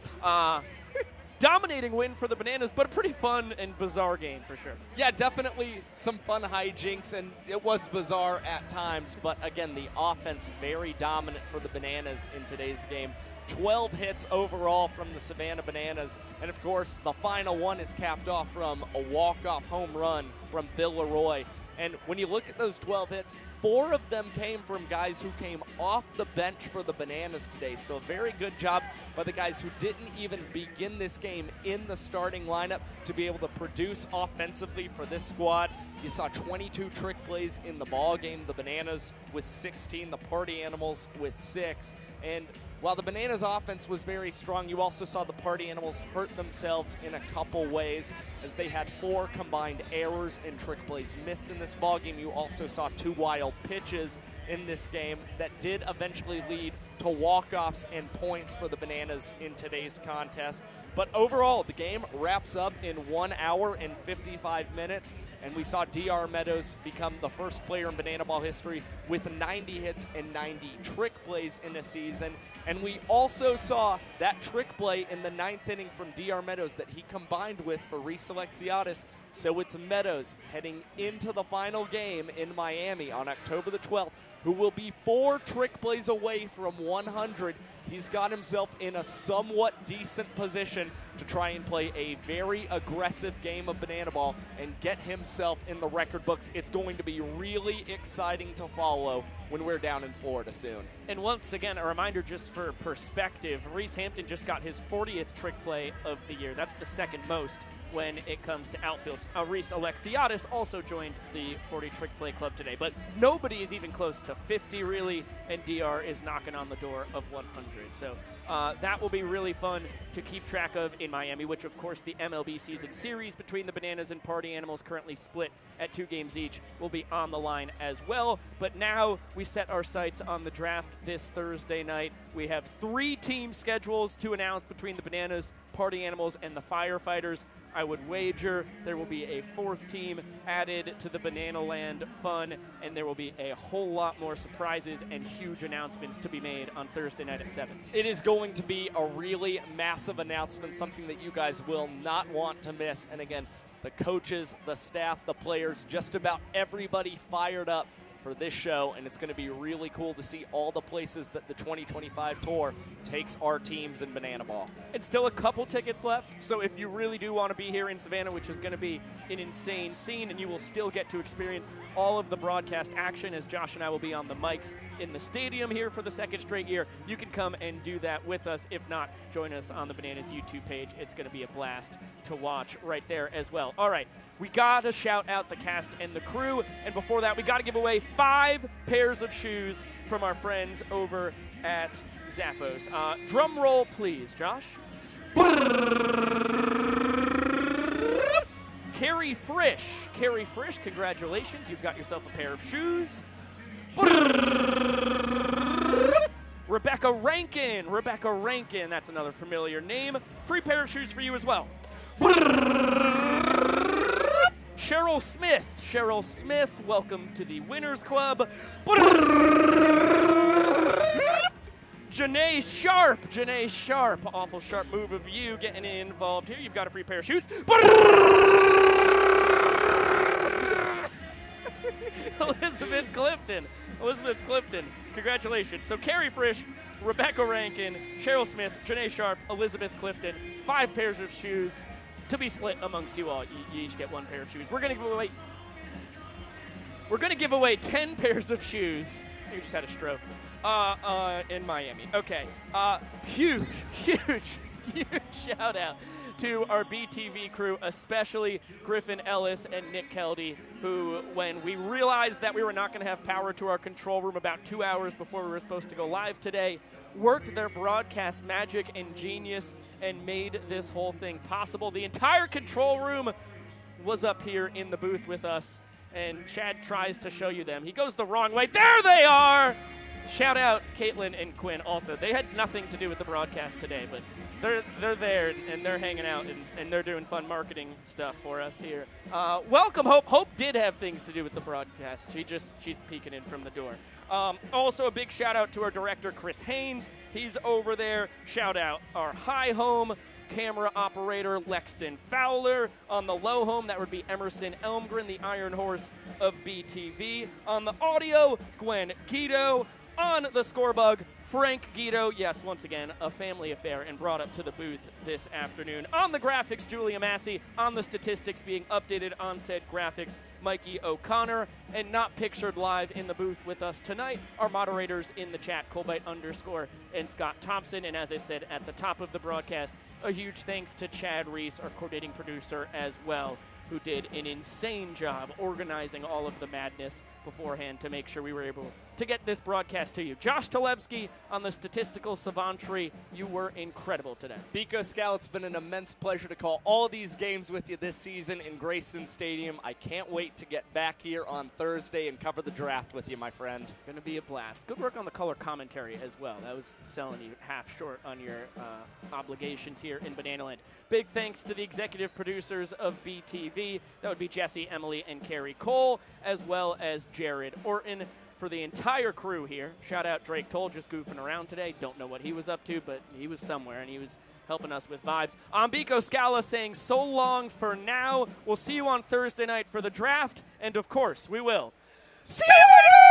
Dominating win for the Bananas, but a pretty fun and bizarre game for sure. Yeah, definitely some fun hijinks, and it was bizarre at times, but again, the offense very dominant for the Bananas in today's game. 12 hits overall from the Savannah Bananas, and of course, the final one is capped off from a walk-off home run from Bill Leroy. And when you look at those 12 hits, 4 of them came from guys who came off the bench for the Bananas today. So a very good job by the guys who didn't even begin this game in the starting lineup to be able to produce offensively for this squad. You saw 22 trick plays in the ball game. The Bananas with 16, the Party Animals with 6. And while the Bananas offense was very strong, you also saw the Party Animals hurt themselves in a couple ways as they had 4 combined errors and trick plays missed in this ball game. You also saw 2 wild pitches in this game that did eventually lead to walk-offs and points for the Bananas in today's contest. But overall, the game wraps up in 1 hour and 55 minutes, and we saw DR Meadows become the first player in Banana Ball history with 90 hits and 90 trick plays in a season. And we also saw that trick play in the 9th inning from DR Meadows that he combined with for Reese Alexiadis. So it's Meadows heading into the final game in Miami on October the 12th, who will be 4 trick plays away from 100. He's got himself in a somewhat decent position to try and play a very aggressive game of Banana Ball and get himself in the record books. It's going to be really exciting to follow when we're down in Florida soon. And once again, a reminder just for perspective, Reese Hampton just got his 40th trick play of the year. That's the second most when it comes to outfield. Reese Alexiadis also joined the 40 trick play club today, but nobody is even close to 50 really, and DR is knocking on the door of 100. So that will be really fun to keep track of in Miami, which of course the MLB season series between the Bananas and Party Animals, currently split at 2 games each, will be on the line as well. But now we set our sights on the draft this Thursday night. We have 3 team schedules to announce between the Bananas, Party Animals, and the Firefighters. I would wager there will be a 4th team added to the Banana Land fun, and there will be a whole lot more surprises and huge announcements to be made on Thursday night at 7. It is going to be a really massive announcement, something that you guys will not want to miss. And again, the coaches, the staff, the players, just about everybody fired up for this show, and it's going to be really cool to see all the places that the 2025 tour takes our teams in Banana Ball. And still a couple tickets left, so if you really do want to be here in Savannah, which is going to be an insane scene, and you will still get to experience all of the broadcast action as Josh and I will be on the mics in the stadium here for the 2nd straight year, you can come and do that with us. If not, join us on the Bananas YouTube page. It's going to be a blast to watch right there as well. All right, we got to shout out the cast and the crew, and before that, we got to give away 5 pairs of shoes from our friends over at Zappos. Drum roll, please, Josh. Carrie Frisch. Carrie Frisch, congratulations. You've got yourself a pair of shoes. Rebecca Rankin. Rebecca Rankin, that's another familiar name. Free pair of shoes for you as well. Cheryl Smith. Cheryl Smith, welcome to the Winners Club. Janae Sharp. Janae Sharp. Awful sharp move of you getting involved here. You've got a free pair of shoes. Elizabeth Clifton. Elizabeth Clifton. Congratulations. So Carrie Frisch, Rebecca Rankin, Cheryl Smith, Janae Sharp, Elizabeth Clifton. 5 pairs of shoes to be split amongst you all. You each get 1 pair of shoes. We're going to give away 10 pairs of shoes. You just had a stroke. In Miami. Okay. Huge shout out to our BTV crew, especially Griffin Ellis and Nick Keldy, who, when we realized that we were not going to have power to our control room about 2 hours before we were supposed to go live today, worked their broadcast magic and genius and made this whole thing possible. The entire control room was up here in the booth with us, and Chad tries to show you them. He goes the wrong way. There they are! Shout out Caitlin and Quinn also. They had nothing to do with the broadcast today, but they're there and they're hanging out and they're doing fun marketing stuff for us here. Welcome, Hope. Hope did have things to do with the broadcast. She's peeking in from the door. Also, a big shout out to our director, Chris Haynes. He's over there. Shout out our high home camera operator, Lexton Fowler. On the low home, that would be Emerson Elmgren, the Iron Horse of BTV. On the audio, Gwen Guido. On the scorebug, Frank Guido. Yes, once again, a family affair and brought up to the booth this afternoon. On the graphics, Julia Massey. On the statistics being updated on said graphics, Mikey O'Connor. And not pictured live in the booth with us tonight, our moderators in the chat, Colbyte _ and Scott Thompson. And as I said at the top of the broadcast, a huge thanks to Chad Reese, our coordinating producer, as well, who did an insane job organizing all of the madness beforehand to make sure we were able to get this broadcast to you. Josh Talevsky on the statistical savantry, you were incredible today. Biko Scal, it's been an immense pleasure to call all of these games with you this season in Grayson Stadium. I can't wait to get back here on Thursday and cover the draft with you, my friend. Going to be a blast. Good work on the color commentary as well. That was selling you half short on your obligations here in Banana Land. Big thanks to the executive producers of BTV. That would be Jesse, Emily, and Carrie Cole, as well as Jared Orton. For the entire crew here, shout out Drake Toll, just goofing around today. Don't know what he was up to, but he was somewhere, and he was helping us with vibes. I'm Biko Scala saying so long for now. We'll see you on Thursday night for the draft, and of course, we will. See you later!